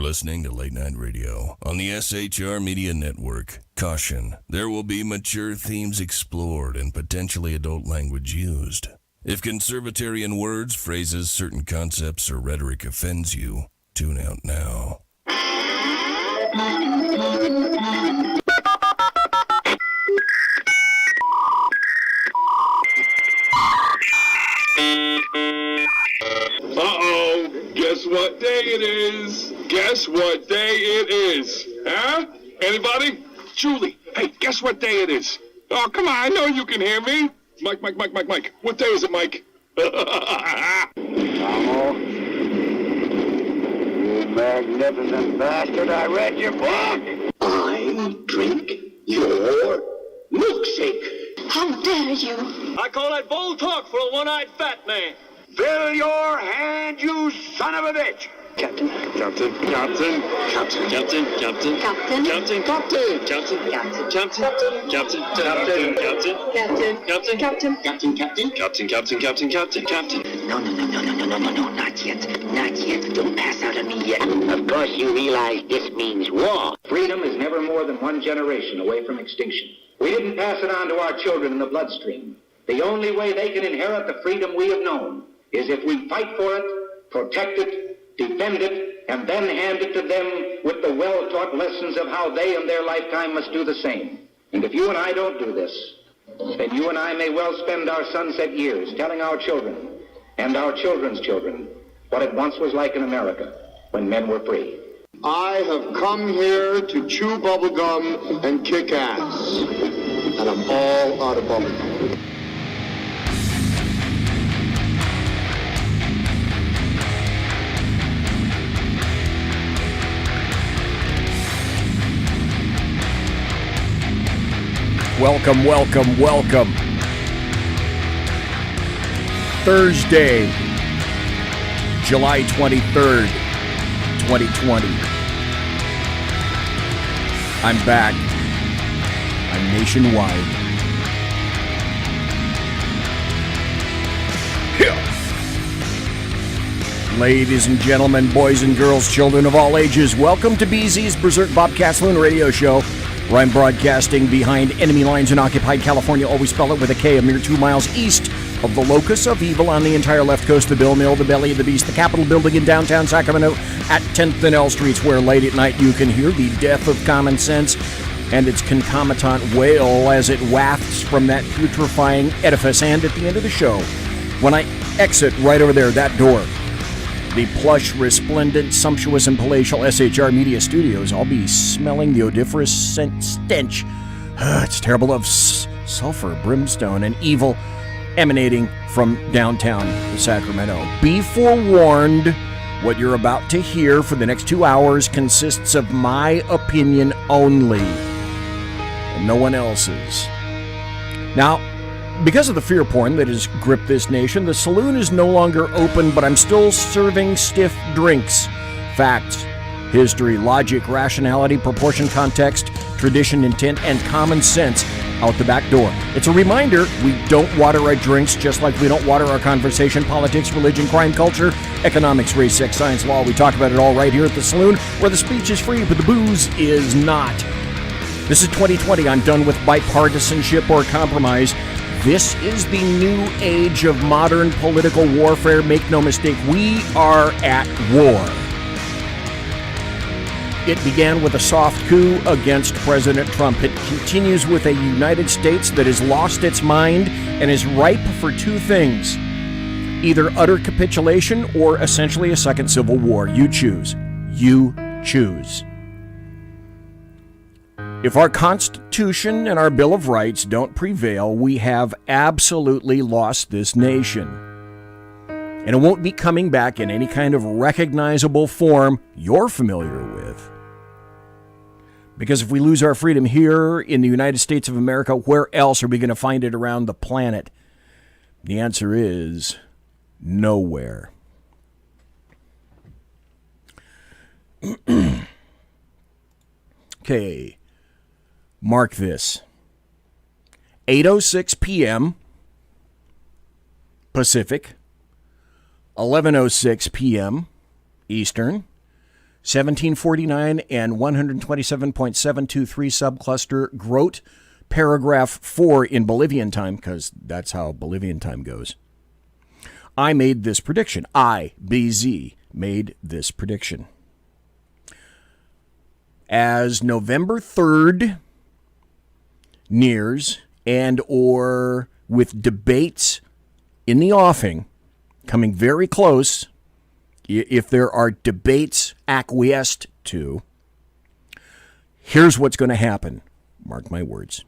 listening to Late Night Radio on the SHR Media Network. Caution, there will be mature themes explored and potentially adult language used. If conservatarian words, phrases, certain concepts, or rhetoric offends you, tune out now. Uh-oh, guess what day it is? Guess what day it is? Huh? Anybody? Julie, hey, guess what day it is? Oh, come on, I know you can hear me. Mike. What day is it, Mike? Tomo, you magnificent bastard, I read your book. I drink your milkshake. How dare you? I call that bold talk for a one-eyed fat man. Fill your hand, you son of a bitch. Captain. Captain. Captain. Captain. Captain. Captain. Captain. Captain. Captain. Captain. Captain. Captain. Captain. Captain. Captain. Captain. Captain. Captain. No, not yet. Don't pass out on me yet. Of course you realize this means war. Freedom is never more than one generation away from extinction. We didn't pass it on to our children in the bloodstream. The only way they can inherit the freedom we have known is if we fight for it, protect it, defend it, and then hand it to them with the well-taught lessons of how they in their lifetime must do the same. And if you and I don't do this, then you and I may well spend our sunset years telling our children and our children's children what it once was like in America when men were free. I have come here to chew bubblegum and kick ass. And I'm all out of bubblegum. Welcome. Thursday, July 23rd, 2020. I'm back. I'm nationwide. Ladies and gentlemen, boys and girls, children of all ages, welcome to BZ's Berserk Bobcat Saloon Radio Show, where I'm broadcasting behind enemy lines in occupied California. Always spell it with a K, a mere 2 miles east of the locus of evil on the entire left coast, the Bill Mill, the belly of the beast, the Capitol building in downtown Sacramento at 10th and L Streets, where late at night you can hear the death of common sense and its concomitant wail as it wafts from that putrefying edifice. And at the end of the show, when I exit right over there, that door, the plush, resplendent, sumptuous, and palatial SHR Media Studios, I'll be smelling the odoriferous stench. It's terrible of sulfur, brimstone, and evil emanating from downtown Sacramento. Be forewarned, what you're about to hear for the next 2 hours consists of my opinion only, and no one else's. Now, because of the fear porn that has gripped this nation, the saloon is no longer open, but I'm still serving stiff drinks. Facts, history, logic, rationality, proportion, context, tradition, intent, and common sense out the back door. It's a reminder we don't water our drinks just like we don't water our conversation, politics, religion, crime, culture, economics, race, sex, science, law. We talk about it all right here at the saloon, where the speech is free, but the booze is not. This is 2020. I'm done with bipartisanship or compromise. This is the new age of modern political warfare. Make no mistake, we are at war. It began with a soft coup against President Trump. It continues with a United States that has lost its mind and is ripe for two things: either utter capitulation or essentially a second civil war. You choose. You choose. If our Constitution and our Bill of Rights don't prevail, we have absolutely lost this nation. And it won't be coming back in any kind of recognizable form you're familiar with. Because if we lose our freedom here in the United States of America, where else are we going to find it around the planet? The answer is nowhere. Okay. Mark this. 8:06 p.m. Pacific, 11:06 p.m. Eastern, 1749 and 127.723 subcluster Grote, paragraph 4 in Bolivian time, because that's how Bolivian time goes. I made this prediction. I, BZ, made this prediction. As November 3rd nears, and or with debates in the offing coming very close, if there are debates acquiesced to, here's what's going to happen. Mark my words.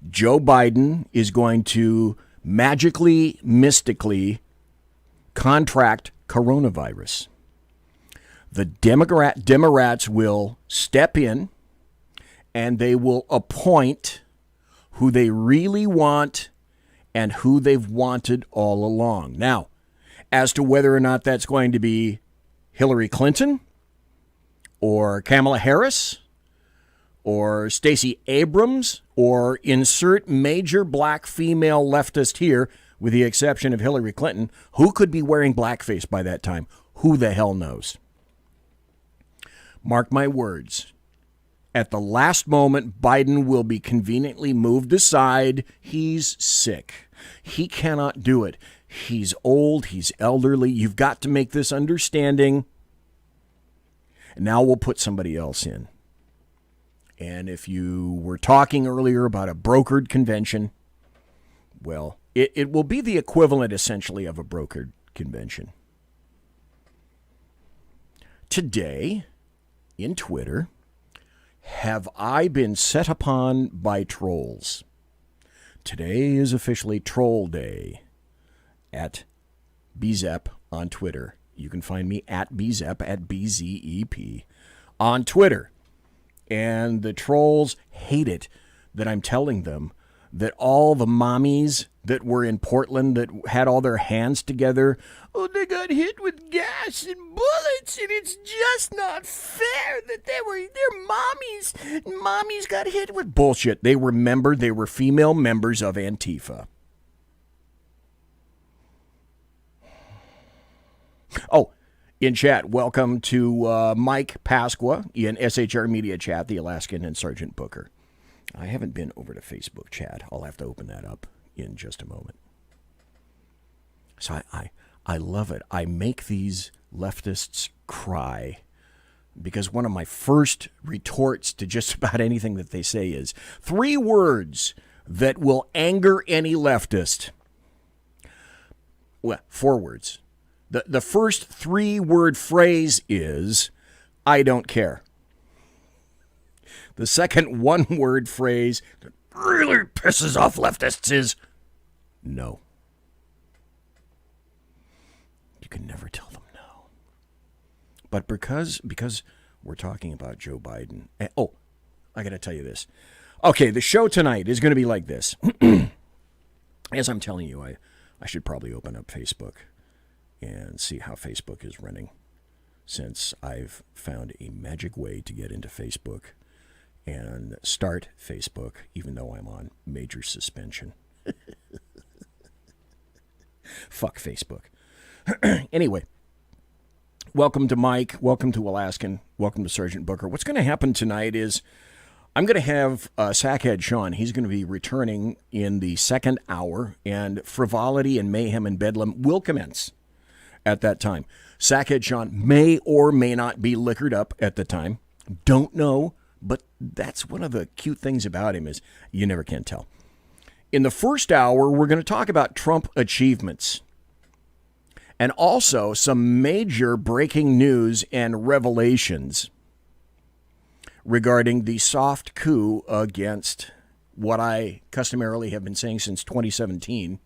Joe Biden is going to magically, mystically contract coronavirus. The Democrats will step in and they will appoint who they really want and who they've wanted all along. Now, as to whether or not that's going to be Hillary Clinton or Kamala Harris or Stacey Abrams or insert major black female leftist here, with the exception of Hillary Clinton, who could be wearing blackface by that time? Who the hell knows? Mark my words. At the last moment, Biden will be conveniently moved aside. He's sick. He cannot do it. He's old. He's elderly. You've got to make this understanding. And now we'll put somebody else in. And if you were talking earlier about a brokered convention, well, it will be the equivalent, essentially, of a brokered convention. Today, in Twitter, have I been set upon by trolls? Today is officially Troll Day at BZEP on Twitter. You can find me at BZEP, at BZEP, on Twitter. And the trolls hate it that I'm telling them that all the mommies that were in Portland that had all their hands together, oh, they got hit with gas and bullets, and it's just not fair that their mommies got hit with bullshit. They were female members of Antifa. Oh, in chat, welcome to Mike Pasqua in SHR Media Chat, the Alaskan, and Sergeant Booker. I haven't been over to Facebook chat. I'll have to open that up in just a moment. So I love it. I make these leftists cry because one of my first retorts to just about anything that they say is 3 words that will anger any leftist. Well, 4 words. The first 3-word phrase is, I don't care. The second 1-word phrase that really pisses off leftists is, no. You can never tell them no. But because we're talking about Joe Biden. Oh, I got to tell you this. Okay, the show tonight is going to be like this. As I'm telling you, I should probably open up Facebook and see how Facebook is running, since I've found a magic way to get into Facebook and start Facebook, even though I'm on major suspension. Fuck Facebook. Anyway, welcome to Mike, welcome to Alaskan, welcome to Sergeant Booker. What's going to happen tonight is I'm going to have Sackhead Sean. He's going to be returning in the second hour, and frivolity and mayhem and bedlam will commence at that time. Sackhead Sean may or may not be liquored up at the time. Don't know, but that's one of the cute things about him is you never can tell. In the first hour, we're going to talk about Trump achievements and also some major breaking news and revelations regarding the soft coup against what I customarily have been saying since 2017,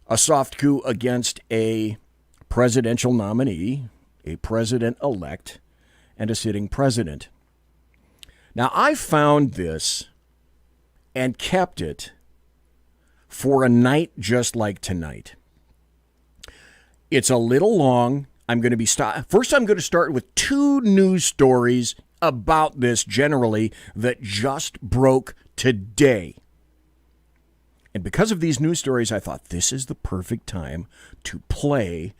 a soft coup against a presidential nominee, a president-elect, and a sitting president. Now, I found this and kept it for a night just like tonight. It's a little long. First, I'm going to start with 2 news stories about this generally that just broke today. And because of these news stories, I thought this is the perfect time to play.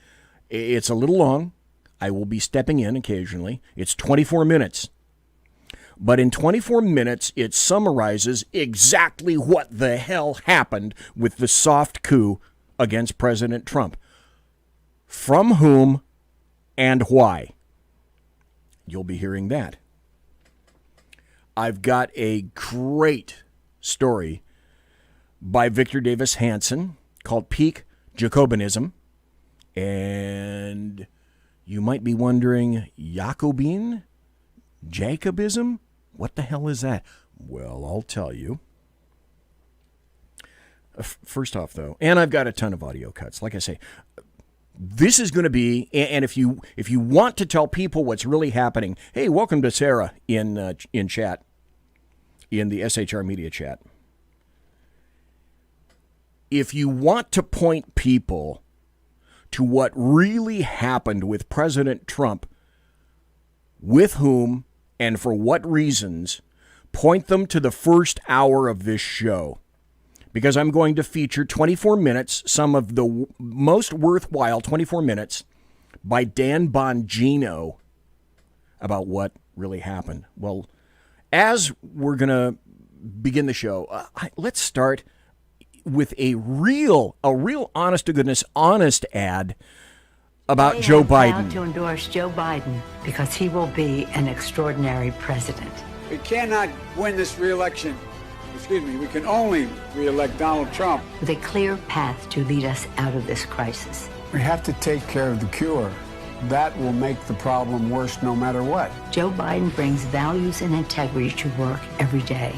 It's a little long. I will be stepping in occasionally. It's 24 minutes. But in 24 minutes, it summarizes exactly what the hell happened with the soft coup against President Trump. From whom and why. You'll be hearing that. I've got a great story by Victor Davis Hanson called Peak Jacobinism. And you might be wondering, Jacobin? Jacobism? What the hell is that? Well, I'll tell you. First off, though, and I've got a ton of audio cuts. Like I say, this is going to be, and if you want to tell people what's really happening, hey, welcome to Sarah in chat, in the SHR Media chat. If you want to point people to what really happened with President Trump, with whom and for what reasons, point them to the first hour of this show. Because I'm going to feature 24 minutes, some of the most worthwhile 24 minutes by Dan Bongino about what really happened. Well, as we're going to begin the show, let's start with a real honest-to-goodness, honest ad about Joe Biden. I'm proud to endorse Joe Biden because he will be an extraordinary president. We cannot win this re-election. We can only re-elect Donald Trump. With a clear path to lead us out of this crisis. We have to take care of the cure. That will make the problem worse no matter what. Joe Biden brings values and integrity to work every day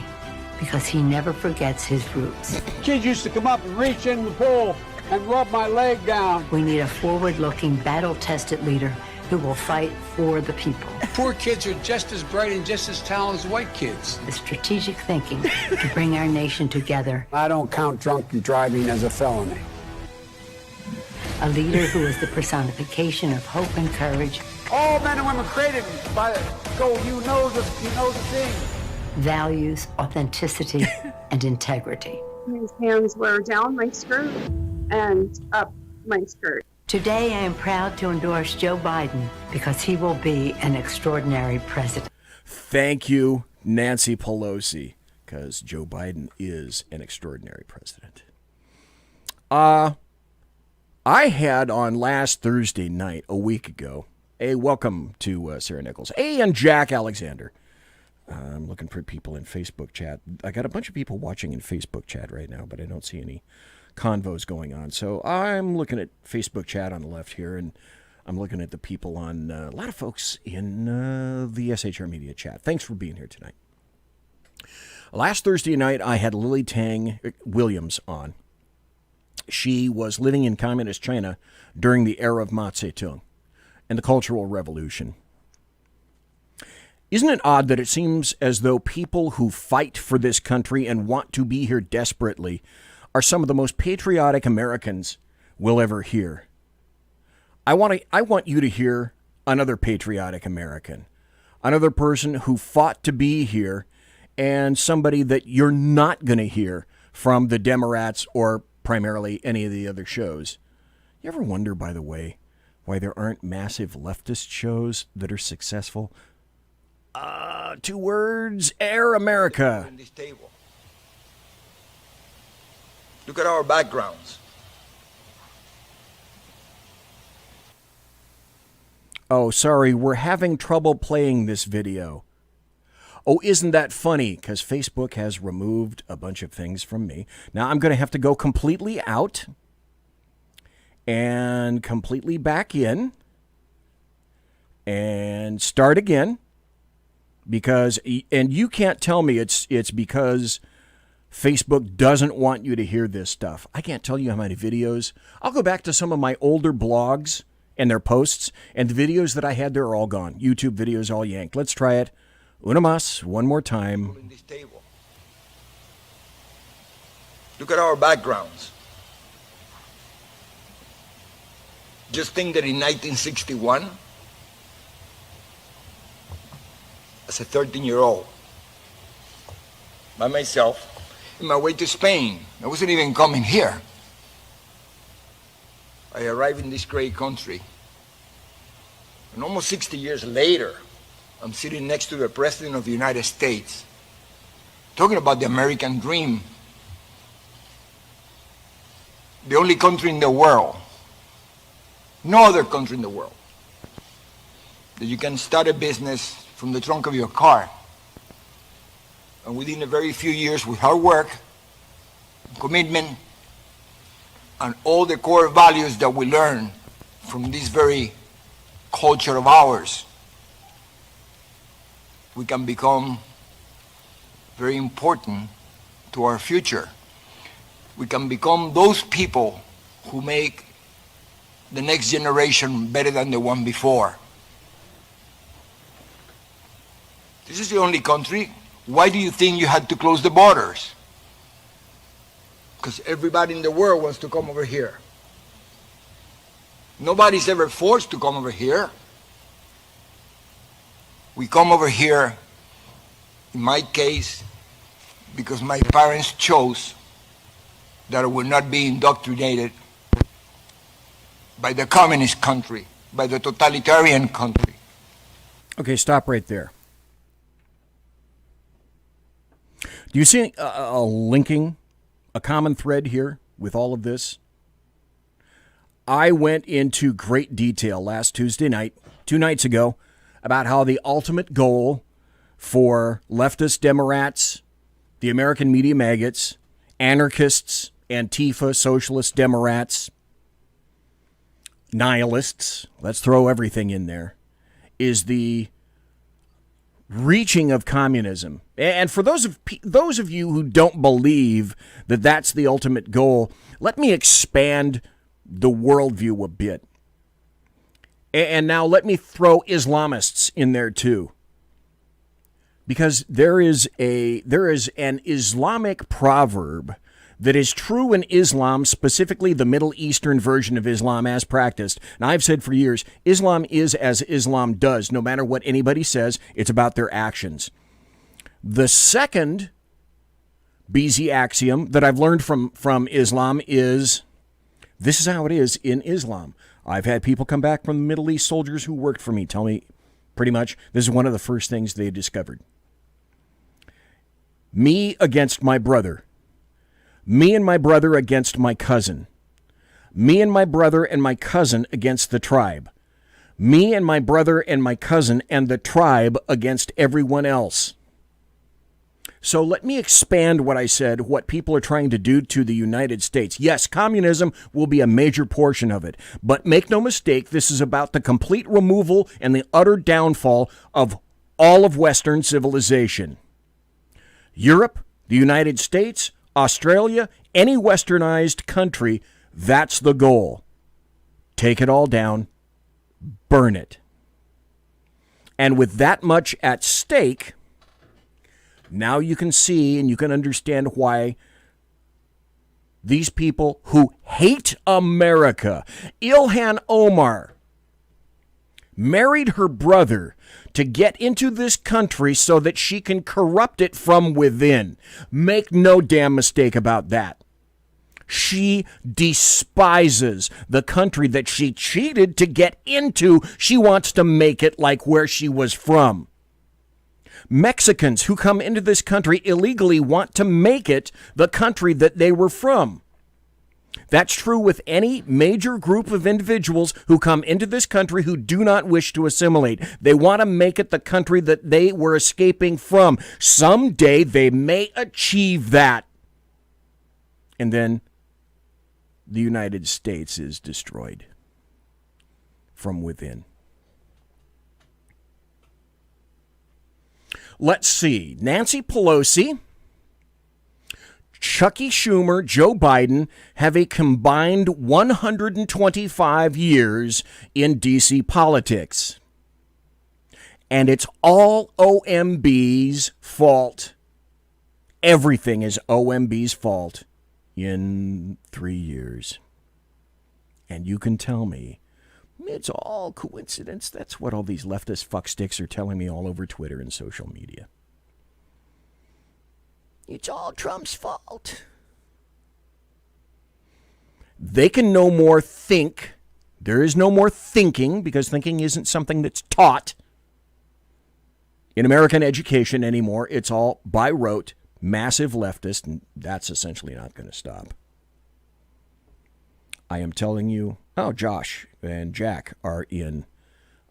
because he never forgets his roots. Kids used to come up and reach in the pool and rub my leg down. We need a forward-looking, battle-tested leader who will fight for the people. Poor kids are just as bright and just as talented as white kids. The strategic thinking to bring our nation together. I don't count drunk driving as a felony. A leader who is the personification of hope and courage. All men and women created by go. You know the thing. Values, authenticity, and integrity. His hands were down my skirt and up my skirt. Today, I am proud to endorse Joe Biden because he will be an extraordinary president. Thank you, Nancy Pelosi, because Joe Biden is an extraordinary president. I had on last Thursday night, a week ago, welcome to Sarah Nichols. And Jack Alexander. I'm looking for people in Facebook chat. I got a bunch of people watching in Facebook chat right now, but I don't see any convos going on. So I'm looking at Facebook chat on the left here, and I'm looking at the people on a lot of folks in the SHR Media chat. Thanks for being here tonight. Last Thursday night, I had Lily Tang Williams on. She was living in communist China during the era of Mao Zedong and the Cultural Revolution. Isn't it odd that it seems as though people who fight for this country and want to be here desperately are some of the most patriotic Americans we'll ever hear? I want you to hear another patriotic American, another person who fought to be here, and somebody that you're not going to hear from the Democrats or primarily any of the other shows. You ever wonder, by the way, why there aren't massive leftist shows that are successful? 2 words, Air America. In this table. Look at our backgrounds. Oh, sorry, we're having trouble playing this video. Oh, isn't that funny? Because Facebook has removed a bunch of things from me. Now I'm going to have to go completely out and completely back in and start again. Because, and you can't tell me it's because Facebook doesn't want you to hear this stuff. I can't tell you how many videos. I'll go back to some of my older blogs and their posts, and the videos that I had there are all gone. YouTube videos all yanked. Let's try it. Una más, one more time. In this table. Look at our backgrounds. Just think that in 1961, as a 13-year-old, by myself, in my way to Spain. I wasn't even coming here. I arrived in this great country And almost 60 years later, I'm sitting next to the President of the United States, talking about the American dream. The only country in the world, no other country in the world, that you can start a business from the trunk of your car. And within a very few years, with hard work, commitment, and all the core values that we learn from this very culture of ours, we can become very important to our future. We can become those people who make the next generation better than the one before. This is the only country. Why do you think you had to close the borders? Because everybody in the world wants to come over here. Nobody's ever forced to come over here. We come over here, in my case, because my parents chose that I would not be indoctrinated by the communist country, by the totalitarian country. Okay, stop right there. Do you see a linking, a common thread here with all of this? I went into great detail last Tuesday night, 2 nights ago, about how the ultimate goal for leftist Democrats, the American media maggots, anarchists, Antifa, socialist Democrats, nihilists, let's throw everything in there, is the reaching of communism. And for those of you who don't believe that that's the ultimate goal, let me expand the worldview a bit. And now let me throw Islamists in there too. Because there is an Islamic proverb that is true in Islam, specifically the Middle Eastern version of Islam as practiced. And I've said for years, Islam is as Islam does. No matter what anybody says, it's about their actions. The second BZ axiom that I've learned from Islam is, this is how it is in Islam. I've had people come back from the Middle East, soldiers who worked for me, tell me pretty much this is one of the first things they discovered. Me against my brother. Me and my brother against my cousin. Me and my brother and my cousin against the tribe. Me and my brother and my cousin and the tribe against everyone else. So let me expand what I said, what people are trying to do to the United States. Yes, communism will be a major portion of it. But make no mistake, this is about the complete removal and the utter downfall of all of Western civilization. Europe, the United States, Australia, any westernized country, that's the goal. Take it all down, burn it. And with that much at stake, now you can see and you can understand why these people who hate America, Ilhan Omar, married her brother to get into this country so that she can corrupt it from within. Make no damn mistake about that. She despises the country that she cheated to get into. She wants to make it like where she was from. Mexicans who come into this country illegally want to make it the country that they were from. That's true with any major group of individuals who come into this country who do not wish to assimilate. They want to make it the country that they were escaping from. Someday they may achieve that. And then the United States is destroyed from within. Let's see. Nancy Pelosi, Chucky Schumer, Joe Biden have a combined 125 years in D.C. politics. And it's all OMB's fault. Everything is OMB's fault in 3 years. And you can tell me it's all coincidence. That's what all these leftist fucksticks are telling me all over Twitter and social media. It's all Trump's fault. They can no more think There is no more thinking, because thinking isn't something that's taught in American education anymore. It's all by rote, massive leftist, and that's essentially not going to stop. I am telling you, Josh and Jack are in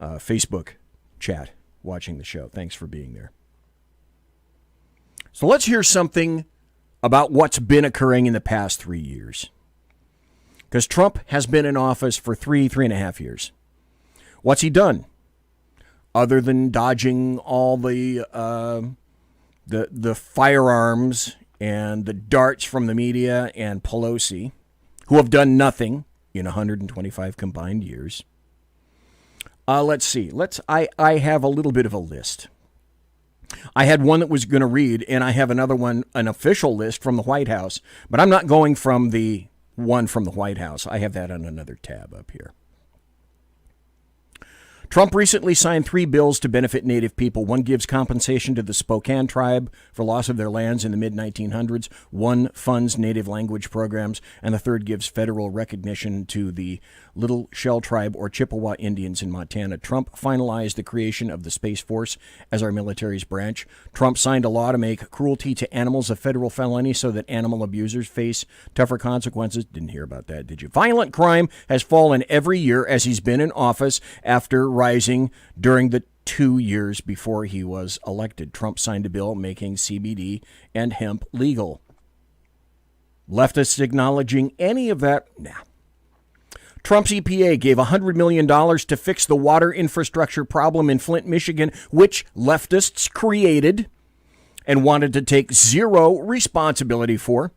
Facebook chat watching the show. Thanks for being there. So let's hear something about what's been occurring in the past 3 years. Because Trump has been in office for 3.5 years. What's he done? Other than dodging all the firearms and the darts from the media and Pelosi, who have done nothing in 125 combined years. Let's see. I have a little bit of a list. I had one that was going to read, and I have another one, an official list from the White House, but I'm not going from the one from the White House. I have that on another tab up here. Trump recently signed 3 bills to benefit Native people. One gives compensation to the Spokane tribe for loss of their lands in the mid-1900s. One funds native language programs. And the third gives federal recognition to the Little Shell Tribe or Chippewa Indians in Montana. Trump finalized the creation of the Space Force as our military's branch. Trump signed a law to make cruelty to animals a federal felony so that animal abusers face tougher consequences. Didn't hear about that, did you? Violent crime has fallen every year as he's been in office after rising during the 2 years before he was elected. Trump signed a bill making CBD and hemp legal. Leftists acknowledging any of that? Nah. Trump's EPA gave $100 million to fix the water infrastructure problem in Flint, Michigan, which leftists created and wanted to take zero responsibility for.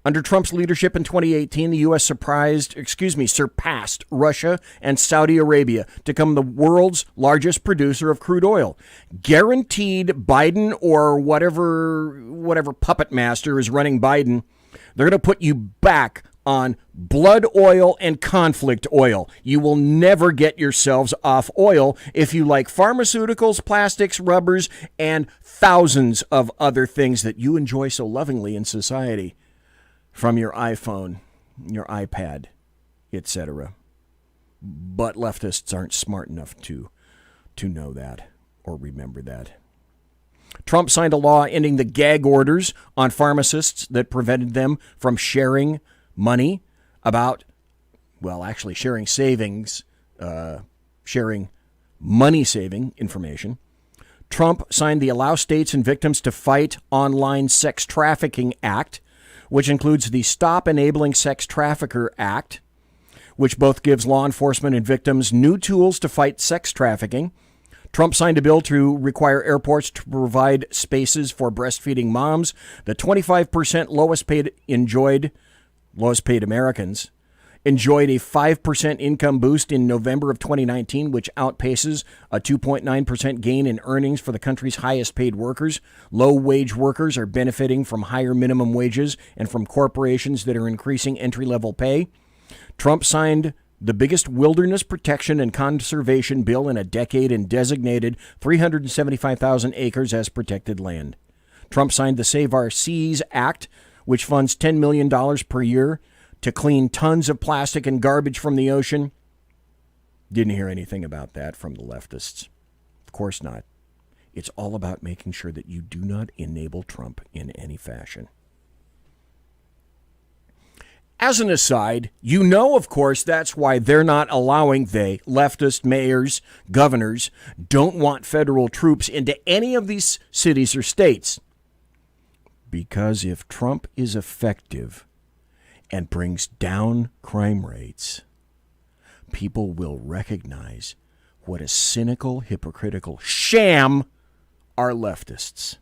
Under Trump's leadership in 2018, the U.S. surpassed Russia and Saudi Arabia to become the world's largest producer of crude oil. Guaranteed Biden or whatever puppet master is running Biden, they're going to put you back on blood oil and conflict oil. You will never get yourselves off oil if you like pharmaceuticals, plastics, rubbers, and thousands of other things that you enjoy so lovingly in society. From your iPhone, your iPad, etc. But leftists aren't smart enough to know that or remember that. Trump signed a law ending the gag orders on pharmacists that prevented them from sharing money sharing savings, sharing money-saving information. Trump signed the Allow States and Victims to Fight Online Sex Trafficking Act, which includes the Stop Enabling Sex Trafficker Act, which both gives law enforcement and victims new tools to fight sex trafficking. Trump signed a bill to require airports to provide spaces for breastfeeding moms. The 25% lowest paid Americans enjoyed a 5% income boost in November of 2019, which outpaces a 2.9% gain in earnings for the country's highest paid workers. Low-wage workers are benefiting from higher minimum wages and from corporations that are increasing entry-level pay. Trump signed the biggest wilderness protection and conservation bill in a decade and designated 375,000 acres as protected land. Trump signed the Save Our Seas Act, which funds $10 million per year to clean tons of plastic and garbage from the ocean. Didn't hear anything about that from the leftists. Of course not. It's all about making sure that you do not enable Trump in any fashion. As an aside, you know, of course, that's why they're not allowing leftist mayors, governors, don't want federal troops into any of these cities or states. Because if Trump is effective and brings down crime rates, people will recognize what a cynical, hypocritical sham are leftists.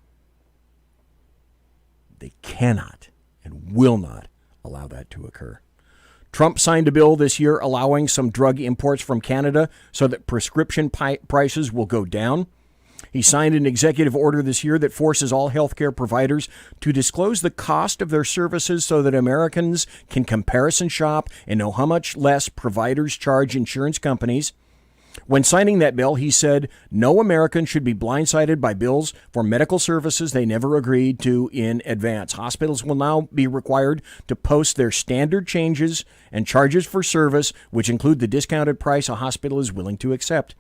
They cannot and will not allow that to occur. Trump signed a bill this year allowing some drug imports from Canada so that prescription prices will go down. He signed an executive order this year that forces all healthcare providers to disclose the cost of their services so that Americans can comparison shop and know how much less providers charge insurance companies. When signing that bill, he said, no American should be blindsided by bills for medical services they never agreed to in advance. Hospitals will now be required to post their standard changes and charges for service, which include the discounted price a hospital is willing to accept.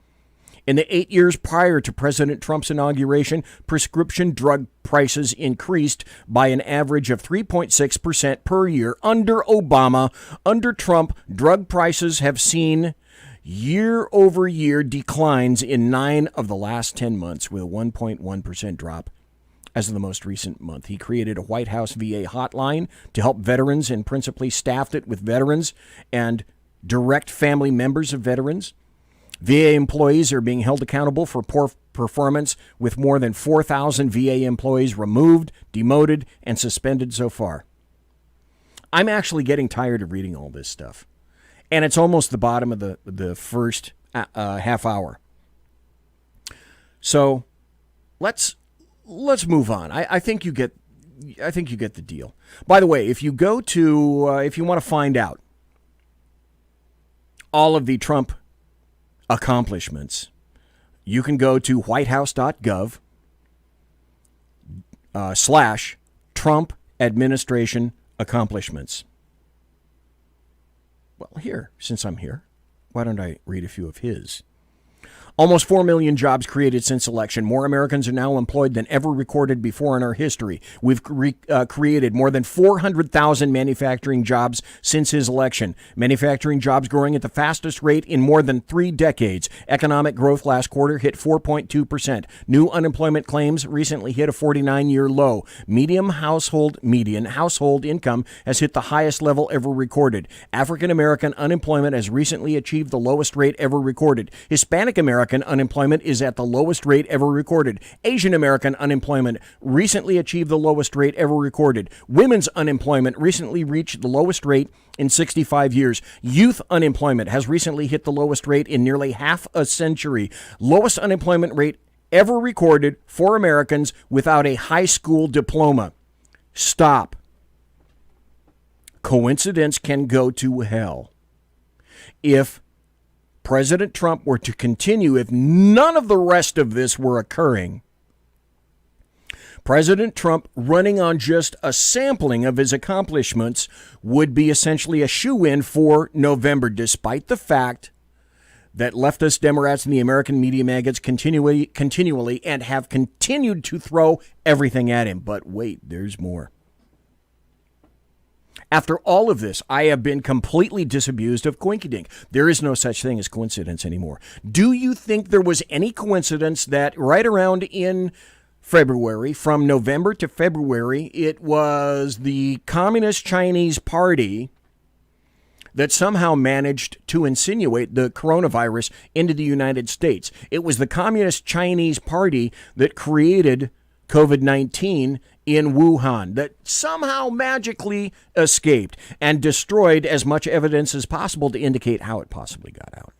In the 8 years prior to President Trump's inauguration, prescription drug prices increased by an average of 3.6% per year. Under Obama, under Trump, drug prices have seen year-over-year declines in 9 of the last 10 months, with a 1.1% drop as of the most recent month. He created a White House VA hotline to help veterans and principally staffed it with veterans and direct family members of veterans. VA employees are being held accountable for poor performance, with more than 4,000 VA employees removed, demoted, and suspended so far. I'm actually getting tired of reading all this stuff. And it's almost the bottom of the first half hour. So let's move on. I think you get the deal. By the way, if you go to if you want to find out all of the Trump accomplishments, you can go to whitehouse.gov /Trump administration accomplishments. Well, here, since I'm here, why don't I read a few of his? Almost 4 million jobs created since election. More Americans are now employed than ever recorded before in our history. We've created more than 400,000 manufacturing jobs since his election. Manufacturing jobs growing at the fastest rate in more than 3 decades. Economic growth last quarter hit 4.2%. New unemployment claims recently hit a 49-year low. Median household income has hit the highest level ever recorded. African American unemployment has recently achieved the lowest rate ever recorded. Hispanic American unemployment is at the lowest rate ever recorded. Asian American unemployment recently achieved the lowest rate ever recorded. Women's unemployment recently reached the lowest rate in 65 years. Youth unemployment has recently hit the lowest rate in nearly half a century. Lowest unemployment rate ever recorded for Americans without a high school diploma. Stop. Coincidence can go to hell. If President Trump were to continue, if none of the rest of this were occurring, President Trump running on just a sampling of his accomplishments would be essentially a shoo-in for November, despite the fact that leftist Democrats and the American media maggots continually and have continued to throw everything at him. But wait, there's more. After all of this, I have been completely disabused of coinkydink. There is no such thing as coincidence anymore. Do you think there was any coincidence that right around in February, from November to February, it was the Communist Chinese Party that somehow managed to insinuate the coronavirus into the United States? It was the Communist Chinese Party that created COVID-19 in Wuhan, that somehow magically escaped and destroyed as much evidence as possible to indicate how it possibly got out.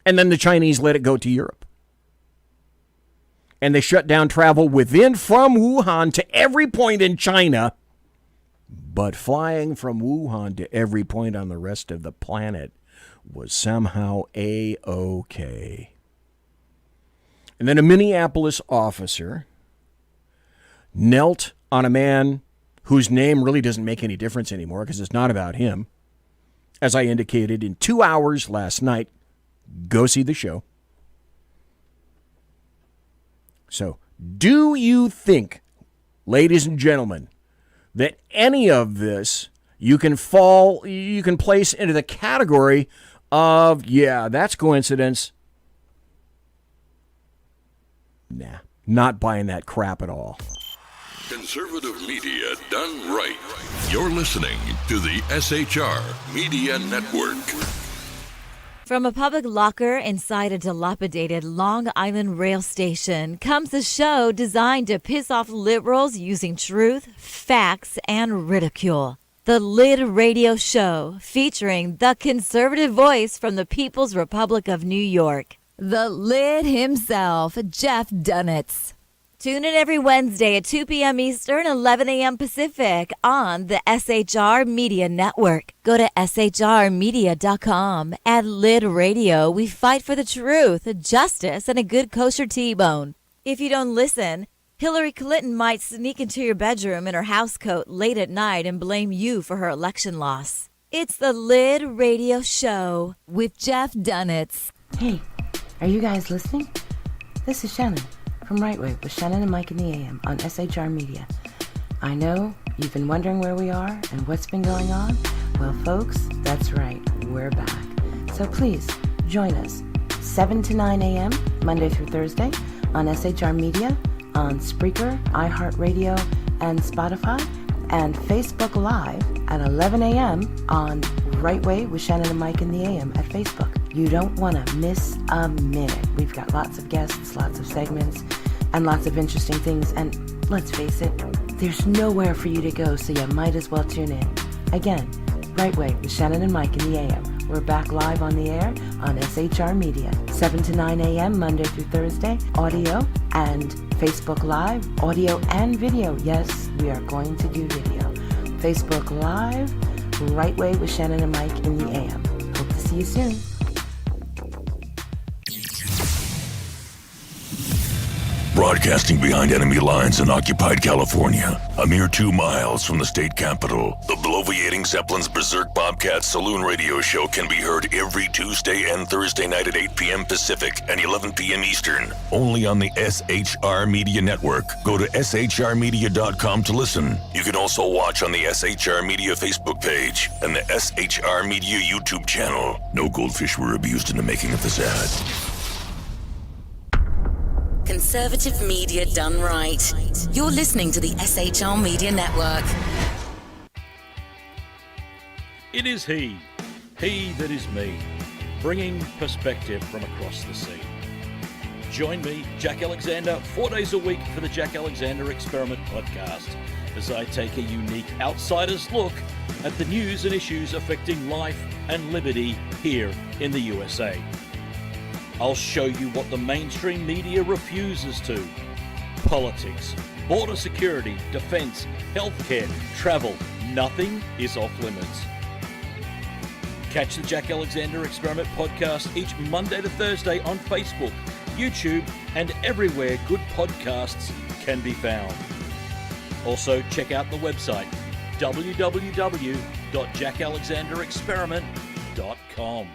And then the Chinese let it go to Europe. And they shut down travel from Wuhan to every point in China, but flying from Wuhan to every point on the rest of the planet was somehow A-OK. And then a Minneapolis officer knelt on a man whose name really doesn't make any difference anymore because it's not about him. As I indicated, in 2 hours last night, go see the show. So, do you think, ladies and gentlemen, that any of this you can place into the category of, yeah, that's coincidence? Nah, not buying that crap at all. Conservative media done right. You're listening to the SHR Media Network. From a public locker inside a dilapidated Long Island rail station comes a show designed to piss off liberals using truth, facts, and ridicule. The Lid Radio Show, featuring the conservative voice from the People's Republic of New York, the Lid himself, Jeff Dunetz. Tune in every Wednesday at 2 p.m. Eastern, 11 a.m. Pacific on the SHR Media Network. Go to shrmedia.com. At Lid Radio, we fight for the truth, justice, and a good kosher T-bone. If you don't listen, Hillary Clinton might sneak into your bedroom in her housecoat late at night and blame you for her election loss. It's the Lid Radio Show with Jeff Dunitz. Hey, are you guys listening? This is Shannon from Right Way with Shannon and Mike in the AM on SHR Media. I know you've been wondering where we are and what's been going on. Well, folks, that's right, we're back. So please join us 7 to 9 a.m. Monday through Thursday on SHR Media, on Spreaker, iHeartRadio, and Spotify, and Facebook Live at 11 a.m. on Right Way with Shannon and Mike in the AM at Facebook. You don't want to miss a minute. We've got lots of guests, lots of segments, and lots of interesting things. And let's face it, there's nowhere for you to go, so you might as well tune in. Again, Right Way with Shannon and Mike in the AM. We're back live on the air on SHR Media, 7 to 9 a.m. Monday through Thursday, audio and Facebook Live, audio and video. Yes, we are going to do video. Facebook Live, Right Way with Shannon and Mike in the AM. Hope to see you soon. Broadcasting behind enemy lines in occupied California, a mere 2 miles from the state capital, the bloviating Zeppelin's Berserk Bobcat Saloon Radio Show can be heard every Tuesday and Thursday night at 8 p.m. Pacific and 11 p.m. Eastern, only on the SHR Media Network. Go to shrmedia.com to listen. You can also watch on the SHR Media Facebook page and the SHR Media YouTube channel. No goldfish were abused in the making of this ad. Conservative media done right. You're listening to the SHR Media Network. It is he that is me, bringing perspective from across the sea. Join me, Jack Alexander, 4 days a week for the Jack Alexander Experiment podcast, as I take a unique outsider's look at the news and issues affecting life and liberty here in the USA. I'll show you what the mainstream media refuses to. Politics, border security, defense, healthcare, travel, nothing is off limits. Catch the Jack Alexander Experiment podcast each Monday to Thursday on Facebook, YouTube, and everywhere good podcasts can be found. Also, check out the website, www.jackalexanderexperiment.com.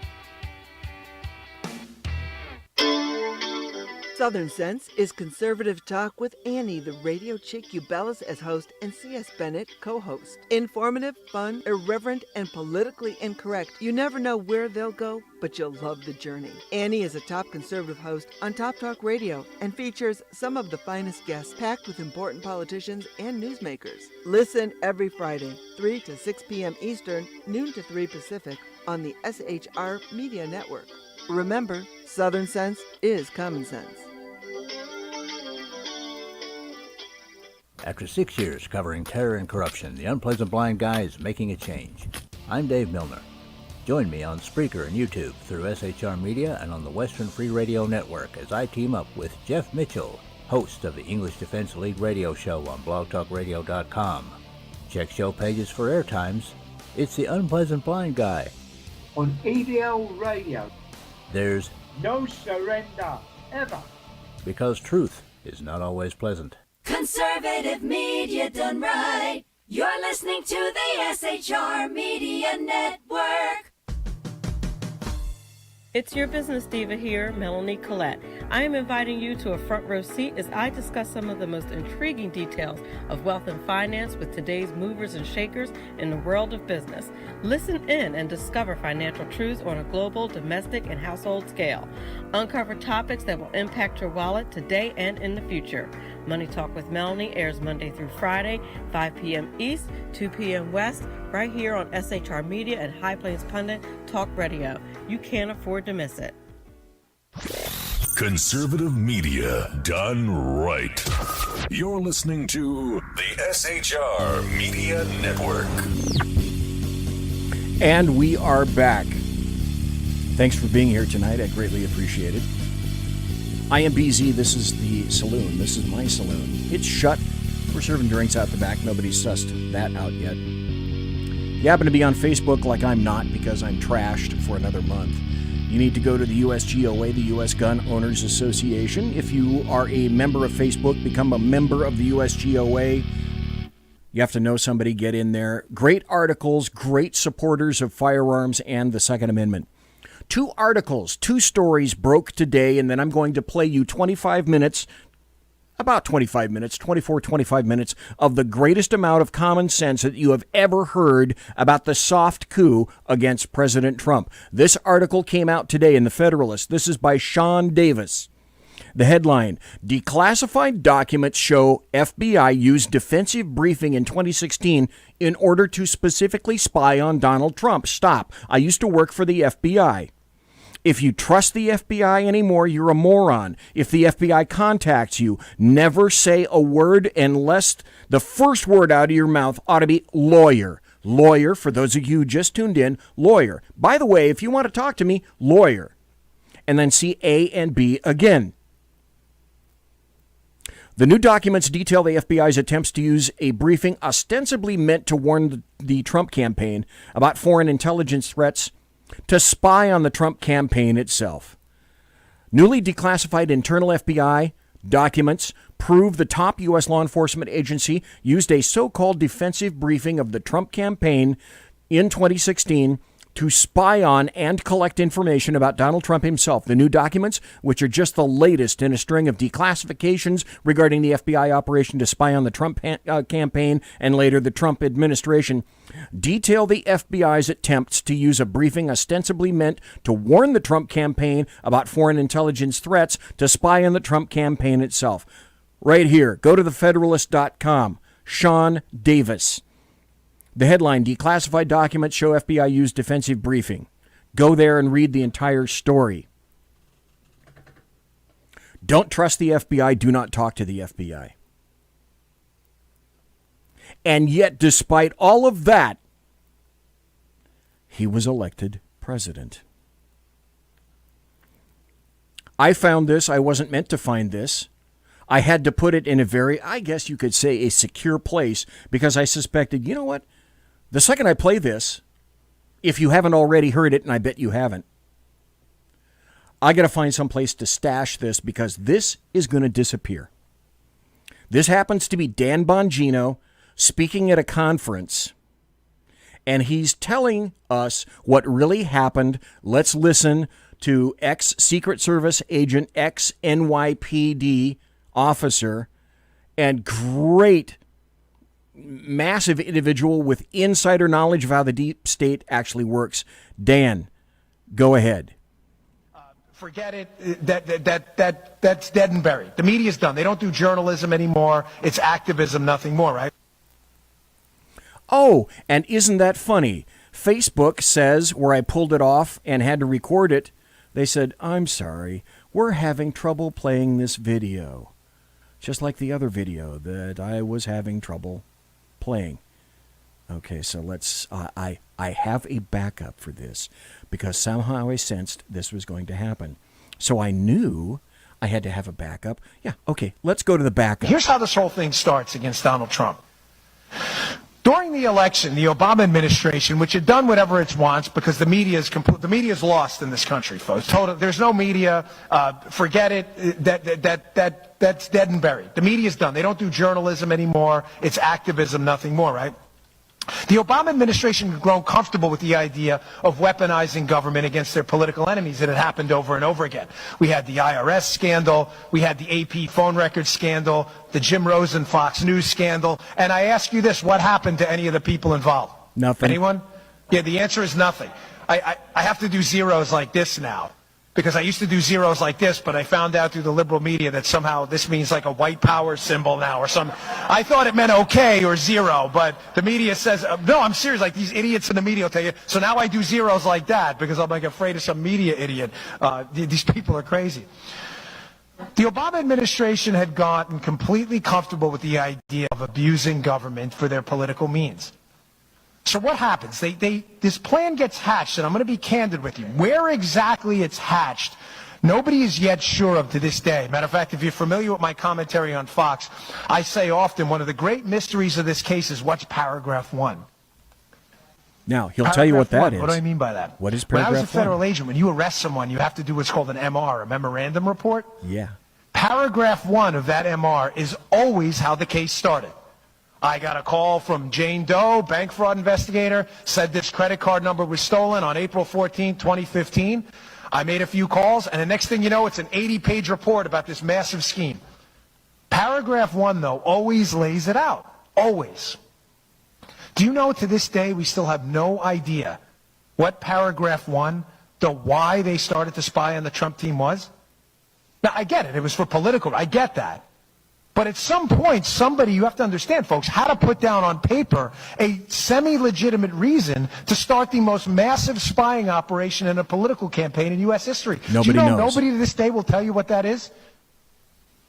Southern Sense is conservative talk with Annie, the radio chick you bellows as host, and C.S. Bennett co-host. Informative, fun, irreverent, and politically incorrect. You never know where they'll go, but you'll love the journey. Annie is a top conservative host on Top Talk Radio and features some of the finest guests packed with important politicians and newsmakers. Listen every Friday, 3 to 6 p.m. Eastern, noon to 3 Pacific, on the SHR Media Network. Remember, Southern Sense is common sense. After 6 years covering terror and corruption, the Unpleasant Blind Guy is making a change. I'm Dave Milner. Join me on Spreaker and YouTube through SHR Media and on the Western Free Radio Network as I team up with Jeff Mitchell, host of the English Defense Elite Radio Show on blogtalkradio.com. Check show pages for airtimes. It's the Unpleasant Blind Guy. On ADL Radio. There's no surrender, ever. Because truth is not always pleasant. Conservative media done right. You're listening to the SHR Media Network. It's your business diva here, Melanie Collette. I am inviting you to a front row seat as I discuss some of the most intriguing details of wealth and finance with today's movers and shakers in the world of business. Listen in and discover financial truths on a global, domestic, and household scale. Uncover topics that will impact your wallet today and in the future. Money Talk with Melanie airs Monday through Friday, 5 p.m. East, 2 p.m. West, right here on SHR Media and High Plains Pundit Talk Radio. You can't afford to miss it. Conservative media done right. You're listening to the SHR Media Network. And we are back. Thanks for being here tonight. I greatly appreciate it. I am BZ. This is the saloon. This is my saloon. It's shut. We're serving drinks out the back. Nobody's sussed that out yet. You happen to be on Facebook like I'm not because I'm trashed for another month. You need to go to the USGOA, the U.S. Gun Owners Association. If you are a member of Facebook, become a member of the USGOA. You have to know somebody, get in there. Great articles, great supporters of firearms and the Second Amendment. 2 articles, 2 stories broke today, and then I'm going to play you 25 minutes, about 25 minutes, 24, 25 minutes of the greatest amount of common sense that you have ever heard about the soft coup against President Trump. This article came out today in the Federalist. This is by Sean Davis. The headline, declassified documents show FBI used defensive briefing in 2016 in order to specifically spy on Donald Trump. Stop. I used to work for the FBI. If you trust the FBI anymore, you're a moron. If the FBI contacts you, never say a word unless the first word out of your mouth ought to be lawyer. Lawyer, for those of you who just tuned in, lawyer. By the way, if you want to talk to me, lawyer. And then see A and B again. The new documents detail the FBI's attempts to use a briefing ostensibly meant to warn the Trump campaign about foreign intelligence threats to spy on the Trump campaign itself. Newly declassified internal FBI documents prove the top U.S. law enforcement agency used a so-called defensive briefing of the Trump campaign in 2016 to spy on and collect information about Donald Trump himself. The new documents, which are just the latest in a string of declassifications regarding the FBI operation to spy on the Trump campaign and later the Trump administration, detail the FBI's attempts to use a briefing ostensibly meant to warn the Trump campaign about foreign intelligence threats to spy on the Trump campaign itself. Right here, go to thefederalist.com. Sean Davis. The headline, declassified documents show FBI used defensive briefing. Go there and read the entire story. Don't trust the FBI. Do not talk to the FBI. And yet, despite all of that, he was elected president. I found this. I wasn't meant to find this. I had to put it in a very, I guess you could say, a secure place because I suspected, you know what? The second I play this, if you haven't already heard it, and I bet you haven't, I got to find some place to stash this because this is going to disappear. This happens to be Dan Bongino speaking at a conference, and he's telling us what really happened. Let's listen to ex-Secret Service agent, ex-NYPD officer, and great massive individual with insider knowledge of how the deep state actually works. Dan, go ahead. Forget it. That's dead and buried. The media's done. They don't do journalism anymore. It's activism, nothing more, right? Oh, and isn't that funny? Facebook says, where I pulled it off and had to record it, they said, I'm sorry, we're having trouble playing this video. Just like the other video that I was having trouble playing. Okay, so let's, I have a backup for this because somehow I sensed this was going to happen. So I knew I had to have a backup. Yeah, okay, let's go to the backup. Here's how this whole thing starts against Donald Trump. During the election, the Obama administration, which had done whatever it wants because the media is lost in this country, folks. There's no media. Forget it. That's dead and buried. The media's done. They don't do journalism anymore. It's activism, nothing more, right? The Obama administration had grown comfortable with the idea of weaponizing government against their political enemies. It had happened over and over again. We had the IRS scandal. We had the AP phone record scandal, the Jim Rosen Fox News scandal. And I ask you this, what happened to any of the people involved? Nothing. Anyone? Yeah, the answer is nothing. I have to do zeros like this now. Because I used to do zeros like this, but I found out through the liberal media that somehow this means like a white power symbol now or something. I thought it meant okay or zero, but the media says, no, I'm serious, like these idiots in the media will tell you. So now I do zeros like that because I'm like afraid of some media idiot. These people are crazy. The Obama administration had gotten completely comfortable with the idea of abusing government for their political means. So what happens? This plan gets hatched, and I'm going to be candid with you. Where exactly it's hatched nobody is yet sure of to this day. Matter of fact, if you're familiar with my commentary on Fox, I say often one of the great mysteries of this case is what's paragraph 1. Now, he'll tell you what that is. What do I mean by that? What is paragraph 1? When I was a federal agent, when you arrest someone, you have to do what's called an MR, a memorandum report. Yeah. Paragraph 1 of that MR is always how the case started. I got a call from Jane Doe, bank fraud investigator, said this credit card number was stolen on April 14, 2015. I made a few calls, and the next thing you know, it's an 80-page report about this massive scheme. Paragraph 1, though, always lays it out. Always. Do you know to this day we still have no idea what paragraph 1, the why they started to spy on the Trump team was? Now, I get it. It was for political. I get that. But at some point, somebody, you have to understand, folks, had to put down on paper a semi-legitimate reason to start the most massive spying operation in a political campaign in U.S. history. Nobody knows. Nobody to this day will tell you what that is?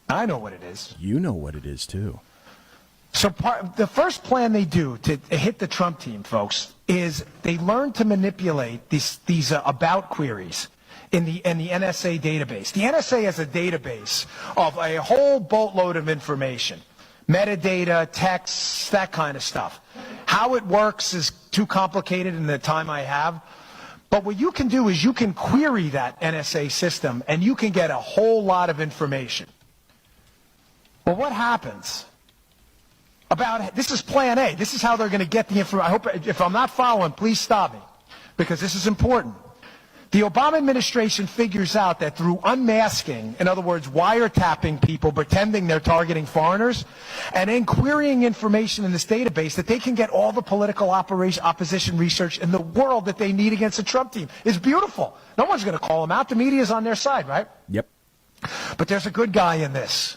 I know what it is. You know what it is, too. So the first plan they do to hit the Trump team, folks, is they learn to manipulate these about queries in the NSA database. The NSA has a database of a whole boatload of information, metadata, texts, that kind of stuff. How it works is too complicated in the time I have. But what you can do is you can query that NSA system and you can get a whole lot of information. Well, what happens? This is plan A. This is how they're going to get the information. I hope, if I'm not following, please stop me, because this is important. The Obama administration figures out that through unmasking, in other words, wiretapping people, pretending they're targeting foreigners, and then querying information in this database, that they can get all the political opposition research in the world that they need against the Trump team. It's beautiful. No one's going to call them out. The media's on their side, right? Yep. But there's a good guy in this.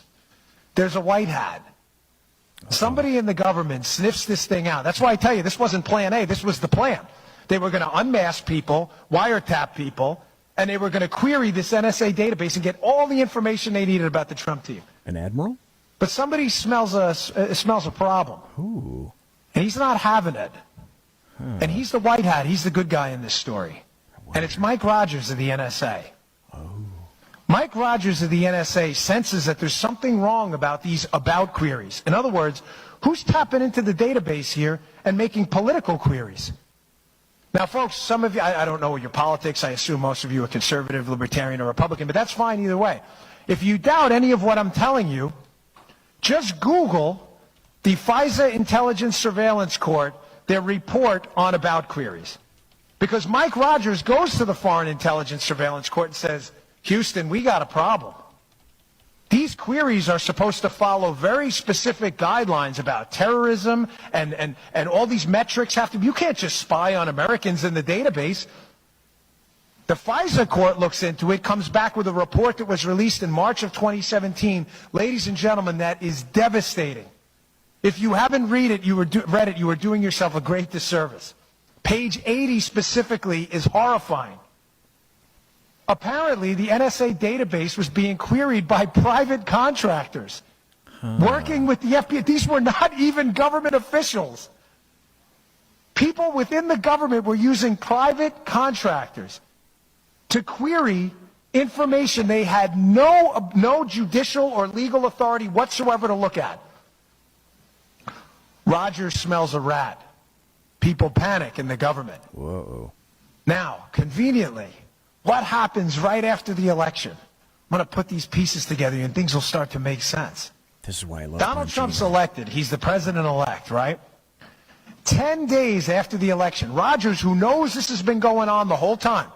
There's a white hat. Somebody in the government sniffs this thing out. That's why I tell you, this wasn't plan A. This was the plan. They were going to unmask people, wiretap people, and they were going to query this NSA database and get all the information they needed about the Trump team. An admiral? But somebody smells a problem. Ooh. And he's not having it. And he's the white hat. He's the good guy in this story. And it's Mike Rogers of the NSA. Mike Rogers of the NSA senses that there's something wrong about these about queries. In other words, who's tapping into the database here and making political queries? Now, folks, some of you, I don't know your politics. I assume most of you are conservative, libertarian, or Republican, but that's fine either way. If you doubt any of what I'm telling you, just Google the FISA Intelligence Surveillance Court, their report on about queries. Because Mike Rogers goes to the Foreign Intelligence Surveillance Court and says, Houston, we got a problem. These queries are supposed to follow very specific guidelines about terrorism, and all these metrics have to be, you can't just spy on Americans in the database. The FISA court looks into it, comes back with a report that was released in March of 2017. Ladies and gentlemen, that is devastating. If you haven't read it, you were doing yourself a great disservice. Page 80 specifically is horrifying. Apparently, the NSA database was being queried by private contractors working with the FBI. These were not even government officials. People within the government were using private contractors to query information they had no judicial or legal authority whatsoever to look at. Rogers smells a rat. People panic in the government. Whoa. Now, conveniently, what happens right after the election? I'm going to put these pieces together and things will start to make sense. This is why I love Donald Trump's elected. He's the president-elect, right? 10 days after the election, Rogers, who knows this has been going on the whole time,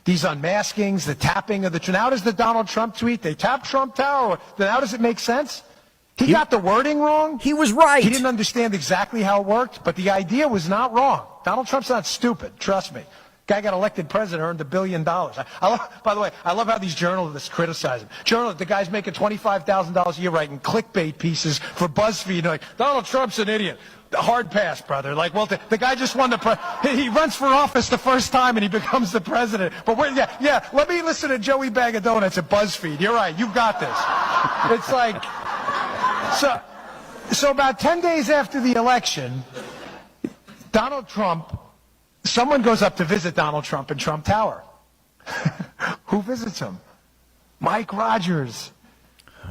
these unmaskings, the tapping of the... Now does the Donald Trump tweet, they tap Trump Tower, now does it make sense? He got the wording wrong. He was right. He didn't understand exactly how it worked, but the idea was not wrong. Donald Trump's not stupid, trust me. Guy got elected president, earned $1 billion. By the way, I love how these journalists criticize him. The guy's making $25,000 a year writing clickbait pieces for BuzzFeed. Like, Donald Trump's an idiot. Hard pass, brother. Like, well, the guy just won he runs for office the first time and he becomes the president. But let me listen to Joey Bag of Donuts at BuzzFeed. You're right. You've got this. It's like, so about 10 days after the election, Donald Trump, someone goes up to visit Donald Trump in Trump Tower. Who visits him? Mike Rogers.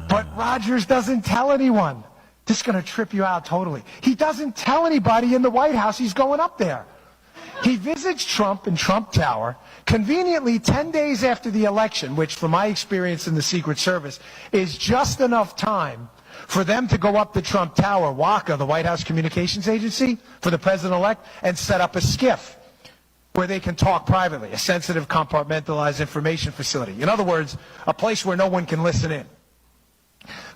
But Rogers doesn't tell anyone. This is going to trip you out totally. He doesn't tell anybody in the White House he's going up there. He visits Trump in Trump Tower, conveniently 10 days after the election, which from my experience in the Secret Service is just enough time for them to go up to Trump Tower, WACA, the White House Communications Agency, for the president-elect, and set up a SCIF where they can talk privately, a sensitive compartmentalized information facility. In other words, a place where no one can listen in.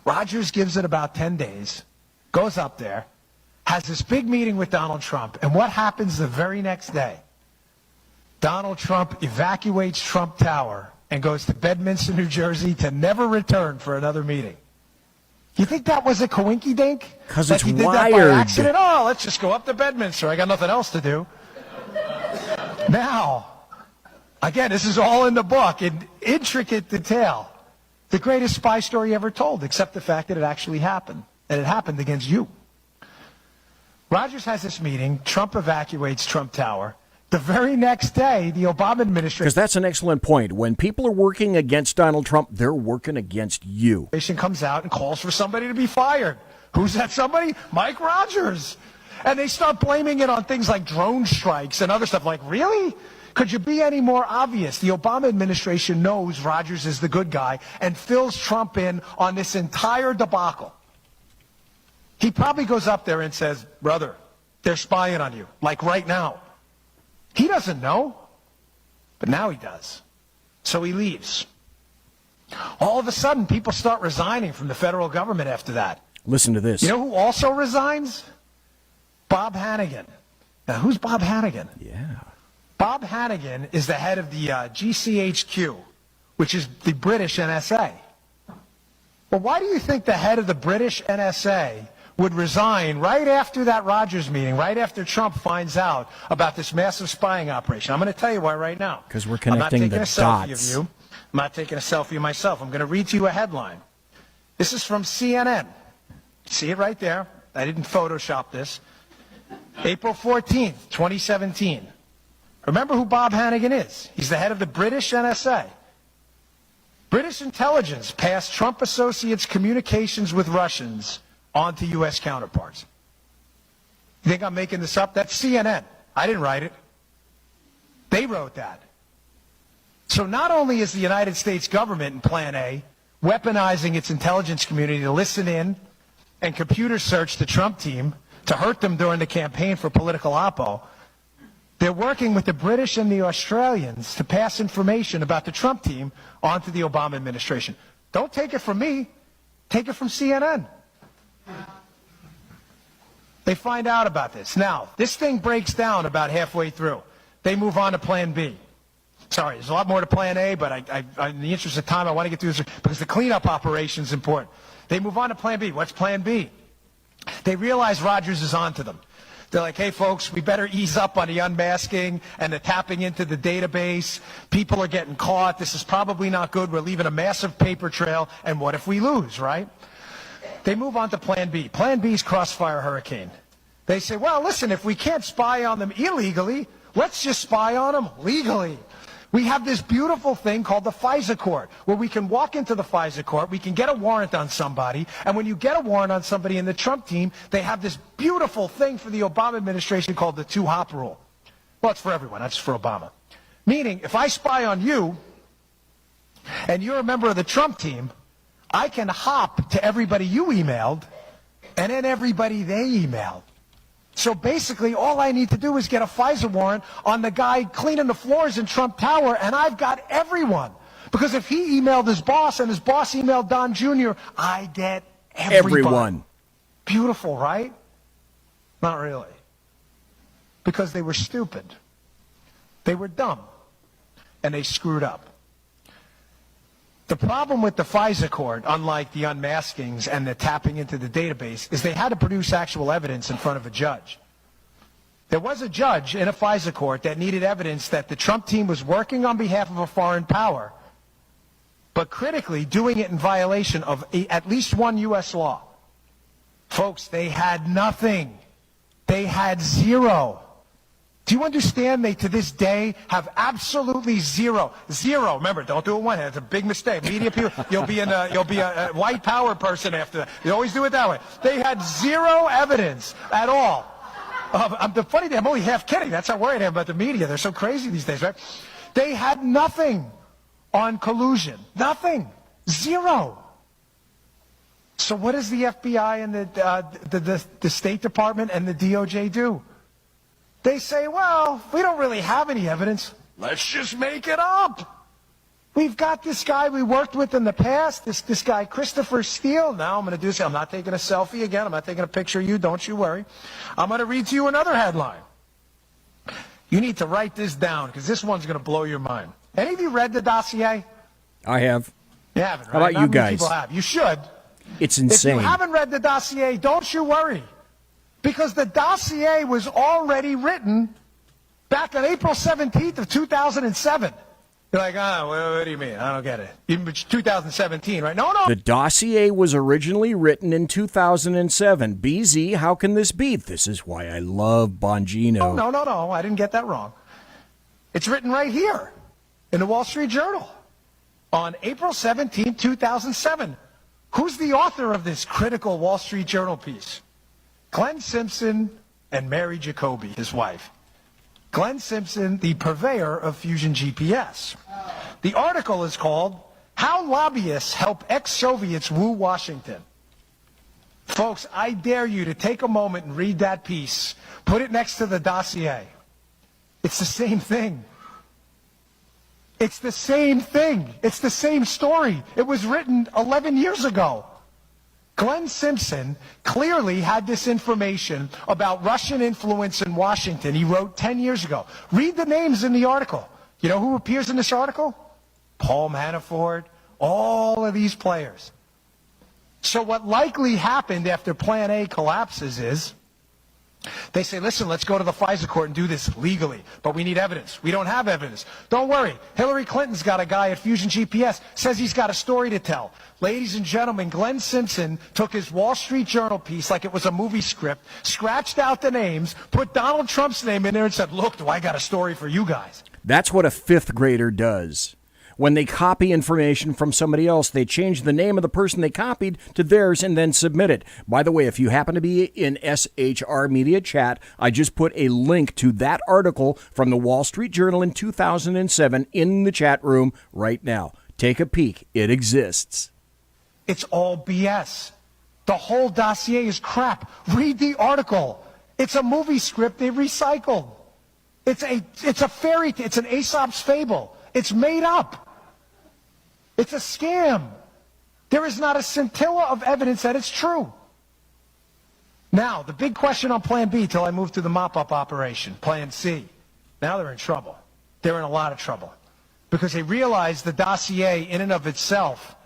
Rogers gives it about 10 days, goes up there, has this big meeting with Donald Trump, and what happens the very next day? Donald Trump evacuates Trump Tower and goes to Bedminster, New Jersey to never return for another meeting. You think that was a coinky-dink? Because like it's he did wired. That by accident? Oh, let's just go up to Bedminster. I got nothing else to do. Now, again, this is all in the book in intricate detail. The greatest spy story ever told, except the fact that it actually happened, and it happened against you. Rogers has this meeting. Trump evacuates Trump Tower. The very next day, the Obama administration... Because that's an excellent point. When people are working against Donald Trump, they're working against you. ...comes out and calls for somebody to be fired. Who's that somebody? Mike Rogers. And they start blaming it on things like drone strikes and other stuff. Like, really? Could you be any more obvious? The Obama administration knows Rogers is the good guy and fills Trump in on this entire debacle. He probably goes up there and says, brother, they're spying on you, like right now. He doesn't know, but now he does. So he leaves. All of a sudden, people start resigning from the federal government after that. Listen to this. You know who also resigns? Bob Hannigan. Now, who's Bob Hannigan? Yeah. Bob Hannigan is the head of the GCHQ, which is the British NSA. Well, why do you think the head of the British NSA would resign right after that Rogers meeting, right after Trump finds out about this massive spying operation? I'm going to tell you why right now. Because we're connecting the dots. I'm not taking a selfie of you. I'm not taking a selfie of myself. I'm going to read to you a headline. This is from CNN. See it right there. I didn't Photoshop this. April 14th, 2017. Remember who Bob Hannigan is. He's the head of the British NSA. British intelligence passed Trump associates' communications with Russians on to U.S. counterparts. You think I'm making this up? That's CNN. I didn't write it. They wrote that. So not only is the United States government in Plan A weaponizing its intelligence community to listen in and computer search the Trump team to hurt them during the campaign for political oppo, they're working with the British and the Australians to pass information about the Trump team onto the Obama administration. Don't take it from me. Take it from CNN. They find out about this. Now, this thing breaks down about halfway through. They move on to Plan B. Sorry, there's a lot more to Plan A, but in the interest of time, I want to get through this because the cleanup operation is important. They move on to Plan B. What's Plan B? They realize Rogers is onto them. They're like, hey, folks, we better ease up on the unmasking and the tapping into the database. People are getting caught. This is probably not good. We're leaving a massive paper trail. And what if we lose, right? They move on to Plan B. Plan B is Crossfire Hurricane. They say, well, listen, if we can't spy on them illegally, let's just spy on them legally. We have this beautiful thing called the FISA court, where we can walk into the FISA court, we can get a warrant on somebody, and when you get a warrant on somebody in the Trump team, they have this beautiful thing for the Obama administration called the two-hop rule. Well, it's for everyone, not just for Obama. Meaning, if I spy on you, and you're a member of the Trump team, I can hop to everybody you emailed, and then everybody they emailed. So basically, all I need to do is get a FISA warrant on the guy cleaning the floors in Trump Tower, and I've got everyone. Because if he emailed his boss and his boss emailed Don Jr., I get everyone. Beautiful, right? Not really. Because they were stupid. They were dumb. And they screwed up. The problem with the FISA court, unlike the unmaskings and the tapping into the database, is they had to produce actual evidence in front of a judge. There was a judge in a FISA court that needed evidence that the Trump team was working on behalf of a foreign power, but critically doing it in violation of at least one U.S. law. Folks, they had nothing. They had zero. Do you understand they, to this day, have absolutely zero, remember, don't do it one hand, it's a big mistake. Media people, you'll be a white power person after that. You always do it that way. They had zero evidence at all. The funny thing, I'm only half kidding. That's how worried I am about the media. They're so crazy these days, right? They had nothing on collusion. Nothing. Zero. So what does the FBI and the State Department and the DOJ do? They say, well, we don't really have any evidence. Let's just make it up. We've got this guy we worked with in the past, this guy Christopher Steele. Now I'm going to do this. I'm not taking a selfie again. I'm not taking a picture of you. Don't you worry. I'm going to read to you another headline. You need to write this down because this one's going to blow your mind. Any of you read the dossier? I have. You haven't, right? How about Not you many guys? People have. You should. It's insane. If you haven't read the dossier, don't you worry. Because the dossier was already written back on April 17th of 2007. You're like, what do you mean? I don't get it. It's 2017, right? No. The dossier was originally written in 2007. BZ, how can this be? This is why I love Bongino. No. I didn't get that wrong. It's written right here in the Wall Street Journal on April 17th, 2007. Who's the author of this critical Wall Street Journal piece? Glenn Simpson and Mary Jacoby, his wife. Glenn Simpson, the purveyor of Fusion GPS. The article is called, How Lobbyists Help Ex-Soviets Woo Washington. Folks, I dare you to take a moment and read that piece. Put it next to the dossier. It's the same thing. It's the same thing. It's the same story. It was written 11 years ago. Glenn Simpson clearly had this information about Russian influence in Washington. He wrote 10 years ago. Read the names in the article. You know who appears in this article? Paul Manafort, all of these players. So what likely happened after Plan A collapses is they say, listen, let's go to the FISA court and do this legally, but we need evidence. We don't have evidence. Don't worry. Hillary Clinton's got a guy at Fusion GPS, says he's got a story to tell. Ladies and gentlemen, Glenn Simpson took his Wall Street Journal piece like it was a movie script, scratched out the names, put Donald Trump's name in there and said, look, do I got a story for you guys? That's what a fifth grader does. When they copy information from somebody else, they change the name of the person they copied to theirs and then submit it. By the way, if you happen to be in SHR Media Chat, I just put a link to that article from the Wall Street Journal in 2007 in the chat room right now. Take a peek. It exists. It's all BS. The whole dossier is crap. Read the article. It's a movie script they recycled. It's a fairy tale. It's an Aesop's fable. It's made up. It's a scam. There is not a scintilla of evidence that it's true. Now, the big question on Plan B till I move to the mop-up operation, Plan C. Now they're in trouble. They're in a lot of trouble. Because they realize the dossier in and of itself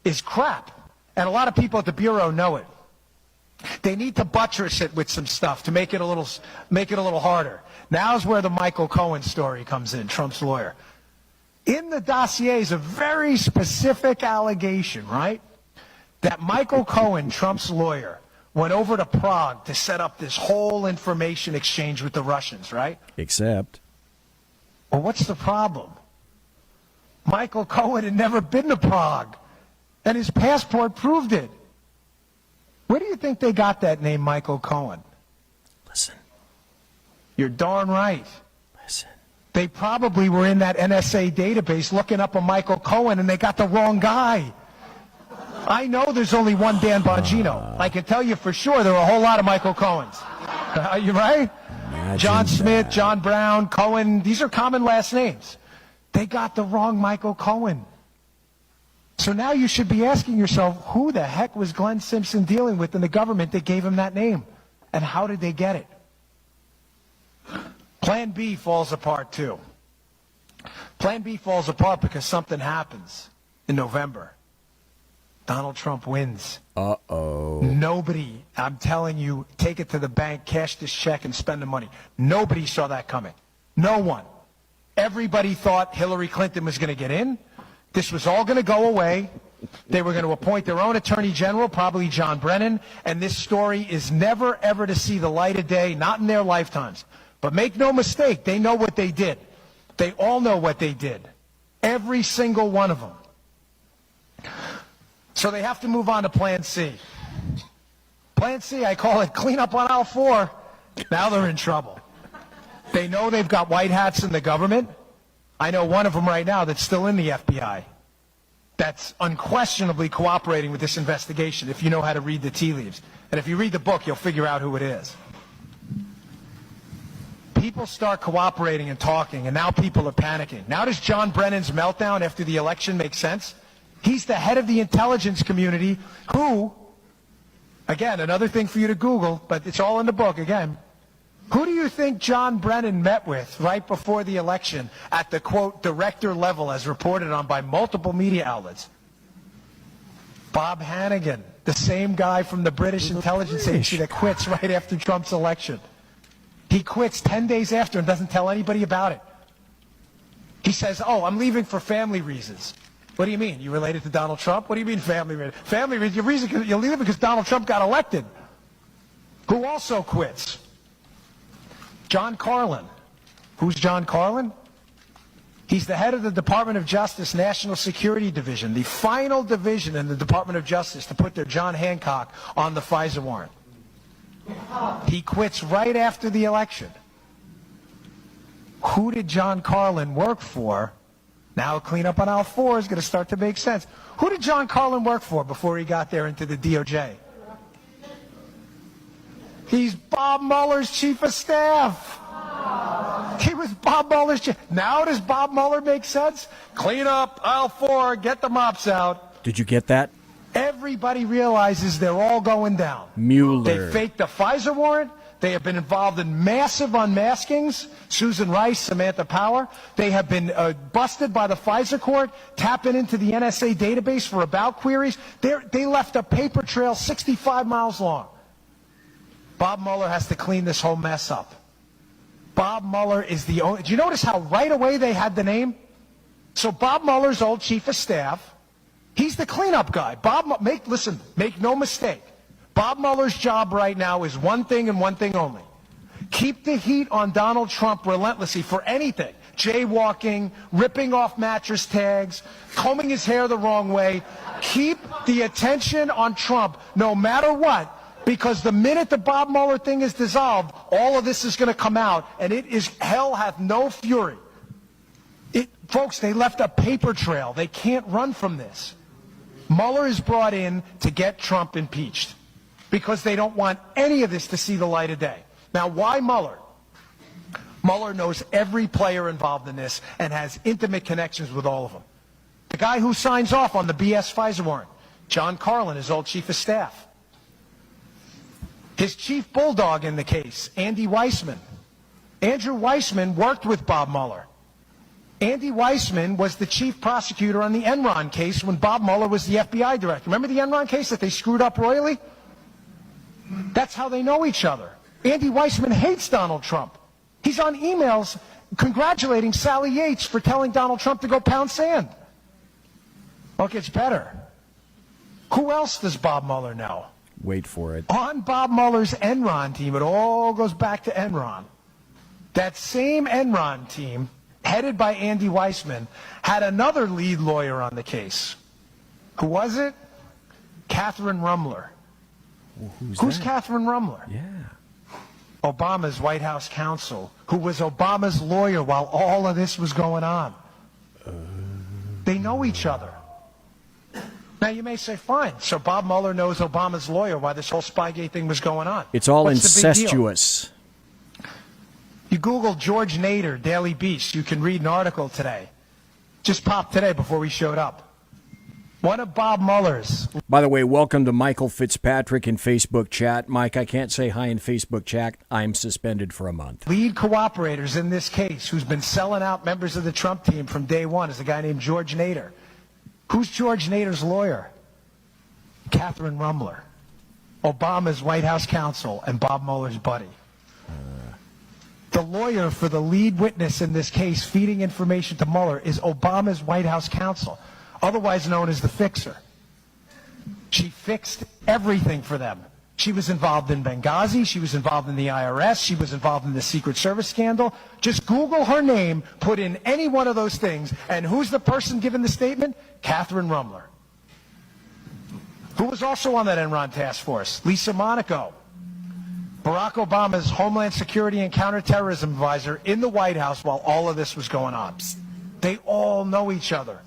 is crap. And a lot of people at the Bureau know it. They need to buttress it with some stuff to make it a little harder. Now's where the Michael Cohen story comes in, Trump's lawyer. In the dossier is a very specific allegation, right? That Michael Cohen, Trump's lawyer, went over to Prague to set up this whole information exchange with the Russians, right? Except. Well, what's the problem? Michael Cohen had never been to Prague, and his passport proved it. Where do you think they got that name, Michael Cohen? Listen. You're darn right. Listen. They probably were in that NSA database looking up a Michael Cohen, and they got the wrong guy. I know there's only one Dan Bongino. I can tell you for sure there are a whole lot of Michael Cohens. Are you right? John Smith, John Brown, Cohen, these are common last names. They got the wrong Michael Cohen. So now you should be asking yourself, who the heck was Glenn Simpson dealing with in the government that gave him that name? And how did they get it? Plan B falls apart too. Plan B falls apart because something happens in November. Donald Trump wins. Uh-oh. Nobody, I'm telling you, take it to the bank, cash this check, and spend the money. Nobody saw that coming. No one. Everybody thought Hillary Clinton was going to get in. This was all going to go away. They were going to appoint their own attorney general, probably John Brennan, and this story is never, ever to see the light of day, not in their lifetimes. But make no mistake, they know what they did. They all know what they did. Every single one of them. So they have to move on to Plan C. Plan C, I call it clean up on aisle 4. Now they're in trouble. They know they've got white hats in the government. I know one of them right now that's still in the FBI. That's unquestionably cooperating with this investigation if you know how to read the tea leaves. And if you read the book, you'll figure out who it is. People start cooperating and talking, and now people are panicking. Now does John Brennan's meltdown after the election make sense? He's the head of the intelligence community who, again, another thing for you to Google, but it's all in the book again. Who do you think John Brennan met with right before the election at the, quote, director level as reported on by multiple media outlets? Bob Hannigan, the same guy from the British intelligence agency that quits right after Trump's election. He quits 10 days after and doesn't tell anybody about it. He says, oh, I'm leaving for family reasons. What do you mean? You related to Donald Trump? What do you mean family reasons? Family reasons, you're leaving because Donald Trump got elected. Who also quits? John Carlin. Who's John Carlin? He's the head of the Department of Justice National Security Division, the final division in the Department of Justice to put their John Hancock on the FISA warrant. He quits right after the election. Who did John Carlin work for? Now clean up on aisle 4 is going to start to make sense. Who did John Carlin work for before he got there into the DOJ? He's Bob Mueller's chief of staff. He was Bob Mueller's chief. Now does Bob Mueller make sense? Clean up aisle 4, get the mops out. Did you get that? Everybody realizes they're all going down. Mueller. They faked the FISA warrant. They have been involved in massive unmaskings. Susan Rice, Samantha Power. They have been busted by the FISA court, tapping into the NSA database for about queries. They left a paper trail 65 miles long. Bob Mueller has to clean this whole mess up. Bob Mueller is the only... Do you notice how right away they had the name? So Bob Mueller's old chief of staff, he's the cleanup guy. Listen, make no mistake. Bob Mueller's job right now is one thing and one thing only. Keep the heat on Donald Trump relentlessly for anything. Jaywalking, ripping off mattress tags, combing his hair the wrong way. Keep the attention on Trump no matter what, because the minute the Bob Mueller thing is dissolved, all of this is going to come out, and it is hell hath no fury. Folks, they left a paper trail. They can't run from this. Mueller is brought in to get Trump impeached because they don't want any of this to see the light of day. Now, why Mueller? Mueller knows every player involved in this and has intimate connections with all of them. The guy who signs off on the BS FISA warrant, John Carlin, his old chief of staff. His chief bulldog in the case, Andy Weissman. Andrew Weissman worked with Bob Mueller. Andy Weissman was the chief prosecutor on the Enron case when Bob Mueller was the FBI director. Remember the Enron case that they screwed up royally? That's how they know each other. Andy Weissman hates Donald Trump. He's on emails congratulating Sally Yates for telling Donald Trump to go pound sand. Well, it gets better. Who else does Bob Mueller know? Wait for it. On Bob Mueller's Enron team, it all goes back to Enron. That same Enron team, headed by Andy Weissman, had another lead lawyer on the case. Who was it? Catherine Rumler. Well, Who's Catherine Rumler? Yeah. Obama's White House counsel, who was Obama's lawyer while all of this was going on. They know each other. Now, you may say, fine, so Bob Mueller knows Obama's lawyer while this whole Spygate thing was going on. It's all What's the big deal? incestuous. You Google George Nader, Daily Beast, you can read an article today. Just popped today before we showed up. One of Bob Mueller's. By the way, welcome to Michael Fitzpatrick in Facebook chat. Mike, I can't say hi in Facebook chat. I'm suspended for a month. Lead cooperators in this case, who's been selling out members of the Trump team from day one, is a guy named George Nader. Who's George Nader's lawyer? Catherine Rumler, Obama's White House counsel and Bob Mueller's buddy. The lawyer for the lead witness in this case feeding information to Mueller is Obama's White House counsel, otherwise known as the fixer. She fixed everything for them. She was involved in Benghazi. She was involved in the IRS. She was involved in the Secret Service scandal. Just Google her name, put in any one of those things, and who's the person giving the statement? Catherine Rumler, who was also on that Enron task force. Lisa Monaco, Barack Obama's Homeland Security and Counterterrorism advisor in the White House while all of this was going on. They all know each other.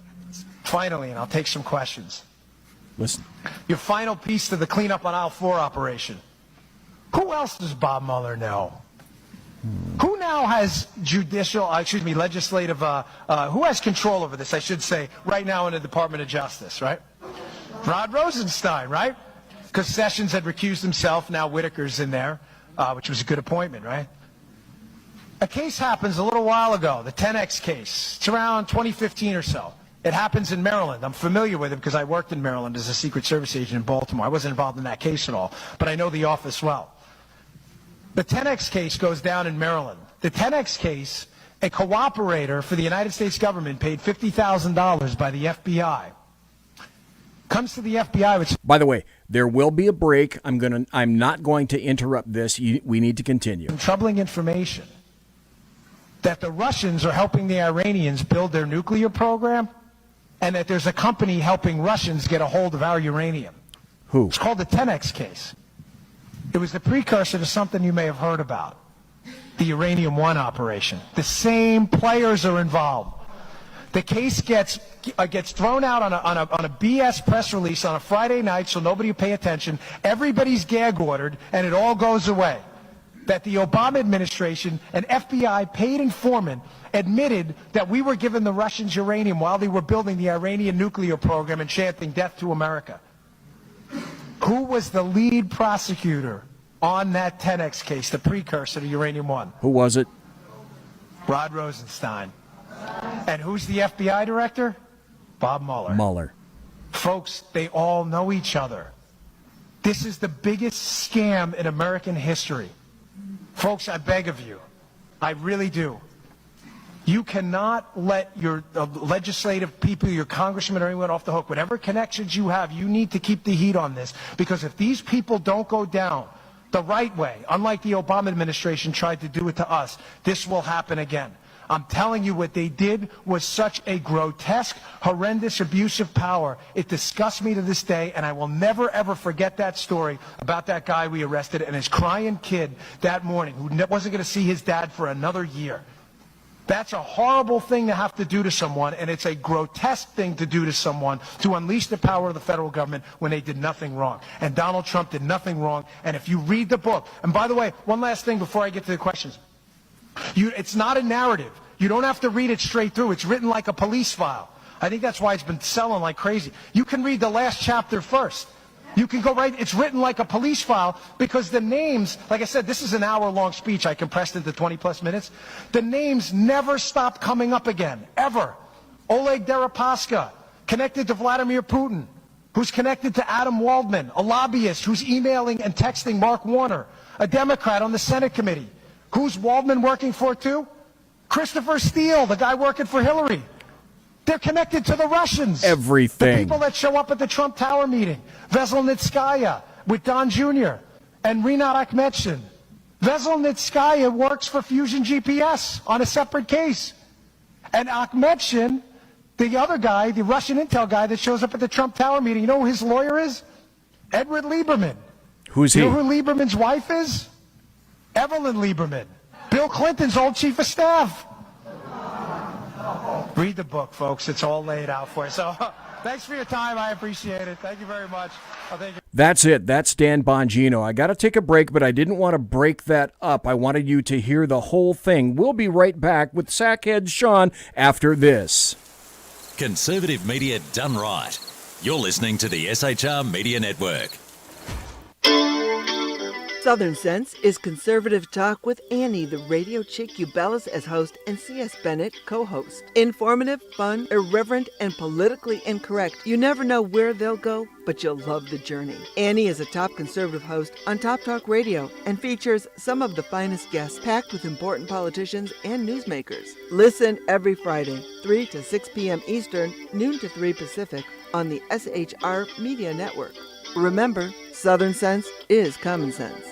Finally, and I'll take some questions. Listen. Your final piece to the cleanup on aisle 4 operation. Who else does Bob Mueller know? Who now has legislative, who has control over this, I should say, right now in the Department of Justice, right? Rod Rosenstein, right? Because Sessions had recused himself, now Whitaker's in there, which was a good appointment, right? A case happens a little while ago, the 10X case. It's around 2015 or so. It happens in Maryland. I'm familiar with it because I worked in Maryland as a Secret Service agent in Baltimore. I wasn't involved in that case at all, but I know the office well. The 10X case goes down in Maryland. The 10X case, a cooperator for the United States government paid $50,000 by the FBI. Comes to the FBI, which... By the way, there will be a break. I'm not going to interrupt this. We need to continue. Troubling information that the Russians are helping the Iranians build their nuclear program, and that there's a company helping Russians get a hold of our uranium. Who? It's called the 10X case. It was the precursor to something you may have heard about, the Uranium One operation. The same players are involved. The case gets thrown out on a BS press release on a Friday night so nobody will pay attention. Everybody's gag ordered, and it all goes away. That the Obama administration, an FBI paid informant, admitted that we were giving the Russians uranium while they were building the Iranian nuclear program and chanting death to America. Who was the lead prosecutor on that 10X case, the precursor to Uranium One? Who was it? Rod Rosenstein. And who's the FBI director? Bob Mueller. Mueller. Folks, they all know each other. This is the biggest scam in American history. Folks, I beg of you, I really do. You cannot let your legislative people, your congressmen or anyone off the hook. Whatever connections you have, you need to keep the heat on this. Because if these people don't go down the right way, unlike the Obama administration tried to do it to us, this will happen again. I'm telling you, what they did was such a grotesque, horrendous abuse of power. It disgusts me to this day, and I will never, ever forget that story about that guy we arrested and his crying kid that morning who wasn't going to see his dad for another year. That's a horrible thing to have to do to someone, and it's a grotesque thing to do to someone, to unleash the power of the federal government when they did nothing wrong. And Donald Trump did nothing wrong. And if you read the book, and by the way, one last thing before I get to the questions. It's not a narrative. You don't have to read it straight through. It's written like a police file. I think that's why it's been selling like crazy. You can read the last chapter first. You can go right, it's written like a police file because the names, like I said, this is an hour-long speech I compressed into 20-plus minutes. The names never stop coming up again, ever. Oleg Deripaska, connected to Vladimir Putin, who's connected to Adam Waldman, a lobbyist who's emailing and texting Mark Warner, a Democrat on the Senate committee. Who's Waldman working for, too? Christopher Steele, the guy working for Hillary. They're connected to the Russians. Everything. The people that show up at the Trump Tower meeting. Veselnitskaya with Don Jr. and Rinat Akhmetshin. Veselnitskaya works for Fusion GPS on a separate case. And Akhmetshin, the other guy, the Russian intel guy that shows up at the Trump Tower meeting, you know who his lawyer is? Edward Lieberman. Who's he? You know who Lieberman's wife is? Evelyn Lieberman. Bill Clinton's old chief of staff. Read the book, folks. It's all laid out for you. So thanks for your time. I appreciate it. Thank you very much. That's it. That's Dan Bongino. I got to take a break, but I didn't want to break that up. I wanted you to hear the whole thing. We'll be right back with Heads Shaun after this. Conservative media done right. You're listening to the SHR Media Network. Southern Sense is conservative talk with Annie, the radio chick you bellows as host, and C.S. Bennett co-host. Informative, fun, irreverent, and politically incorrect. You never know where they'll go, but you'll love the journey. Annie is a top conservative host on Top Talk Radio and features some of the finest guests packed with important politicians and newsmakers. Listen every Friday, 3 to 6 p.m. Eastern, noon to 3 Pacific, on the SHR Media Network. Remember, Southern sense is common sense.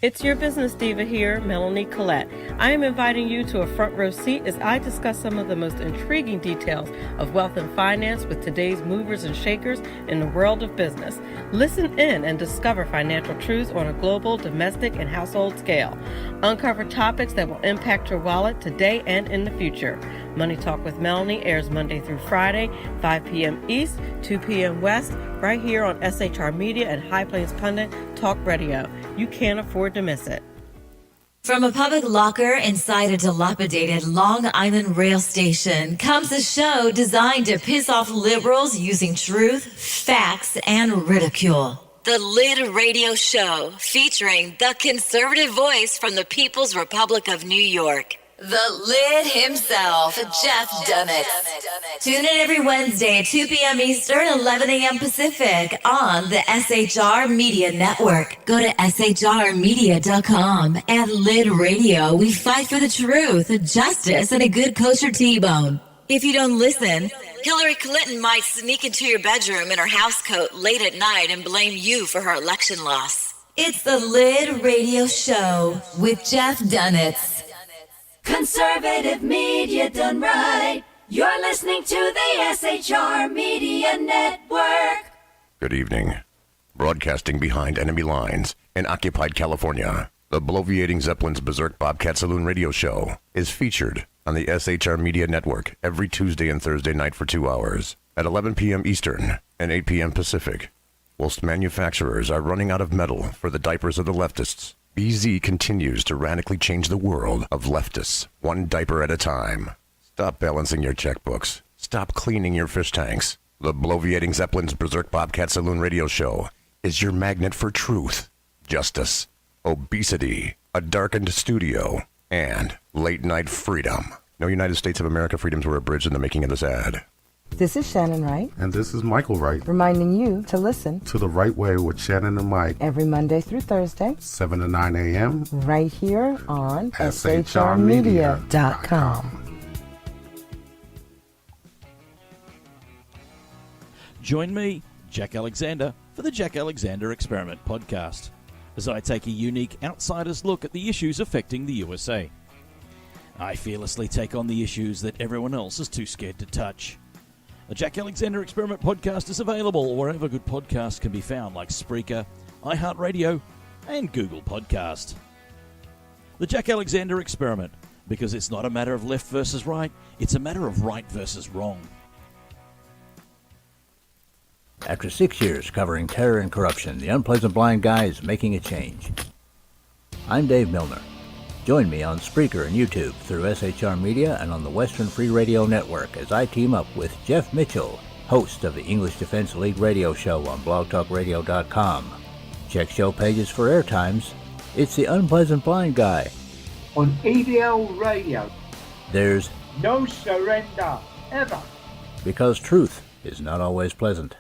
It's your business diva here, Melanie Collette. I am inviting you to a front row seat as I discuss some of the most intriguing details of wealth and finance with today's movers and shakers in the world of business. Listen in and discover financial truths on a global, domestic, and household scale. Uncover topics that will impact your wallet today and in the future. Money Talk with Melanie airs Monday through Friday, 5 p.m. East, 2 p.m. West, right here on SHR Media and High Plains Pundit Talk Radio. You can't afford to miss it. From a public locker inside a dilapidated Long Island rail station comes a show designed to piss off liberals using truth, facts, and ridicule. The Lid Radio Show, featuring the conservative voice from the People's Republic of New York, the Lid himself, Jeff Dunnett. Tune in every Wednesday at 2 p.m. Eastern, 11 a.m. Pacific on the SHR Media Network. Go to shrmedia.com. At Lid Radio, we fight for the truth, justice, and a good kosher T-bone. If you don't listen, Hillary Clinton might sneak into your bedroom in her housecoat late at night and blame you for her election loss. It's the Lid Radio Show with Jeff Dunnett. Conservative media done right. You're listening to the SHR Media Network. Good evening. Broadcasting behind enemy lines in occupied California, the bloviating Zeppelin's Berserk Bobcat Saloon radio show is featured on the SHR Media Network every Tuesday and Thursday night for 2 hours at 11 p.m. Eastern and 8 p.m. Pacific. Whilst manufacturers are running out of metal for the diapers of the leftists, BZ continues to radically change the world of leftists, one diaper at a time. Stop balancing your checkbooks. Stop cleaning your fish tanks. The bloviating Zeppelin's Berserk Bobcat Saloon radio show is your magnet for truth, justice, obesity, a darkened studio, and late-night freedom. No United States of America freedoms were abridged in the making of this ad. This is Shannon Wright. And this is Michael Wright. Reminding you to listen to The Right Way with Shannon and Mike. Every Monday through Thursday. 7 to 9 a.m. Right here on shrmedia.com. Join me, Jack Alexander, for the Jack Alexander Experiment podcast, as I take a unique outsider's look at the issues affecting the USA. I fearlessly take on the issues that everyone else is too scared to touch. The Jack Alexander Experiment podcast is available wherever good podcasts can be found, like Spreaker, iHeartRadio, and Google Podcast. The Jack Alexander Experiment, because it's not a matter of left versus right, it's a matter of right versus wrong. After 6 years covering terror and corruption, the unpleasant blind guy is making a change. I'm Dave Milner. Join me on Spreaker and YouTube through SHR Media and on the Western Free Radio Network as I team up with Jeff Mitchell, host of the English Defense League radio show on blogtalkradio.com. Check show pages for airtimes. It's the Unpleasant Blind Guy. On ADL Radio. There's no surrender, ever. Because truth is not always pleasant.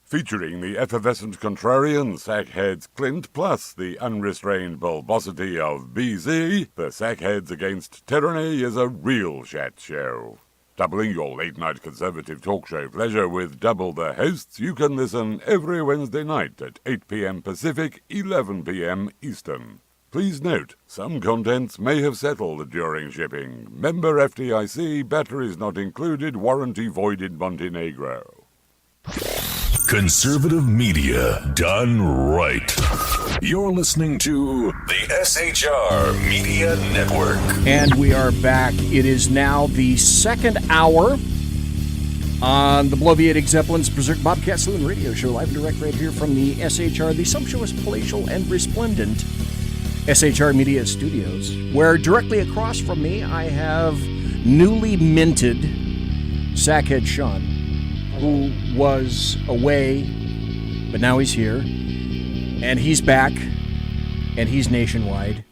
Featuring the effervescent contrarian Sackheads Clint, plus the unrestrained bulbosity of BZ, the Sackheads Against Tyranny is a real chat show. Doubling your late-night conservative talk show pleasure with double the hosts, you can listen every Wednesday night at 8 p.m. Pacific, 11 p.m. Eastern. Please note, some contents may have settled during shipping. Member FDIC, batteries not included, warranty voided Montenegro. Conservative media done right. You're listening to the SHR Media Network. And we are back. It is now the second hour on the bloviating Zeppelin's Berserk Bobcat Saloon radio show, live and direct right here from the SHR, the sumptuous, palatial, and resplendent SHR Media Studios, where directly across from me I have newly minted Sackhead Sean, who was away, but now he's here, and he's back, and he's nationwide.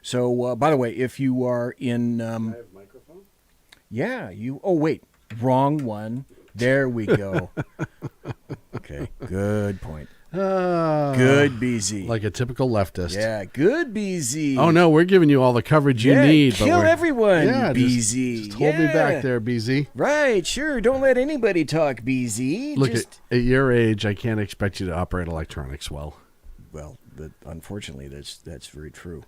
So, by the way, if you are in... I have microphone? Yeah, you... Oh, wait. Wrong one. There we go. Okay, good point. Good, BZ. Like a typical leftist. Yeah, good, BZ. Oh, no, we're giving you all the coverage you need. Kill everyone, yeah, BZ. Just hold me back there, BZ. Right, sure. Don't let anybody talk, BZ. Look, at your age, I can't expect you to operate electronics well. Well, unfortunately, that's very true.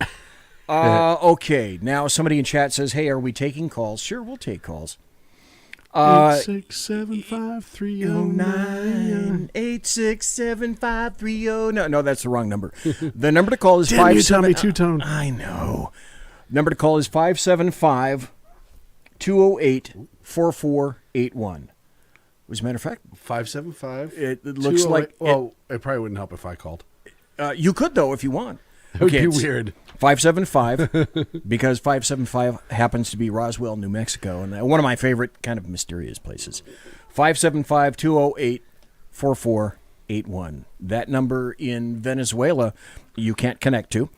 Okay, now somebody in chat says, hey, are we taking calls? Sure, we'll take calls. 8675309. 8675309. No, that's the wrong number. The number to call is Damn you, Tommy Two-Tone. I know. Number to call is 575-208-4481. As a matter of fact, 575. It looks like. Well, it probably wouldn't help if I called. You could, though, if you want. It would be weird. 575, because 575 happens to be Roswell, New Mexico, and one of my favorite kind of mysterious places. 575-208-4481. That number in Venezuela you can't connect to.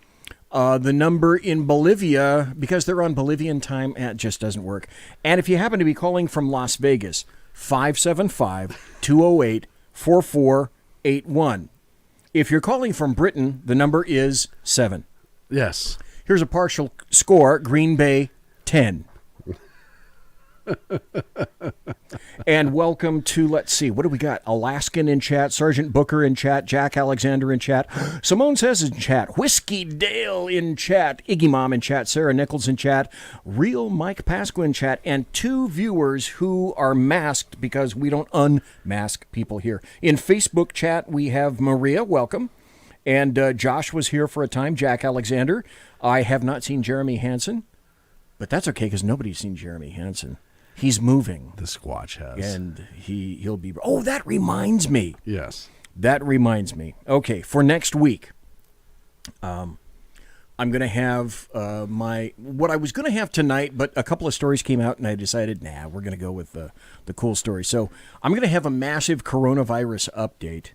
The number in Bolivia, because they're on Bolivian time, it just doesn't work. And if you happen to be calling from Las Vegas, 575-208-4481. If you're calling from Britain, the number is 7. Yes. Here's a partial score. Green Bay, 10. And welcome to, let's see, what do we got? Alaskan in chat, Sergeant Booker in chat, Jack Alexander in chat, Simone Says in chat, Whiskey Dale in chat, Iggy Mom in chat, Sarah Nichols in chat, Real Mike Pasqua in chat, and 2 viewers who are masked because we don't unmask people here. In Facebook chat, we have Maria, welcome. And Josh was here for a time, Jack Alexander. I have not seen Jeremy Hansen, but that's okay because nobody's seen Jeremy Hansen. He's moving. The Squatch has. And he'll be... Oh, that reminds me. Yes. That reminds me. Okay, for next week, I'm going to have what I was going to have tonight, but a couple of stories came out, and I decided, we're going to go with the cool story. So I'm going to have a massive coronavirus update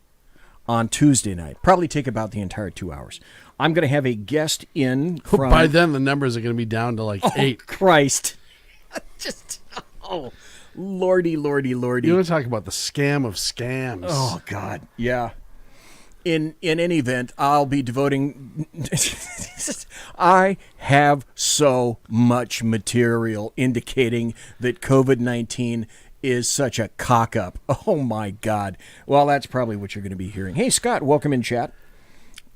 on Tuesday night. Probably take about the entire 2 hours. I'm going to have a guest in from... By then, the numbers are going to be down to 8. Christ. Lordy. You want to talk about the scam of scams. Oh, God. Yeah. In any event, I'll be devoting... I have so much material indicating that COVID-19 is such a cock-up. Oh, my God. Well, that's probably what you're going to be hearing. Hey, Scott, welcome in chat,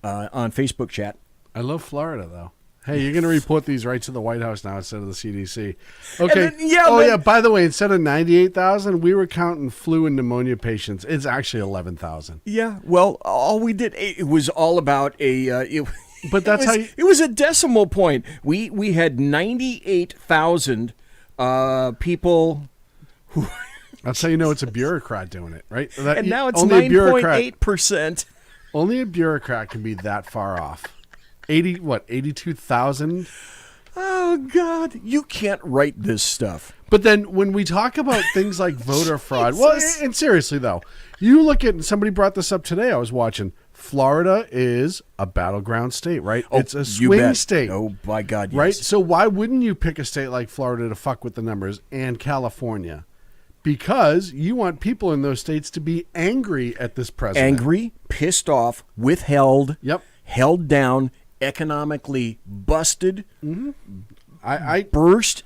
on Facebook chat. I love Florida, though. Hey, you're going to report these right to the White House now instead of the CDC. Okay. Then, by the way, instead of 98,000, we were counting flu and pneumonia patients. It's actually 11,000. Yeah, well, all we did, it was all about but that's it was a decimal point. We had 98,000 people who... That's how you know it's a bureaucrat doing it, right? And now it's 9.8%. Only a bureaucrat can be that far off. 82,000? Oh, God. You can't write this stuff. But then when we talk about things like voter fraud, well, and seriously, though, you look at, somebody brought this up today, I was watching, Florida is a battleground state, right? Oh, it's a swing state. Oh, by God, yes. Right? So why wouldn't you pick a state like Florida to fuck with the numbers, and California? Because you want people in those states to be angry at this president. Angry, pissed off, withheld, held down, economically busted, I burst.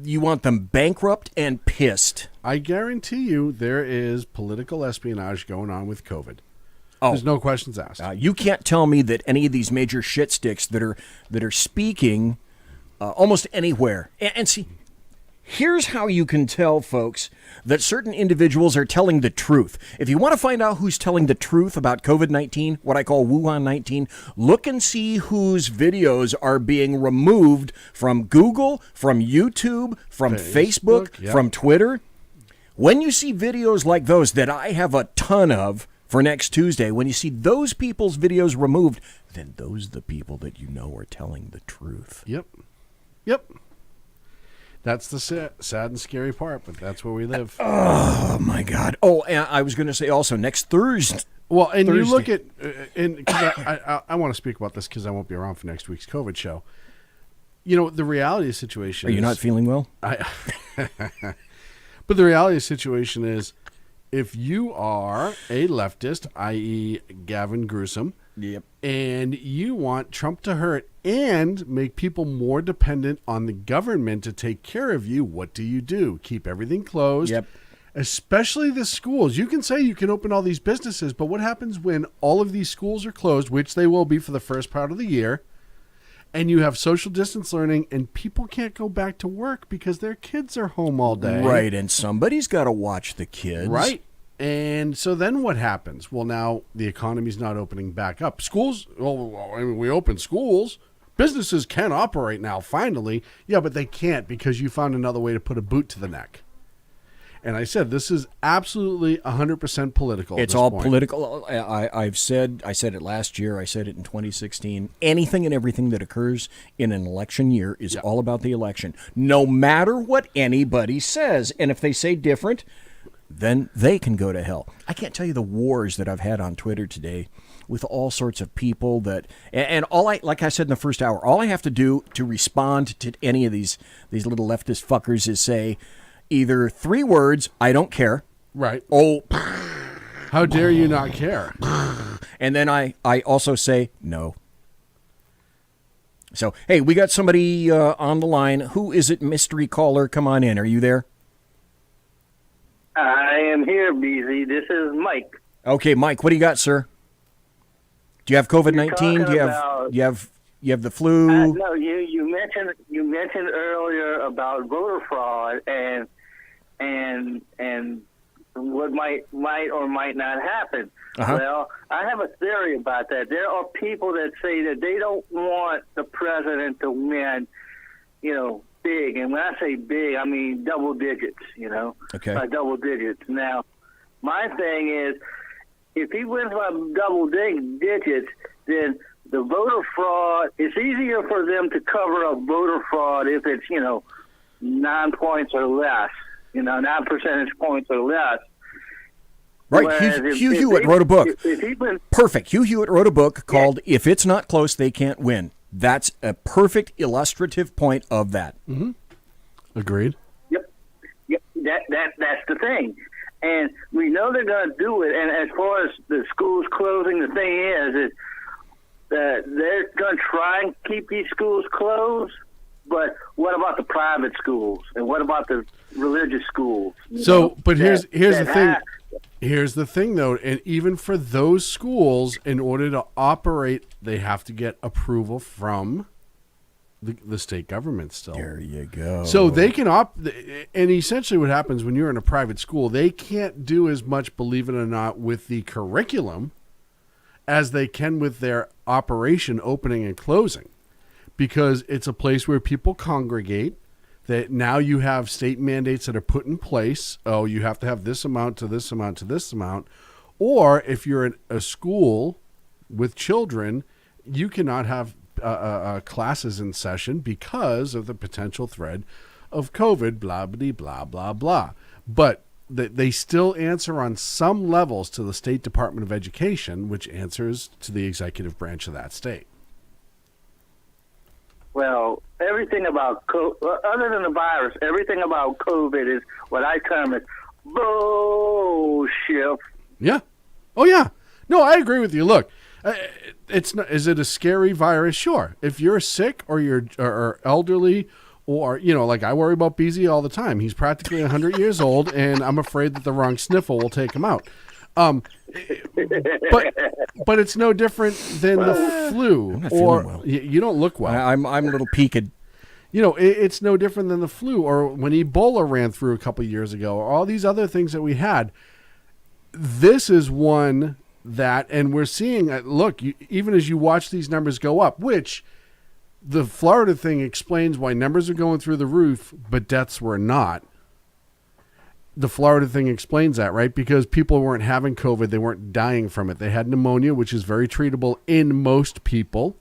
You want them bankrupt and pissed. I guarantee you there is political espionage going on with COVID. Oh, there's no questions asked. You can't tell me that any of these major shit sticks that are speaking almost anywhere. And see, here's how you can tell, folks, that certain individuals are telling the truth. If you want to find out who's telling the truth about COVID-19, what I call Wuhan 19, look and see whose videos are being removed from Google, from YouTube, from Facebook, from Twitter. When you see videos like those that I have a ton of for next Tuesday, when you see those people's videos removed, then those are the people that you know are telling the truth. Yep. That's the sad and scary part, but that's where we live. Oh, my God. Oh, and I was going to say also next Thursday. Well, and you look at, and I want to speak about this because I won't be around for next week's COVID show. You know, the reality of the situation Are you not feeling well? But the reality of the situation is if you are a leftist, i.e. Gavin Newsom, and you want Trump to hurt and make people more dependent on the government to take care of you, what do? Keep everything closed. Yep. Especially the schools. You can say you can open all these businesses, but what happens when all of these schools are closed, which they will be for the first part of the year, and you have social distance learning and people can't go back to work because their kids are home all day? Right, and somebody's got to watch the kids. Right. And so then what happens? Well, now the economy's not opening back up. Schools, we open schools. Businesses can operate now, finally. Yeah, but they can't because you found another way to put a boot to the neck. And I said, this is absolutely 100% political. It's all political. I said it last year. I said it in 2016. Anything and everything that occurs in an election year is all about the election, no matter what anybody says. And if they say different, then they can go to hell. I can't tell you the wars that I've had on Twitter today with all sorts of people that, and like I said in the first hour, all I have to do to respond to any of these little leftist fuckers is say, either 3 words, I don't care. Right. Oh. How dare you not care? And then I also say no. So, hey, we got somebody on the line. Who is it, mystery caller? Come on in. Are you there? I am here, BZ. This is Mike. Okay, Mike, what do you got, sir? Do you have COVID-19? Do you have the flu? No, you mentioned earlier about voter fraud and what might or might not happen. Uh-huh. Well, I have a theory about that. There are people that say that they don't want the president to win, big. And when I say big, I mean double digits, Okay. By double digits. Now, my thing is, if he wins by double digits, then the voter fraud, it's easier for them to cover up voter fraud if it's, 9 points or less, 9 percentage points or less. Right. Hugh Hewitt wrote a book. Perfect. Hugh Hewitt wrote a book called If It's Not Close, They Can't Win. That's a perfect illustrative point of that. Mm-hmm. Agreed. Yep. That's the thing. And we know they're going to do it. And as far as the schools closing, the thing is that they're going to try and keep these schools closed. But what about the private schools? And what about the religious schools? Here's the thing. Here's the thing, though. And even for those schools, in order to operate, they have to get approval from the state government still. There you go. So they can and essentially what happens when you're in a private school, they can't do as much, believe it or not, with the curriculum as they can with their operation opening and closing, because it's a place where people congregate. That now you have state mandates that are put in place. Oh, you have to have this amount to this amount to this amount. Or if you're in a school with children, you cannot have classes in session because of the potential threat of COVID, blah, blah, blah, blah, blah. But they still answer on some levels to the State Department of Education, which answers to the executive branch of that state. Well, everything about other than the virus, everything about COVID is what I term as bullshit. Yeah. Oh, yeah. No, I agree with you. Look, it's not. Is it a scary virus? Sure. If you're sick or you're or elderly, or like I worry about BZ all the time. He's practically 100 years old, and I'm afraid that the wrong sniffle will take him out. But it's no different than the flu. I'm not feeling well. You don't look well. I'm a little peaked. It's no different than the flu, or when Ebola ran through a couple years ago, or all these other things that we had. This is one that, and we're seeing, look, even as you watch these numbers go up, which the Florida thing explains why numbers are going through the roof, but deaths were not. The Florida thing explains that, right? Because people weren't having COVID. They weren't dying from it. They had pneumonia, which is very treatable in most people.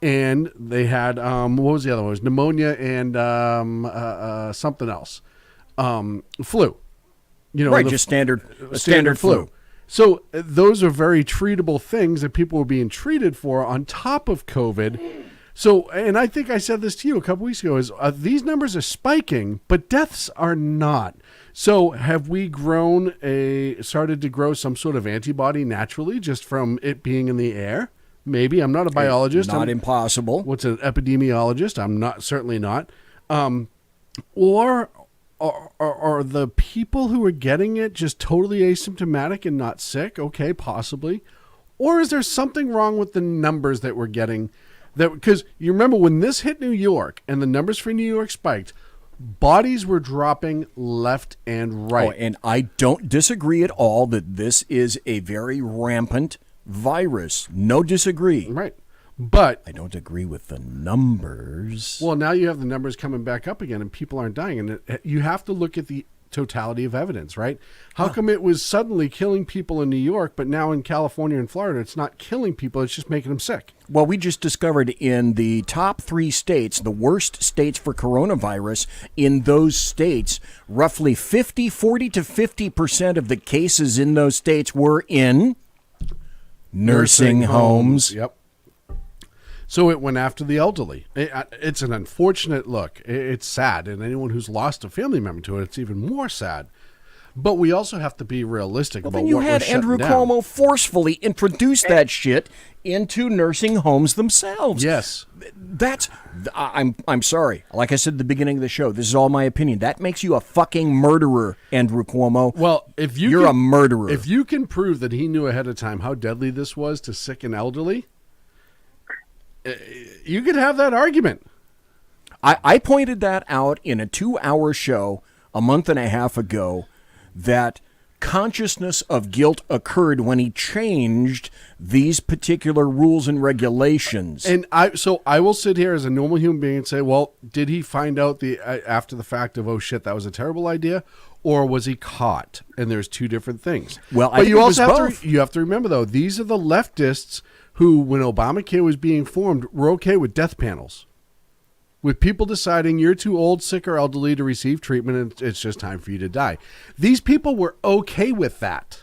And they had, what was the other one? It was pneumonia and something else. Flu. Right, just standard flu. So those are very treatable things that people were being treated for on top of COVID. So, and I think I said this to you a couple weeks ago, is these numbers are spiking, but deaths are not. So have we started to grow some sort of antibody naturally just from it being in the air? Maybe. I'm not a biologist. Not impossible. What's an epidemiologist? I'm certainly not. Or are the people who are getting it just totally asymptomatic and not sick? Okay, possibly. Or is there something wrong with the numbers that we're getting? Because you remember when this hit New York and the numbers for New York spiked, bodies were dropping left and right. Oh, and I don't disagree at all that this is a very rampant virus. No disagree. Right. But I don't agree with the numbers. Well, now you have the numbers coming back up again and people aren't dying. And you have to look at the totality of evidence, right? How come it was suddenly killing people in New York, but now in California and Florida, it's not killing people, it's just making them sick? Well, we just discovered in the top 3 states, the worst states for coronavirus, in those states, roughly 40 to 50% of the cases in those states were in nursing homes. Yep. So it went after the elderly. It's an unfortunate look. It's sad. And anyone who's lost a family member to it, it's even more sad. But we also have to be realistic about what we're shutting down. Then you had Andrew Cuomo forcefully introduce that shit into nursing homes themselves. Yes. I'm sorry. Like I said at the beginning of the show, this is all my opinion. That makes you a fucking murderer, Andrew Cuomo. Well, you're a murderer. If you can prove that he knew ahead of time how deadly this was to sick and elderly, you could have that argument. I pointed that out in a 2-hour show a month and a half ago, that consciousness of guilt occurred when he changed these particular rules and regulations. And I will sit here as a normal human being and say, well, did he find out after the fact of, oh shit, that was a terrible idea? Or was he caught? And there's two different things. Well, but you also have to remember, though, these are the leftists who, when Obamacare was being formed, were okay with death panels. With people deciding you're too old, sick, or elderly to receive treatment and it's just time for you to die. These people were okay with that.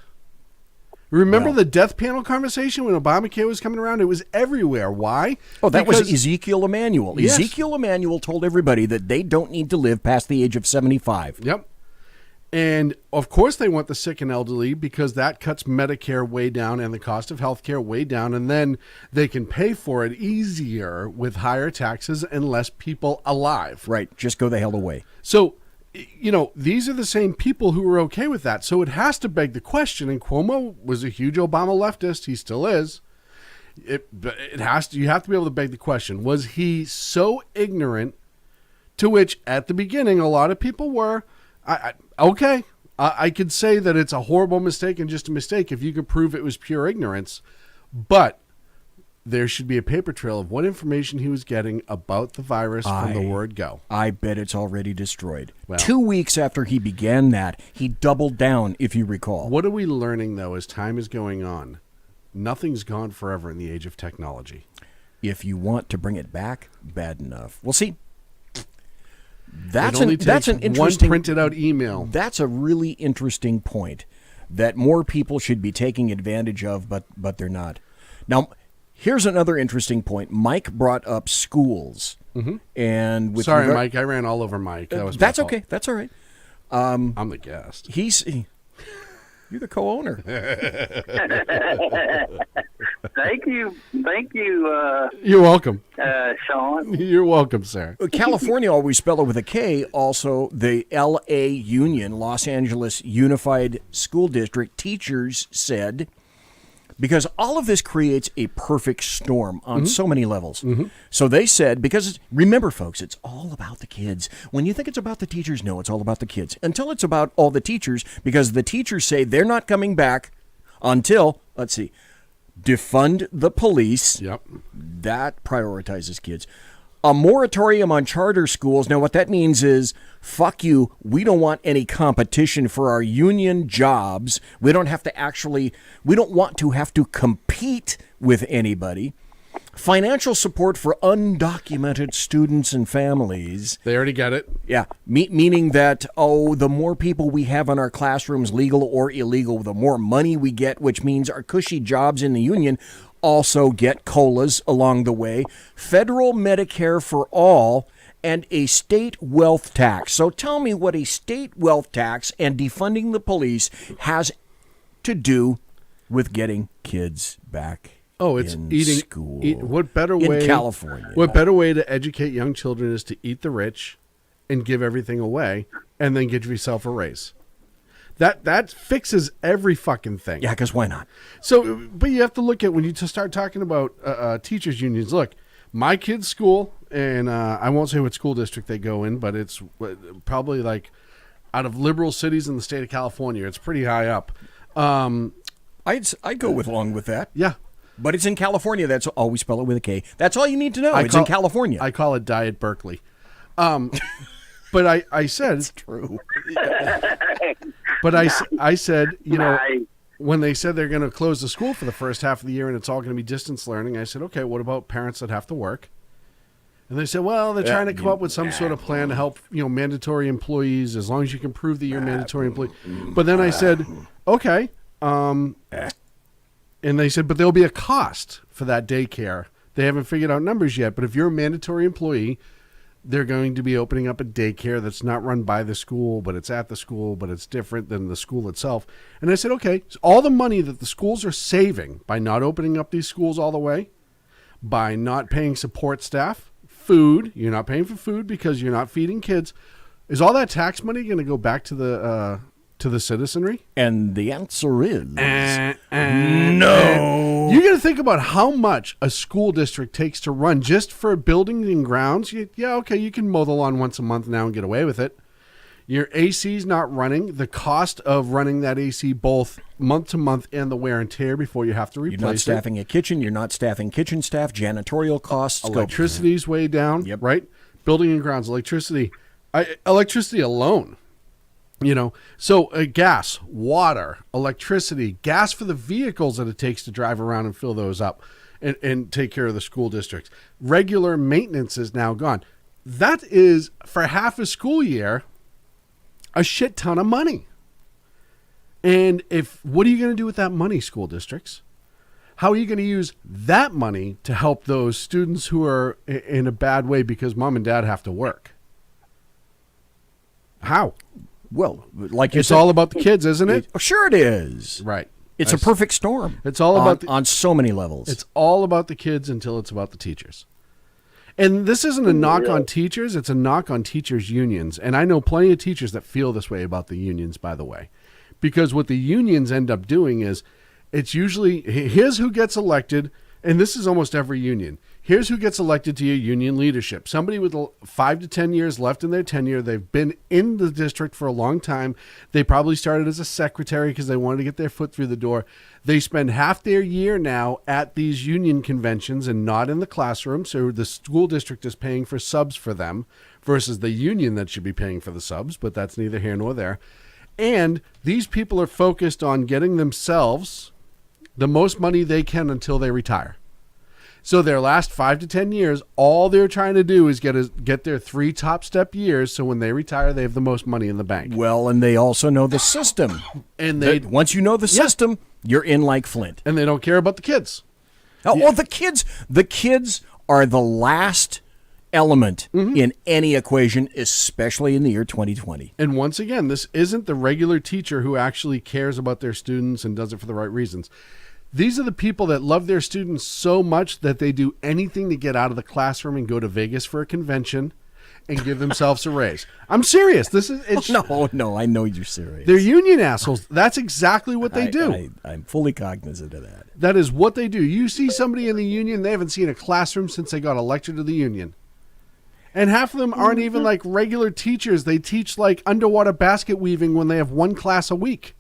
Remember the death panel conversation when Obamacare was coming around? It was everywhere. Why? Oh, that was Ezekiel Emanuel. Yes. Ezekiel Emanuel told everybody that they don't need to live past the age of 75. Yep. And, of course, they want the sick and elderly because that cuts Medicare way down and the cost of health care way down, and then they can pay for it easier with higher taxes and less people alive. Right. Just go the hell away. So, these are the same people who were okay with that. So it has to beg the question, and Cuomo was a huge Obama leftist. He still is. You have to be able to beg the question, was he so ignorant, to which at the beginning a lot of people were, I could say that it's a horrible mistake and just a mistake if you could prove it was pure ignorance, but there should be a paper trail of what information he was getting about the virus from the word go. I bet it's already destroyed. Well, 2 weeks after he began that, he doubled down, if you recall. What are we learning, though, as time is going on? Nothing's gone forever in the age of technology. If you want to bring it back, bad enough. Well, see, that's an interesting one printed out email. That's a really interesting point that more people should be taking advantage of, but they're not. Now, here's another interesting point. Mike brought up schools, and with sorry, Mike, I ran all over Mike. That's okay. That's all right. I'm the guest. You're the co-owner. Thank you. You're welcome, Sean. You're welcome, sir. California, always spell it with a K. Also, the LA Union, Los Angeles Unified School District teachers said, because all of this creates a perfect storm on so many levels. So they said, because remember, folks, it's all about the kids. When you think it's about the teachers, no, it's all about the kids. Until it's about all the teachers, because the teachers say they're not coming back until, defund the police. Yep. That prioritizes kids. A moratorium on charter schools. Now, what that means is, fuck you, we don't want any competition for our union jobs. We don't want to have to compete with anybody. Financial support for undocumented students and families. They already get it. Yeah, meaning that, the more people we have in our classrooms, legal or illegal, the more money we get, which means our cushy jobs in the union also get COLAs along the way, federal Medicare for all, and a state wealth tax. So tell me what a state wealth tax and defunding the police has to do with getting kids back. Oh, it's eating school. What better way in California? What better way to educate young children is to eat the rich and give everything away and then get yourself a raise. That fixes every fucking thing. Yeah, because why not? So, but you have to look at when you start talking about teachers unions. Look, my kid's school, and I won't say what school district they go in, but it's probably like out of liberal cities in the state of California. It's pretty high up. I'd go along with that. Yeah. But it's in California. That's always spell it with a K. That's all you need to know. It's in California. I call it Diet Berkeley. But I said it's true. But I said, when they said they're going to close the school for the first half of the year and it's all going to be distance learning, I said, okay, what about parents that have to work? And they said, well, they're trying to come up with some sort of plan to help, mandatory employees as long as you can prove that you're a mandatory employee. But then I said, okay. And they said, but there'll be a cost for that daycare. They haven't figured out numbers yet, but if you're a mandatory employee, they're going to be opening up a daycare that's not run by the school, but it's at the school, but it's different than the school itself. And I said, okay, so all the money that the schools are saving by not opening up these schools all the way, by not paying support staff, food, you're not paying for food because you're not feeding kids, is all that tax money going to go back to the citizenry? And the answer is no. no. You got to think about how much a school district takes to run just for buildings and grounds. Yeah, okay, you can mow the lawn once a month now and get away with it. Your AC's not running. The cost of running that AC both month to month and the wear and tear before you have to replace it. You're not staffing a kitchen. You're not staffing kitchen staff. Janitorial costs. Electricity's way down. Yep. Right? Building and grounds. Electricity alone. So gas, water, electricity, gas for the vehicles that it takes to drive around and fill those up and take care of the school districts. Regular maintenance is now gone. That is, for half a school year, a shit ton of money. And what are you going to do with that money, school districts? How are you going to use that money to help those students who are in a bad way because mom and dad have to work? How? Well, like you it's said, all about the kids, isn't it? Sure it is. Right. It's a perfect storm. It's all about on so many levels. It's all about the kids until it's about the teachers. And this isn't a knock on teachers, it's a knock on teachers' unions. And I know plenty of teachers that feel this way about the unions, by the way. Because what the unions end up doing is, it's usually, here's who gets elected, and this is almost every union. Here's who gets elected to your union leadership. Somebody with 5 to 10 years left in their tenure. They've been in the district for a long time. They probably started as a secretary because they wanted to get their foot through the door. They spend half their year now at these union conventions and not in the classroom. So the school district is paying for subs for them versus the union that should be paying for the subs, but that's neither here nor there. And these people are focused on getting themselves the most money they can until they retire. So their last 5 to 10 years, all they're trying to do is get their 3 top step years. So when they retire, they have the most money in the bank. Well, and they also know the system. And once you know the system, you're in like Flint. And they don't care about the kids. Oh, well, the kids are the last element in any equation, especially in the year 2020. And once again, this isn't the regular teacher who actually cares about their students and does it for the right reasons. These are the people that love their students so much that they do anything to get out of the classroom and go to Vegas for a convention and give themselves a raise. I'm serious. No, I know you're serious. They're union assholes. That's exactly what they do. I'm fully cognizant of that. That is what they do. You see somebody in the union, they haven't seen a classroom since they got elected to the union. And half of them aren't even like regular teachers. They teach like underwater basket weaving when they have 1 class a week.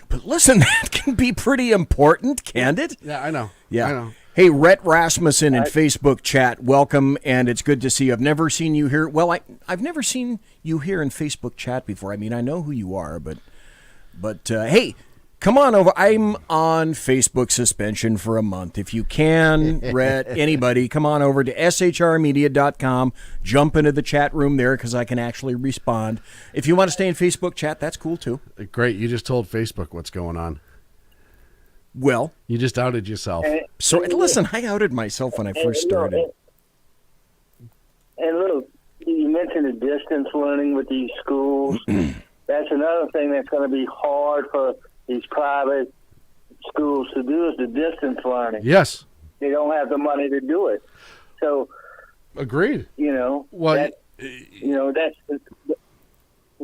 But listen, that can be pretty important, can't it? Yeah, I know. Yeah. I know. Hey, Rhett Rasmussen in Facebook chat, welcome, and it's good to see you. I've never seen you here. Well, I've never seen you here in Facebook chat before. I mean, I know who you are, but hey, come on over. I'm on Facebook suspension for a month. If you can, Rhett, anybody, come on over to shrmedia.com. Jump into the chat room there because I can actually respond. If you want to stay in Facebook chat, that's cool too. Great. You just told Facebook what's going on. Well, you just outed yourself. So listen, I outed myself when I first started. And look, you mentioned the distance learning with these schools. That's another thing that's going to be hard for these private schools to do is the distance learning. Yes. They don't have the money to do it. So, agreed. Well, that's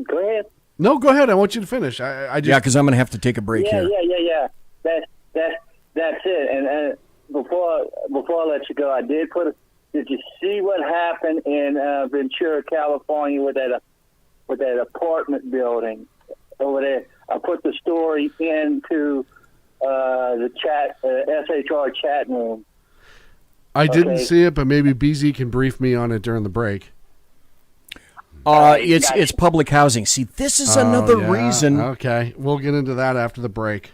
go ahead. No, go ahead. I want you to finish. I just because I'm going to have to take a break here. Yeah. That's it. And before I let you go, I did did you see what happened in Ventura, California, with that apartment building over there? I put the story into the chat, SHR chat room. I didn't see it, but maybe BZ can brief me on it during the break. It's public housing. See, this is another reason. Okay, we'll get into that after the break.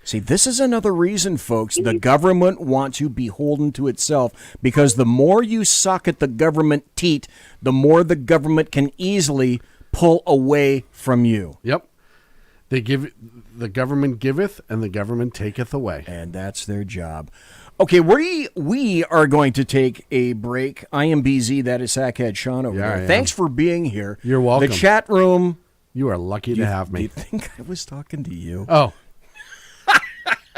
See, this is another reason, folks. The government wants you beholden to itself, because the more you suck at the government teat, the more the government can easily pull away from you. Yep. The government giveth, and the government taketh away. And that's their job. Okay, we are going to take a break. I am BZ, that is Sackhead Sean over there. Thanks for being here. You're welcome. The chat room. You are lucky to have me. Do you think I was talking to you? Oh.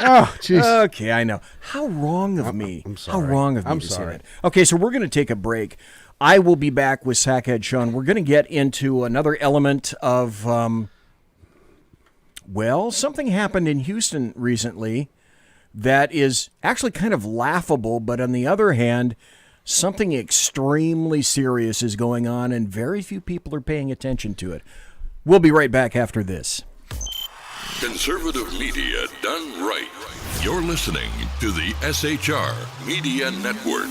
Oh, jeez. Okay, I know. How wrong of me. I'm sorry. How wrong of me I'm to say sorry. that. Okay, so we're going to take a break. I will be back with Sackhead Sean. We're going to get into another element of, something happened in Houston recently that is actually kind of laughable, but on the other hand, something extremely serious is going on, and very few people are paying attention to it. We'll be right back after this. Conservative media done right. You're listening to the SHR Media Network.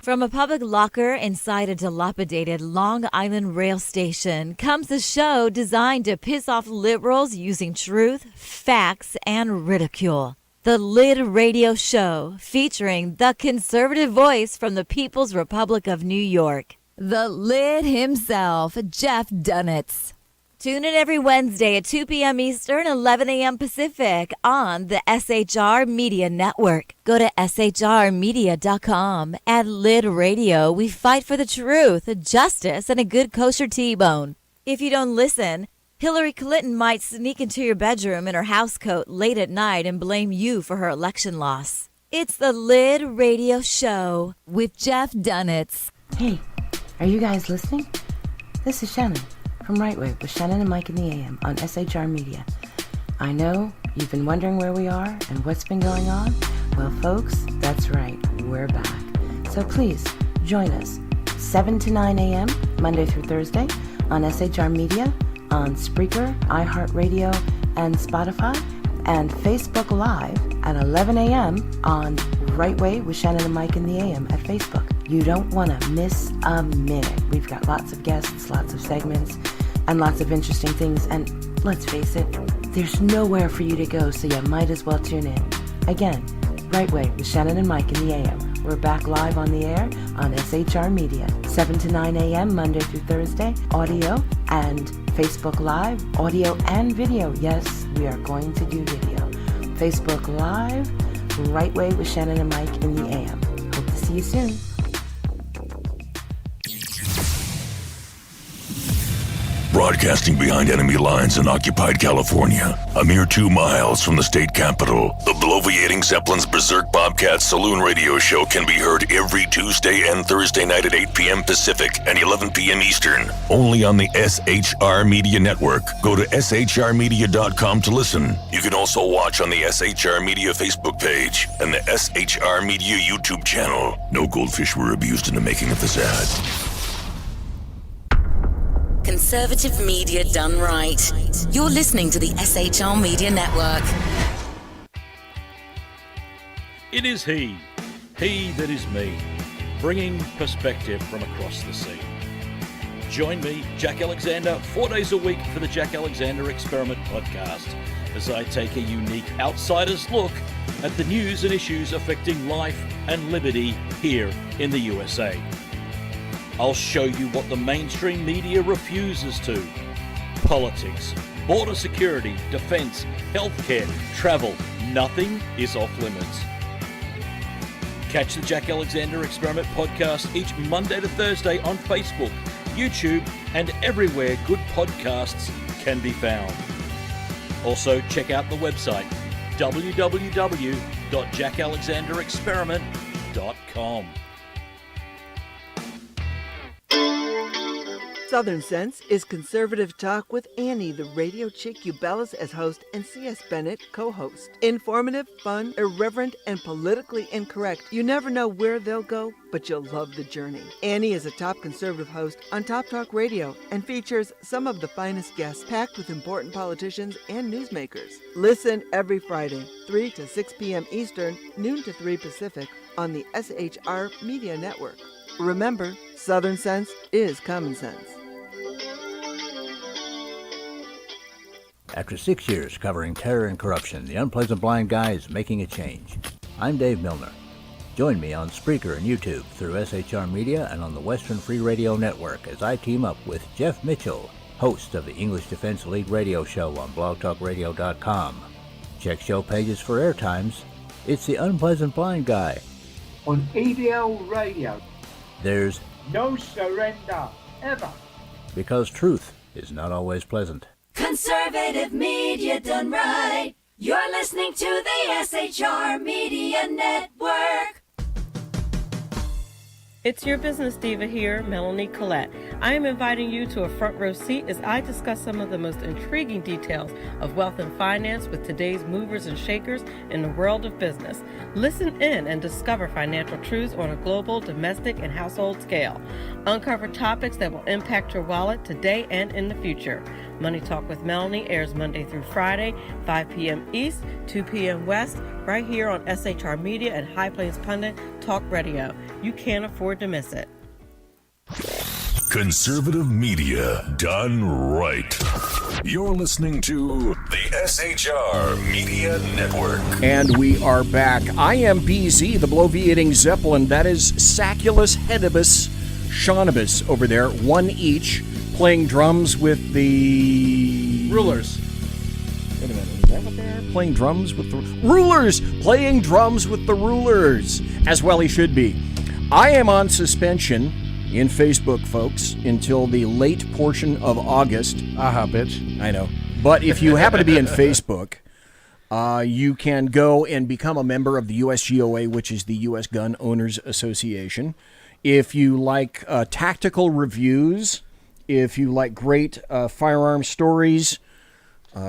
From a public locker inside a dilapidated Long Island rail station comes a show designed to piss off liberals using truth, facts, and ridicule. The Lid Radio Show, featuring the conservative voice from the People's Republic of New York, the Lid himself, Jeff Dunetz. Tune in every Wednesday at 2 p.m. Eastern, 11 a.m. Pacific on the SHR Media Network. Go to shrmedia.com. At Lid Radio, we fight for the truth, justice, and a good kosher T-bone. If you don't listen, Hillary Clinton might sneak into your bedroom in her housecoat late at night and blame you for her election loss. It's the Lid Radio Show with Jeff Dunetz. Hey, are you guys listening? This is Shannon from Right Way with Shannon and Mike in the AM on SHR Media. I know you've been wondering where we are and what's been going on. Well, folks, that's right, we're back. So please join us 7 to 9 a.m. Monday through Thursday on SHR Media, on Spreaker, iHeartRadio, and Spotify, and Facebook Live at 11 a.m. on Right Way with Shannon and Mike in the AM at Facebook. You don't want to miss a minute. We've got lots of guests, lots of segments, and lots of interesting things. And let's face it, there's nowhere for you to go, so you might as well tune in. Again, Right Way with Shannon and Mike in the AM. We're back live on the air on SHR Media, 7 to 9 a.m. Monday through Thursday, audio and Facebook Live, audio and video. Yes, we are going to do video. Facebook Live, Right Way with Shannon and Mike in the AM. Hope to see you soon. Broadcasting behind enemy lines in occupied California, a mere 2 miles from the state capitol, the bloviating Zeppelin's Berserk Bobcat Saloon Radio Show can be heard every Tuesday and Thursday night at 8 p.m. Pacific and 11 p.m. Eastern, only on the SHR Media Network. Go to shrmedia.com to listen. You can also watch on the SHR Media Facebook page and the SHR Media YouTube channel. No goldfish were abused in the making of this ad. Conservative media done right. You're listening to the SHR Media Network. It is he that is me, bringing perspective from across the sea. Join me, Jack Alexander, 4 days a week for the Jack Alexander Experiment podcast, as I take a unique outsider's look at the news and issues affecting life and liberty here in the USA. I'll show you what the mainstream media refuses to. Politics, border security, defense, healthcare, travel, Nothing is off limits. Catch the Jack Alexander Experiment podcast each Monday to Thursday on Facebook, YouTube, and everywhere good podcasts can be found. Also, check out the website www.jackalexanderexperiment.com. Southern Sense is conservative talk with Annie, the radio chick you bellows as host, and C.S. Bennett, co-host. Informative, fun, irreverent, and politically incorrect. You never know where they'll go, but you'll love the journey. Annie is a top conservative host on Top Talk Radio and features some of the finest guests packed with important politicians and newsmakers. Listen every Friday, 3 to 6 p.m. Eastern, noon to 3 Pacific, on the SHR Media Network. Remember, Southern Sense is common sense. After 6 years covering terror and corruption, the Unpleasant Blind Guy is making a change. I'm Dave Milner. Join me on Spreaker and YouTube through SHR Media and on the Western Free Radio Network as I team up with Jeff Mitchell, host of the English Defense League radio show on blogtalkradio.com. Check show pages for airtimes. It's the Unpleasant Blind Guy. On ADL Radio. There's no surrender, ever. Because truth is not always pleasant. Conservative media done right. You're listening to the SHR Media Network. It's your business diva here, Melanie Collette. I am inviting you to a front row seat as I discuss some of the most intriguing details of wealth and finance with today's movers and shakers in the world of business. Listen in and discover financial truths on a global, domestic, and household scale. Uncover topics that will impact your wallet today and in the future. Money Talk with Melanie airs Monday through Friday, 5 p.m. East, 2 p.m. West, right here on SHR Media and High Plains Pundit Talk Radio. You can't afford to miss it. Conservative media done right. You're listening to the SHR Media Network. And we are back. I am BZ, the bloviating Zeppelin. That is Saculus Hedibus Shaunibus over there, one each, playing drums with the rulers. Wait a minute, is that what they are? Playing drums with the rulers! Playing drums with the rulers! As well he should be. I am on suspension in Facebook, folks, until the late portion of August. Aha, bitch. I know. But if you happen to be in Facebook, you can go and become a member of the USGOA, which is the U.S. Gun Owners Association. If you like tactical reviews, if you like great firearm stories,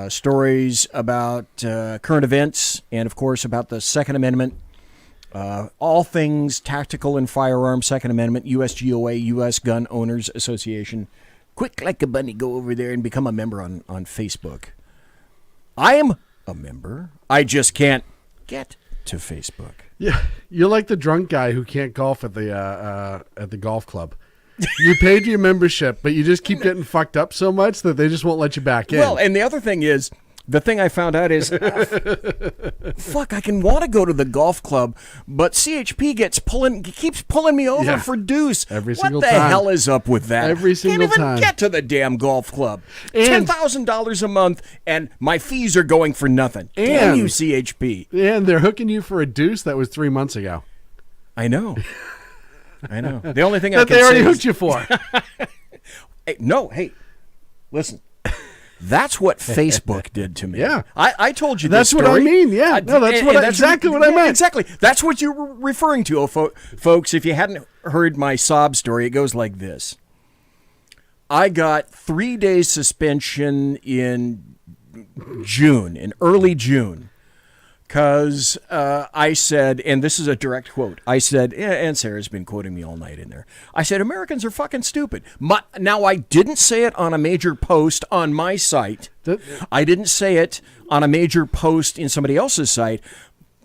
stories about current events, and, of course, about the Second Amendment, all things tactical and firearm, Second Amendment, USGOA, U.S. Gun Owners Association. Quick like a bunny, go over there and become a member on Facebook. I am a member. I just can't get to Facebook. Yeah, you're like the drunk guy who can't golf at the golf club. You paid your membership, but you just keep getting fucked up so much that they just won't let you back in. Well, and the other thing is, the thing I found out is, fuck, I can want to go to the golf club, but CHP keeps pulling me over for dues. Every single time. What the hell is up with that? Every single time. Can't even get to the damn golf club. $10,000 a month, and my fees are going for nothing. Damn you, CHP. And they're hooking you for a deuce that was 3 months ago. I know. I know. The only thing I that can they already say hooked you for. Hey, listen. That's what Facebook did to me. Yeah. I told you that's this story. what I mean. Yeah. No, that's exactly what I meant. Exactly. That's what you were referring to, folks. If you hadn't heard my sob story, it goes like this. I got 3 days suspension in early June, because I said, and this is a direct quote, I said, and Sarah's been quoting me all night in there, I said, Americans are fucking stupid. Now, I didn't say it on a major post on my site. I didn't say it on a major post in somebody else's site.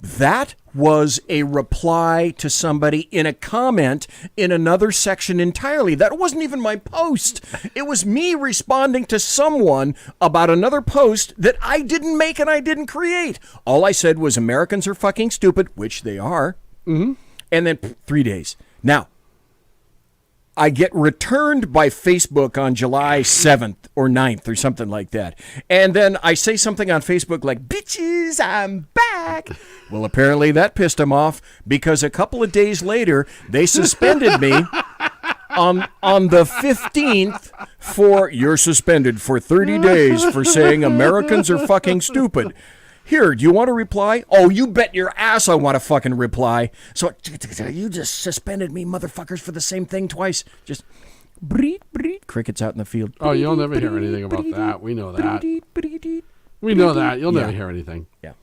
That was a reply to somebody in a comment in another section entirely. That wasn't even my post. It was me responding to someone about another post that I didn't make and I didn't create. All I said was Americans are fucking stupid, which they are. Mm-hmm. And then 3 days. Now, I get returned by Facebook on July 7th or 9th or something like that. And then I say something on Facebook like, bitches, I'm back. back. Well, apparently that pissed him off because a couple of days later, they suspended me on the 15th you're suspended for 30 days for saying Americans are fucking stupid. Here, do you want to reply? Oh, you bet your ass I want to fucking reply. So you just suspended me, motherfuckers, for the same thing twice. Just breed, crickets out in the field. Oh, you'll never hear anything about that. We know that. We know that. You'll never hear anything. Yeah.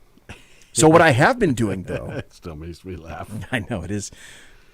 So what I have been doing, though. It still makes me laugh. I know it is.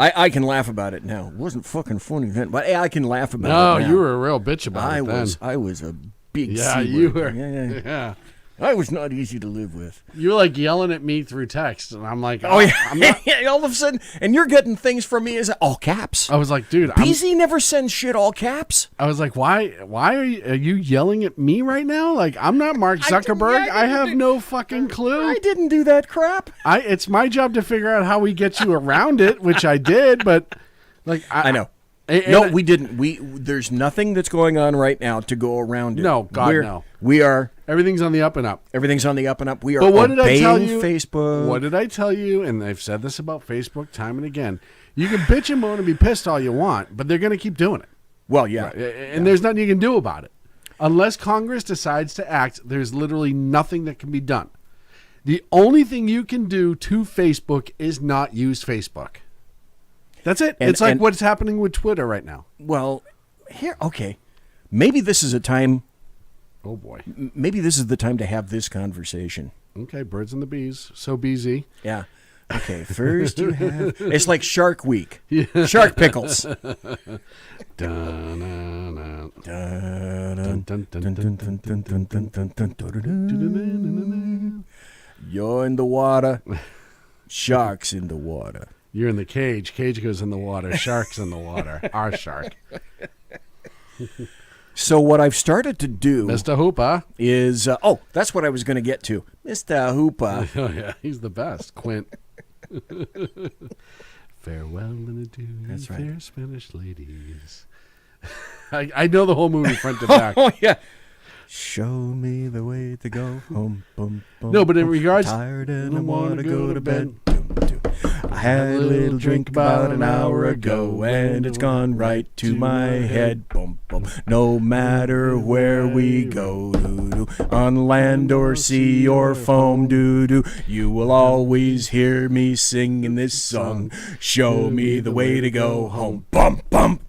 I can laugh about it now. It wasn't fucking funny then, but I can laugh about it now. No, you were a real bitch about it then. I was a big Yeah, C-word. you were. Yeah. I was not easy to live with. You were like yelling at me through text, and I'm like, oh yeah. I'm not. All of a sudden, and you're getting things from me as all caps. I was like, dude, BZ never sends shit all caps. I was like, why are you yelling at me right now? Like, I'm not Mark Zuckerberg. I have no fucking clue. I didn't do that crap. It's my job to figure out how we get you around it, which I did, but like I know. No, we didn't. There's nothing that's going on right now to go around it. No, no. We are. Everything's on the up and up. Everything's on the up and up. We are. But what did I tell you? Facebook. What did I tell you? And I've said this about Facebook time and again. You can bitch and moan and be pissed all you want, but they're going to keep doing it. Well, yeah. Right? And there's nothing you can do about it. Unless Congress decides to act, there's literally nothing that can be done. The only thing you can do to Facebook is not use Facebook. That's it. It's like what's happening with Twitter right now. Well, okay. Maybe this is a time. Oh, boy. Maybe this is the time to have this conversation. Okay, birds and the bees. So BZ. Yeah. Okay, first you have... It's like Shark Week. Yeah. Shark pickles. You're in the water. Shark's in the water. You're in the cage. Cage goes in the water. Shark's in the water. Our shark. So what I've started to do, Mr. Hooper, is that's what I was going to get to, Mr. Hooper. Oh yeah, he's the best, Quint. Farewell and adieu, that's right. Fair Spanish ladies. I know the whole movie front to back. Oh yeah. Show me the way to go home. Boom, boom, no, but in regards, tired and I want to go to bed. I had a little drink about an hour ago, and it's gone right to my head. Boom, boom. No matter where we go, doo-doo, on land or sea or foam, doo-doo, you will always hear me singing this song. Show me the way to go home. Bump, bump.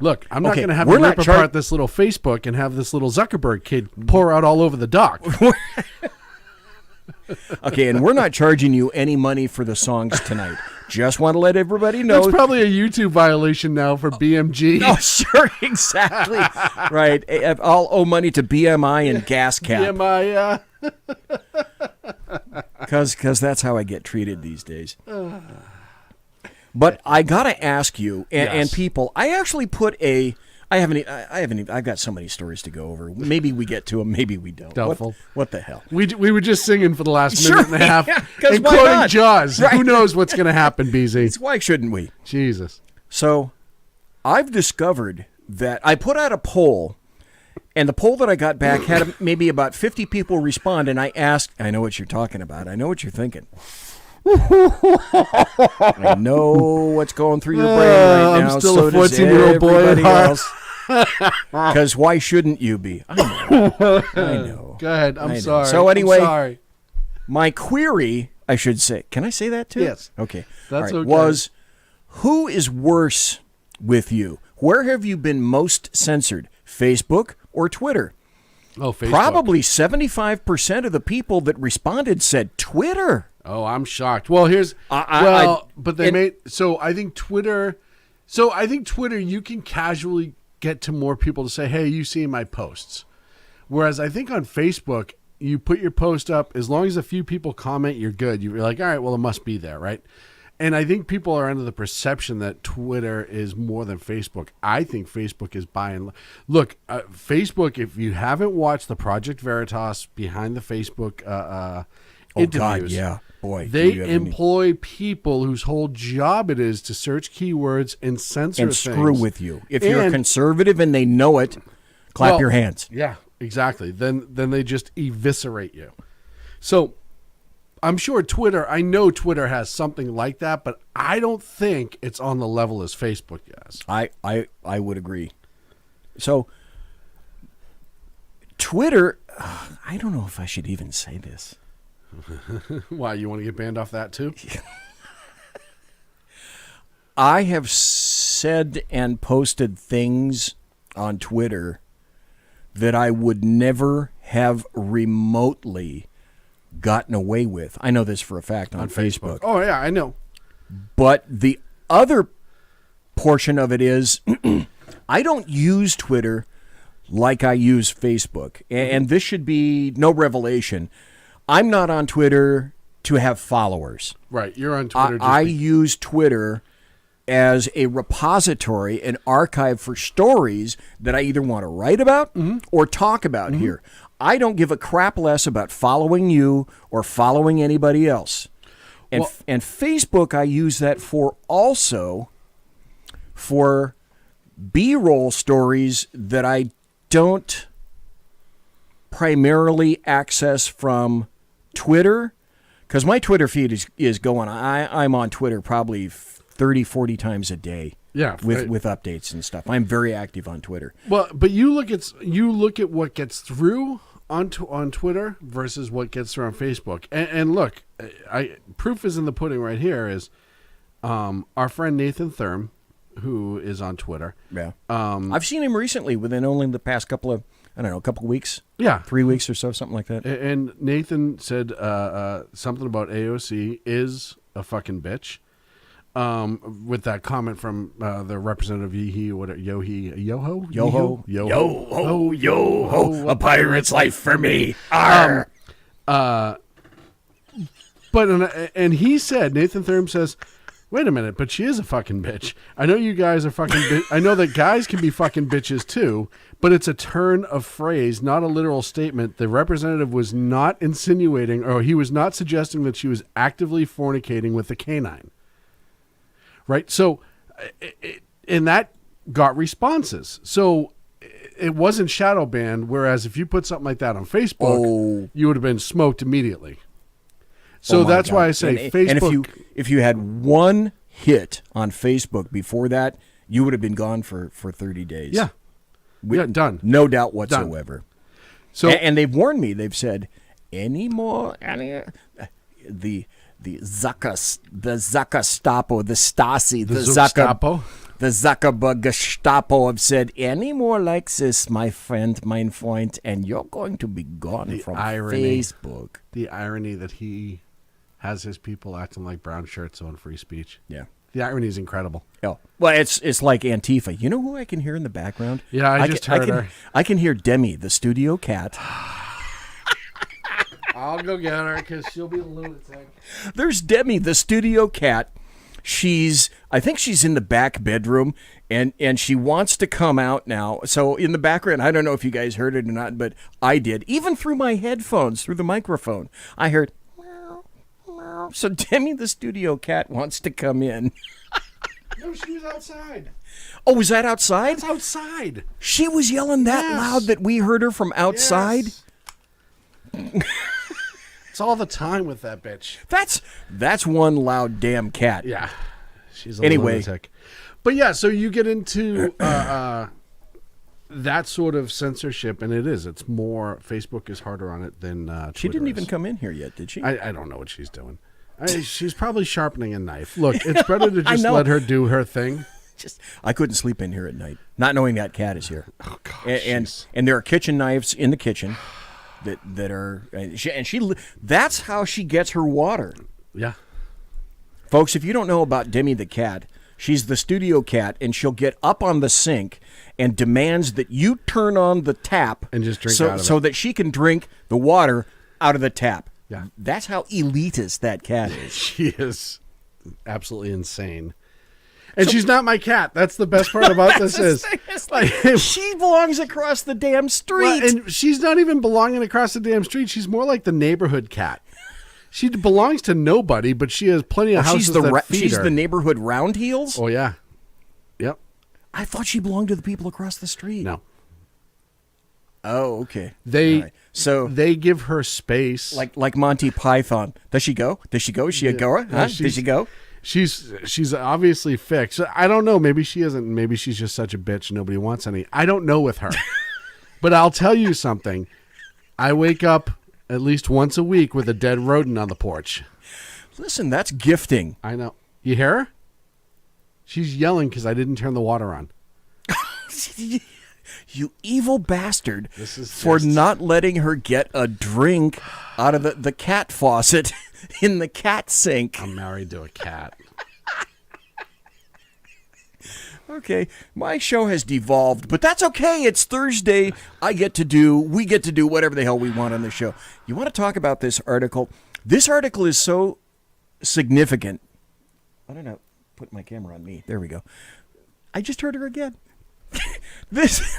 Look, I'm not going to have to rip apart this little Facebook and have this little Zuckerberg kid pour out all over the dock. Okay, and we're not charging you any money for the songs tonight. Just want to let everybody know. That's probably a YouTube violation now for BMG. Oh, sure, exactly. Right. I'll owe money to BMI and Gas Cap. BMI, Because that's how I get treated these days. But I got to ask you, and people, I actually put I've got so many stories to go over. Maybe we get to them, maybe we don't. Doubtful. What the hell? We were just singing for the last minute and a half, and quoting Jaws. Right. Who knows what's going to happen, BZ? Why shouldn't we? Jesus. So, I've discovered that I put out a poll, and the poll that I got back had maybe about 50 people respond, and I asked, I know what you're talking about. I know what you're thinking. I know what's going through your brain right now. I'm still so a 14-year-old boy at heart. Because why shouldn't you be? I know. Go ahead. I'm sorry. So anyway, I'm sorry. My query, I should say, can I say that too? Yes. Okay. That's okay. Was, who is worse with you? Where have you been most censored? Facebook or Twitter? Oh, Facebook. Probably 75% of the people that responded said Twitter. Oh, I'm shocked. Well, here's but they made so I think Twitter. So I think Twitter, you can casually get to more people to say, "Hey, you see my posts," whereas I think on Facebook, you put your post up as long as a few people comment, you're good. You're like, all right, well, it must be there, right? And I think people are under the perception that Twitter is more than Facebook. I think Facebook is look, Facebook. If you haven't watched the Project Veritas behind the Facebook interviews, God, yeah. Boy, they employ people whose whole job it is to search keywords and censor and things. Screw with you. If you're a conservative and they know it, clap your hands. Yeah, exactly. Then they just eviscerate you. So I'm sure Twitter, I know Twitter has something like that, but I don't think it's on the level as Facebook has. I would agree. So, Twitter, I don't know if I should even say this. Why, you want to get banned off that too? I have said and posted things on Twitter that I would never have remotely gotten away with. I know this for a fact on Facebook. Oh, yeah, I know. But the other portion of it is I don't use Twitter like I use Facebook. And this should be no revelation. I'm not on Twitter to have followers. Right, you're on Twitter. I use Twitter as a repository, an archive for stories that I either want to write about or talk about here. I don't give a crap less about following you or following anybody else. And, and Facebook, I use that for also for B-roll stories that I don't primarily access from Twitter, because my Twitter feed is going. I'm on Twitter probably 30, 40 times a day. Yeah, with updates and stuff. I'm very active on Twitter. Well, but you look at what gets through on Twitter versus what gets through on Facebook. And look, proof is in the pudding right here. Is our friend Nathan Thurm, who is on Twitter. Yeah, I've seen him recently within only the past couple of weeks. Yeah, 3 weeks or so, something like that. And Nathan said something about AOC is a fucking bitch. With that comment from the representative Yoho, a pirate's life for me. Arr. And he said, Nathan Thurm says, wait a minute, but she is a fucking bitch. I know you guys are fucking I know that guys can be fucking bitches too, but it's a turn of phrase, not a literal statement. The representative was not insinuating, or he was not suggesting that she was actively fornicating with the canine. Right? So, and that got responses. So, it wasn't shadow banned, whereas if you put something like that on Facebook, you would have been smoked immediately. So that's why I say Facebook. And if you had one hit on Facebook before that, you would have been gone for 30 days. Yeah. Done. No doubt whatsoever. Done. So, and they've warned me. They've said, the Zuckerstapo, the Stasi, the Zuckerberg Gestapo have said, any more like this, my friend, and you're going to be gone from Facebook. The irony that he has his people acting like brown shirts on free speech. Yeah. The irony is incredible. Oh, well, it's like Antifa. You know who I can hear in the background? Yeah, I just heard her. I can hear Demi, the studio cat. I'll go get her because she'll be a lunatic. There's Demi, the studio cat. I think she's in the back bedroom, and she wants to come out now. So in the background, I don't know if you guys heard it or not, but I did. Even through my headphones, through the microphone, I heard, meow, meow. So Demi, the studio cat, wants to come in. No, she was outside. Oh, was that outside? That's outside. She was yelling that loud that we heard her from outside? Yes. It's all the time with that bitch. That's one loud damn cat. Yeah. She's a lunatic. But yeah, so you get into that sort of censorship, and it's more, Facebook is harder on it than Twitter. She didn't even come in here yet, did she? I don't know what she's doing. She's probably sharpening a knife. Look, it's better to just let her do her thing. I couldn't sleep in here at night, not knowing that cat is here. Oh, God. And there are kitchen knives in the kitchen. That are she that's how she gets her water. Yeah. Folks, if you don't know about Demi the cat, she's the studio cat, and she'll get up on the sink and demands that you turn on the tap and just drink out of it. So that she can drink the water out of the tap. Yeah. That's how elitist that cat is. She is absolutely insane. And she's not my cat. That's the best part about this is. She belongs across the damn street. Well, and she's not even belonging across the damn street. She's more like the neighborhood cat. She belongs to nobody, but she has plenty of houses that feed she's her. The neighborhood roundheels? Oh, yeah. Yep. I thought she belonged to the people across the street. No. Oh, okay. So they give her space, like Monty Python. Does she go? Does she go? Is she a goer? Huh? Does she go? She's obviously fixed. I don't know. Maybe she isn't. Maybe she's just such a bitch. Nobody wants any. I don't know with her. But I'll tell you something. I wake up at least once a week with a dead rodent on the porch. Listen, that's gifting. I know. You hear her? She's yelling because I didn't turn the water on. You evil bastard for not letting her get a drink out of the cat faucet in the cat sink. I'm married to a cat. Okay, my show has devolved, but that's okay. It's Thursday. We get to do whatever the hell we want on the show. You want to talk about this article? This article is so significant. I don't know. Put my camera on me. There we go. I just heard her again.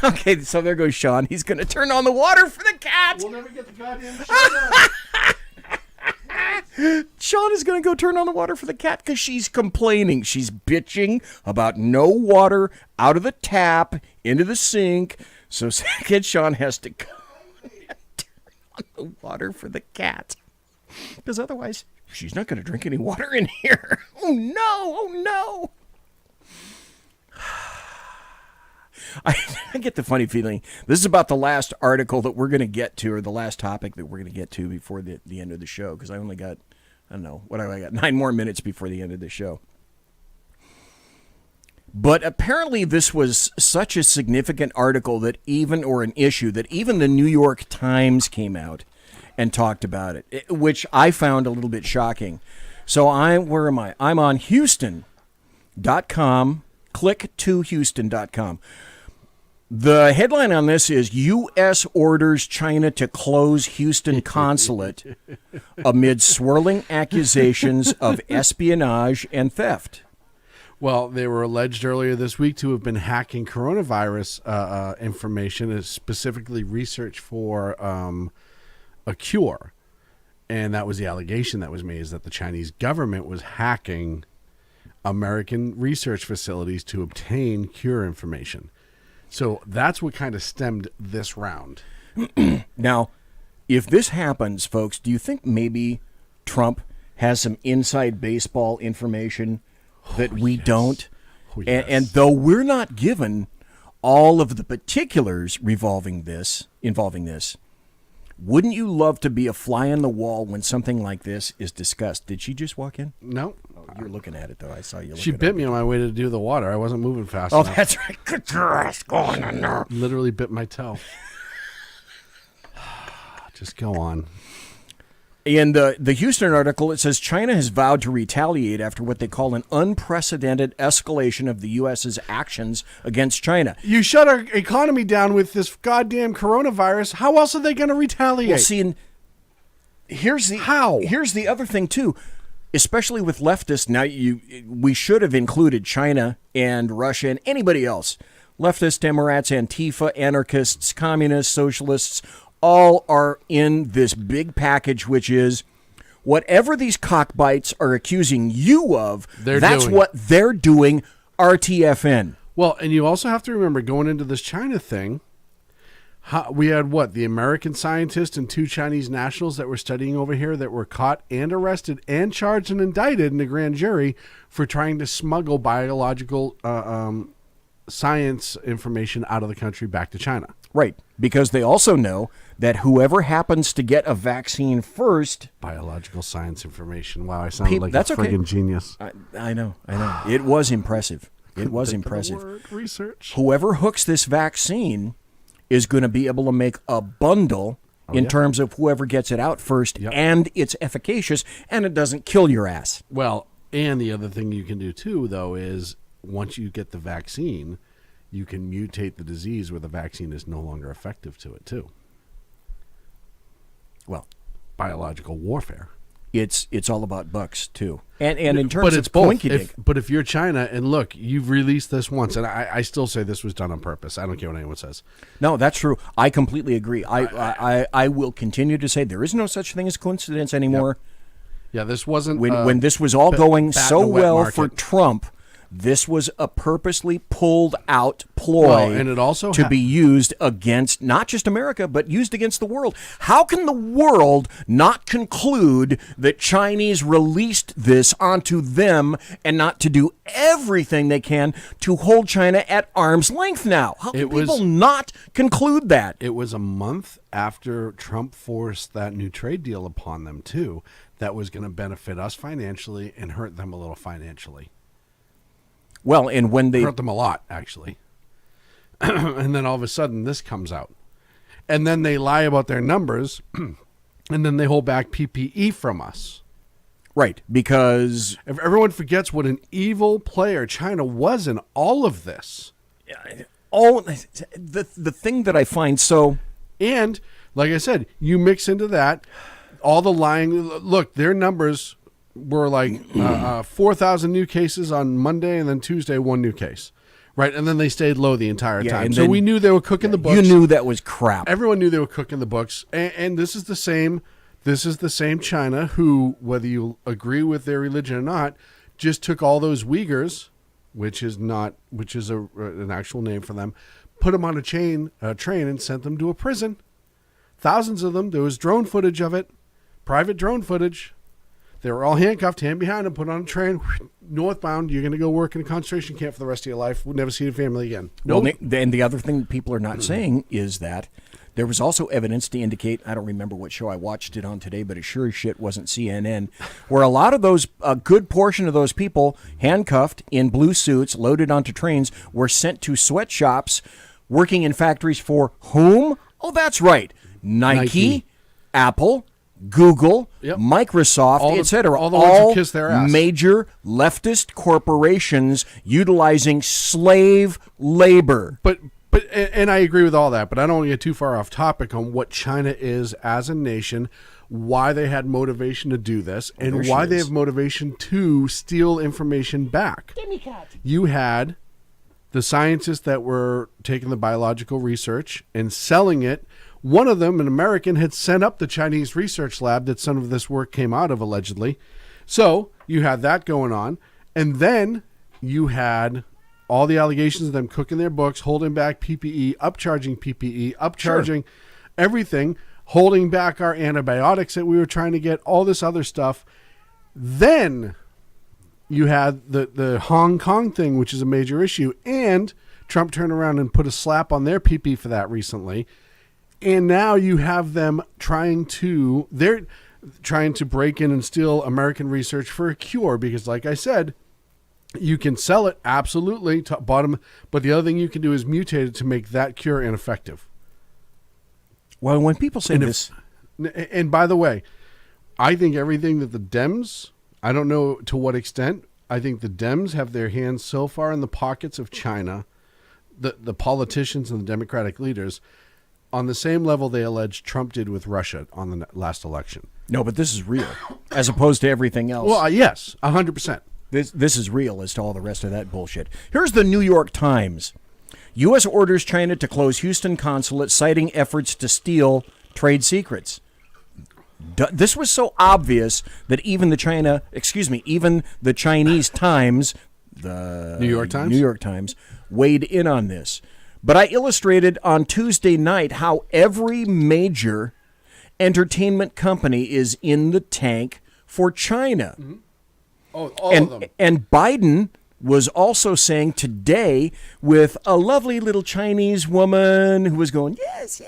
Okay, so there goes Sean. He's going to turn on the water for the cat. We'll never get the goddamn show done. Sean is going to go turn on the water for the cat because she's complaining. She's bitching about no water out of the tap into the sink. So Sackhead Sean has to go and turn on the water for the cat. Because otherwise, she's not going to drink any water in here. Oh, no. Oh, no. I get the funny feeling this is about the last article that we're going to get to, or the last topic that we're going to get to before the end of the show, because I only got, I don't know, what have I got? 9 more minutes before the end of the show. But apparently this was such a significant article that an issue that even the New York Times came out and talked about it, which I found a little bit shocking. So where am I? I'm on Houston.com. Click to Houston.com. The headline on this is U.S. orders China to close Houston consulate amid swirling accusations of espionage and theft. Well, they were alleged earlier this week to have been hacking coronavirus information, specifically research for a cure. And that was the allegation that was made, is that the Chinese government was hacking American research facilities to obtain cure information. So that's what kind of stemmed this round. Now, if this happens, folks, do you think maybe Trump has some inside baseball information that we don't? Oh, yes. And though we're not given all of the particulars involving this, wouldn't you love to be a fly on the wall when something like this is discussed? Did she just walk in? No. Oh, you're looking at it, though. I saw you looking at it. She bit me on my way to do the water. I wasn't moving fast enough. Oh, that's right. Get your ass going in there. Literally bit my toe. Just go on. In the Houston article, it says China has vowed to retaliate after what they call an unprecedented escalation of the U.S.'s actions against China. You shut our economy down with this goddamn coronavirus. How else are they going to retaliate? Well, see, here's the other thing, too. Especially with leftists, now we should have included China and Russia and anybody else. Leftists, Democrats, Antifa, anarchists, communists, socialists, all are in this big package, which is whatever these cockbites are accusing you of, that's what they're doing, RTFN. Well, and you also have to remember, going into this China thing, we had the American scientist and 2 Chinese nationals that were studying over here that were caught and arrested and charged and indicted in the grand jury for trying to smuggle biological science information out of the country back to China. Right, because they also know that whoever happens to get a vaccine first... Biological science information. Wow, I sounded like a friggin' genius. I know. It was impressive. It was impressive. Research. Whoever hooks this vaccine is going to be able to make a bundle in terms of whoever gets it out first, and it's efficacious, and it doesn't kill your ass. Well, and the other thing you can do, too, though, is once you get the vaccine, you can mutate the disease where the vaccine is no longer effective to it, too. Well, biological warfare. It's all about bucks, too. And in terms of both. But if you're China, and look, you've released this once, and I still say this was done on purpose. I don't care what anyone says. No, that's true. I completely agree. I will continue to say there is no such thing as coincidence anymore. Yeah, this wasn't... When this was all going so well for Trump, This was a purposely pulled out ploy and it also to be used against not just America, but used against the world. How can the world not conclude that Chinese released this onto them and not to do everything they can to hold China at arm's length now? How can people not conclude that? It was a month after Trump forced that new trade deal upon them, too, that was going to benefit us financially and hurt them a little financially. Well, and when they hurt them a lot, actually. And then all of a sudden this comes out. And then they lie about their numbers, and then they hold back PPE from us. Right, because if everyone forgets what an evil player China was in all of this. The thing that I find so... And, like I said, you mix into that all the lying. Look, their numbers were like 4,000 new cases on Monday, and then Tuesday, 1 new case. Right, and then they stayed low the entire time. So we knew they were cooking the books. You knew that was crap. Everyone knew they were cooking the books. And this is the same China who, whether you agree with their religion or not, just took all those Uyghurs, which is an actual name for them, put them on a train and sent them to a prison. Thousands of them. There was drone footage of it, private drone footage. They were all handcuffed, hand behind them, put on a train, northbound. You're going to go work in a concentration camp for the rest of your life. We'll never see your family again. Nope. Well, and the other thing that people are not saying is that there was also evidence to indicate, I don't remember what show I watched it on today, but it sure as shit wasn't CNN, where a lot of those, a good portion of those people, handcuffed in blue suits, loaded onto trains, were sent to sweatshops, working in factories for whom? Oh, that's right. Nike. Apple, Google, Microsoft, etc. All the ones who kiss their ass. Major leftist corporations utilizing slave labor. But I agree with all that, but I don't want to get too far off topic on what China is as a nation, why they had motivation to do this, and why they have motivation to steal information back. You had the scientists that were taking the biological research and selling it. One of them, an American, had sent up the Chinese research lab that some of this work came out of, allegedly. So you had that going on. And then you had all the allegations of them cooking their books, holding back PPE, upcharging everything, holding back our antibiotics that we were trying to get, all this other stuff. Then you had the Hong Kong thing, which is a major issue. And Trump turned around and put a slap on their PP for that recently. And now you have them trying to break in and steal American research for a cure because, like I said, you can sell it absolutely top bottom, but the other thing you can do is mutate it to make that cure ineffective. Well, when people say this, and by the way, I think everything that the Dems, I don't know to what extent, I think the Dems have their hands so far in the pockets of China, the politicians and the Democratic leaders, on the same level they allege Trump did with Russia on the last election. No, but this is real, as opposed to everything else. Well, yes, 100%. This is real as to all the rest of that bullshit. Here's the New York Times. U.S. orders China to close Houston consulate, citing efforts to steal trade secrets. This was so obvious that even the Chinese Times, the New York Times, weighed in on this. But I illustrated on Tuesday night how every major entertainment company is in the tank for China. Mm-hmm. Oh, all of them. And Biden was also saying today with a lovely little Chinese woman who was going, yes,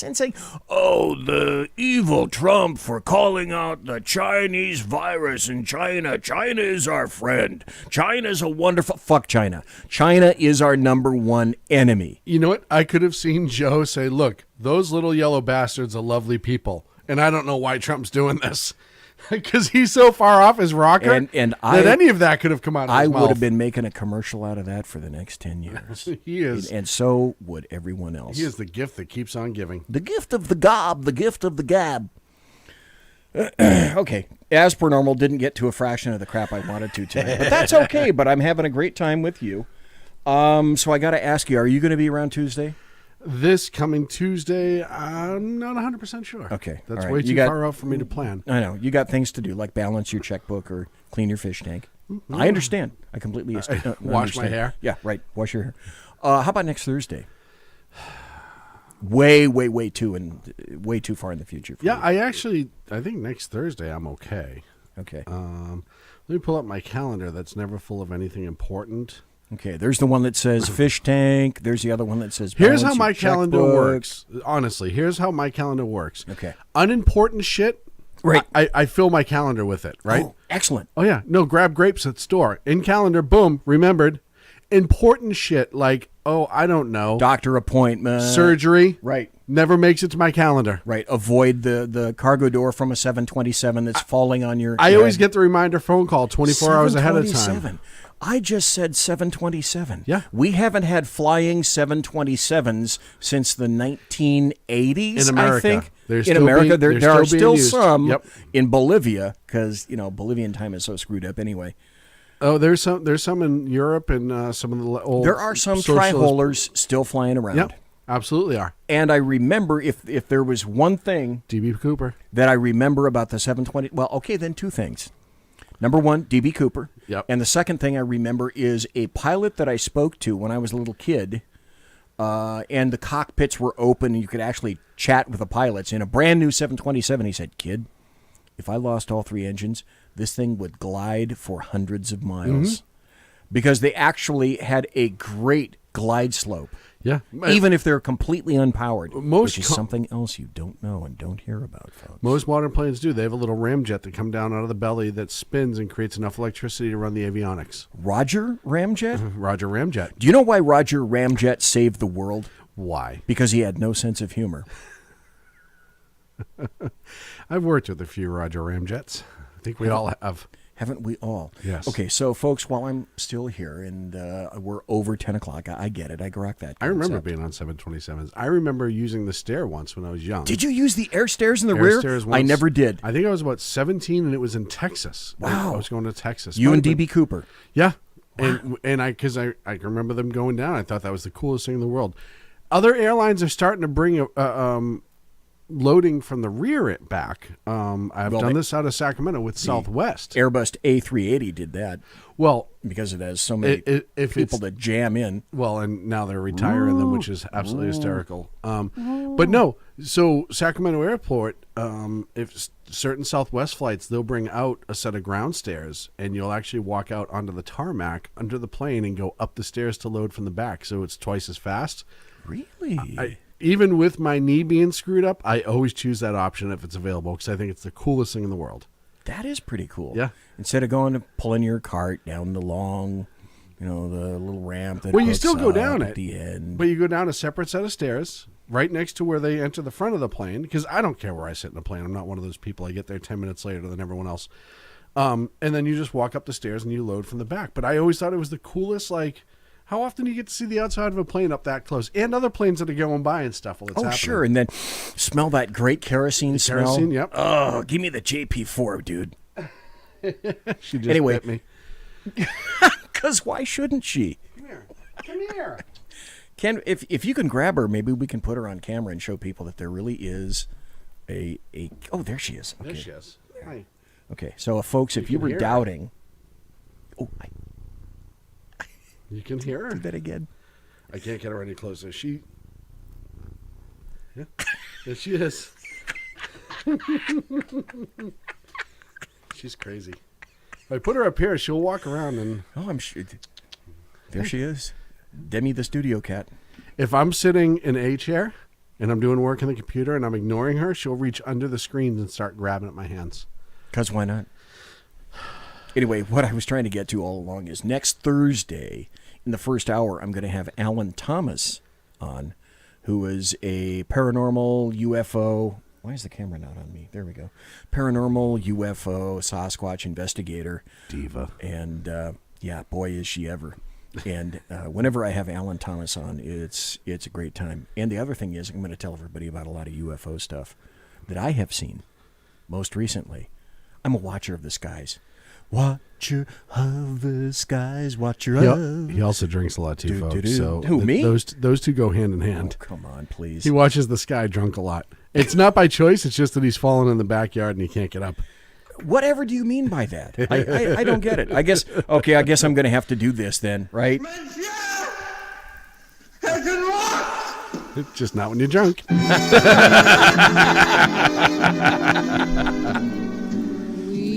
and saying, oh, the evil Trump for calling out the Chinese virus in China. China is our friend. China's a wonderful... Fuck China. China is our number one enemy. You know what? I could have seen Joe say, look, those little yellow bastards are lovely people, and I don't know why Trump's doing this. Because he's so far off his rocker that any of that could have come out of his mouth. I would have been making a commercial out of that for the next 10 years. He is. And so would everyone else. He is the gift that keeps on giving. The gift of the gob, the gift of the gab. Okay, as per normal, didn't get to a fraction of the crap I wanted to tonight. But that's okay, but I'm having a great time with you. So I got to ask you, are you going to be around Tuesday? This coming Tuesday, I'm not 100% sure. Okay. That's way too far out for me to plan. I know. You got things to do, like balance your checkbook or clean your fish tank. I understand. I completely understand. Wash my hair? Yeah, right. Wash your hair. How about next Thursday? Way too far in the future. Yeah, I think next Thursday I'm okay. Okay. Let me pull up my calendar that's never full of anything important. Okay, there's the one that says fish tank. There's the other one that says here's how balance my your calendar checkbook. works. Honestly, here's how my calendar works. Okay. Unimportant shit, right? I fill my calendar with it, right? Oh, excellent. Oh, yeah. No, grab grapes at store. In calendar, boom, remembered. Important shit like, I don't know. Doctor appointment. Surgery. Right. Never makes it to my calendar. Right. Avoid the cargo door from a 727 that's falling on your I head. always get the reminder phone call 24 hours ahead of time. 727. I just said 727. Yeah. We haven't had flying 727s since the 1980s, In America. I think. They're In still America, being- there they're are still still being used. some Yep. in Bolivia because, Bolivian time is so screwed up anyway. Oh, there's some in Europe and some of the old. There are some socialist- tri-holers still flying around. Yep, absolutely are. And I remember if there was one thing DB Cooper that I remember about the 720, well, okay, then two things. Number one, DB Cooper. Yep. And the second thing I remember is a pilot that I spoke to when I was a little kid, and the cockpits were open and you could actually chat with the pilots. In a brand new 727, he said, "Kid, if I lost all three engines, this thing would glide for hundreds of miles." Because they actually had a great glide slope. Yeah. Even if they're completely unpowered, Most which is something else you don't know and don't hear about, folks. Most modern planes do. They have a little ramjet that come down out of the belly that spins and creates enough electricity to run the avionics. Roger Ramjet? Roger Ramjet. Do you know why Roger Ramjet saved the world? Why? Because he had no sense of humor. I've worked with a few Roger Ramjets. I think we all have. Haven't we all? Yes. Okay, so folks, while I'm still here and we're over 10 o'clock, I get it. I grok that concept. I remember being on 727s. I remember using the stair once when I was young. Did you use the air stairs in the Air rear? stairs I once. never did. I think I was about 17 and it was in Texas. Wow. I was going to Texas. You Might and have DB been- Cooper. Yeah. And I remember them going down. I thought that was the coolest thing in the world. Other airlines are starting to bring loading from the rear back. I've done this out of Sacramento with Southwest. Airbus A380 did that. Well, because it has so many if people that jam in. Well, and now they're retiring them, which is absolutely hysterical. But no, so Sacramento Airport, if certain Southwest flights, they'll bring out a set of ground stairs, and you'll actually walk out onto the tarmac under the plane and go up the stairs to load from the back, so it's twice as fast. Really? Even with my knee being screwed up, I always choose that option if it's available because I think it's the coolest thing in the world. That is pretty cool. Yeah. Instead of going to pulling your cart down the long, the little ramp that Well, you hooks still go up down at it, the end. but you go down a separate set of stairs right next to where they enter the front of the plane because I don't care where I sit in the plane. I'm not one of those people. I get there 10 minutes later than everyone else. And then you just walk up the stairs and you load from the back. But I always thought it was the coolest, how often do you get to see the outside of a plane up that close? And other planes that are going by and stuff while it's happening. Sure. And then smell that great kerosene smell. Kerosene, yep. Oh, give me the JP4, dude. She just anyway, bit me. Because why shouldn't she? Come here. Ken, if you can grab her, maybe we can put her on camera and show people that there really is a oh, there she is. Okay. There she is. Hi. Okay, so folks, if you were hear her. doubting, You can hear her. do that again. I can't get her any closer. Yeah, there she is. She's crazy. If I put her up here, she'll walk around and. Oh, I'm sure. There she is. Demi the studio cat. If I'm sitting in a chair and I'm doing work on the computer and I'm ignoring her, she'll reach under the screens and start grabbing at my hands. Because why not? Anyway, what I was trying to get to all along is next Thursday, in the first hour, I'm going to have Alan Thomas on, who is a paranormal UFO. Why is the camera not on me? There we go. Paranormal UFO Sasquatch investigator. Diva. And, yeah, boy, is she ever. And whenever I have Alan Thomas on, it's a great time. And the other thing is, I'm going to tell everybody about a lot of UFO stuff that I have seen most recently. I'm a watcher of the skies. Watcher of the skies, watcher of... He also drinks a lot too, folks. So Who, me? Those two go hand in hand. Oh, come on, please. He watches the sky drunk a lot. It's not by choice. It's just that he's fallen in the backyard and he can't get up. Whatever do you mean by that? I don't get it. I guess I'm going to have to do this then, right? Just not when you're drunk.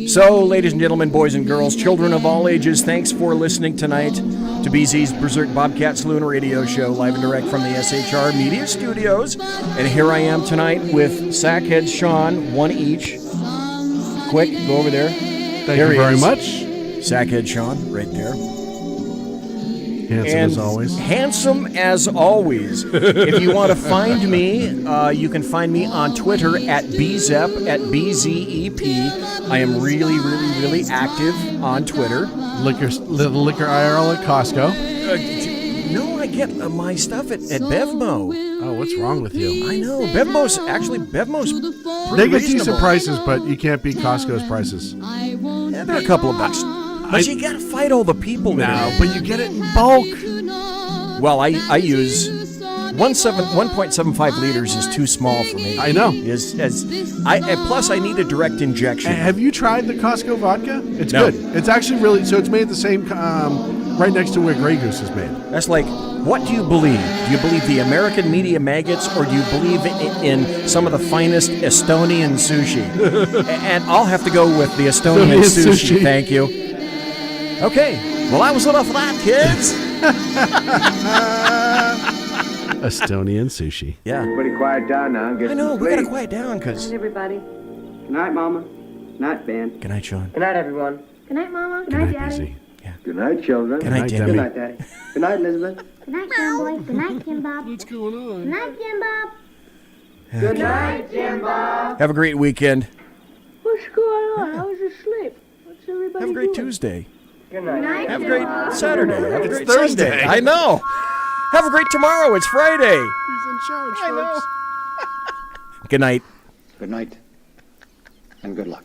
So, ladies and gentlemen, boys and girls, children of all ages, thanks for listening tonight to BZ's Berserk Bobcat Saloon Radio Show, live and direct from the SHR Media Studios. And here I am tonight with Sackhead Sean, one each. Quick, go over there. Thank you very much. Sackhead Sean, right there. Handsome as always. Handsome as always. If you want to find me, you can find me on Twitter at BZEP, at BZEP. I am really, really, really active on Twitter. Liquor IRL at Costco. No, I get my stuff at Bevmo. Oh, what's wrong with you? I know. Bevmo's pretty They get reasonable. decent prices, but you can't beat Costco's prices. Yeah, they're a couple of bucks. But you gotta fight all the people now. But you get it in bulk. Well, I use 1.75 liters is too small for me. I know. Plus I need a direct injection. Have you tried the Costco vodka? It's No. good. It's actually really, so it's made the same, right next to where Grey Goose is made. That's like, what do you believe? Do you believe the American media maggots, or do you believe in some of the finest Estonian sushi? And I'll have to go with the Estonian sushi. Thank you. Okay, well, that was enough of that, kids. Estonian sushi. Yeah. Everybody quiet down now. I know, we gotta quiet down, because... Everybody. Good night, Mama. Good night, Ben. Good night, Sean. Good night, everyone. Good night, Mama. Good, Good night, night, Daddy. Busy. Good night, children. Good night, Demi. Good night, Daddy. Good night, Elizabeth. Good night, Jim Boy. Good night, Jim Bob. What's going on? Good night, Jim Bob. Good night, Jim Bob. Have a great weekend. What's going on? I was asleep. What's everybody Have a great Tuesday. Good night. Have a great Saturday. Have a It's great Thursday. Sunday. I know. Have a great tomorrow. It's Friday. He's in charge, I know. folks. Good night. Good night. And good luck.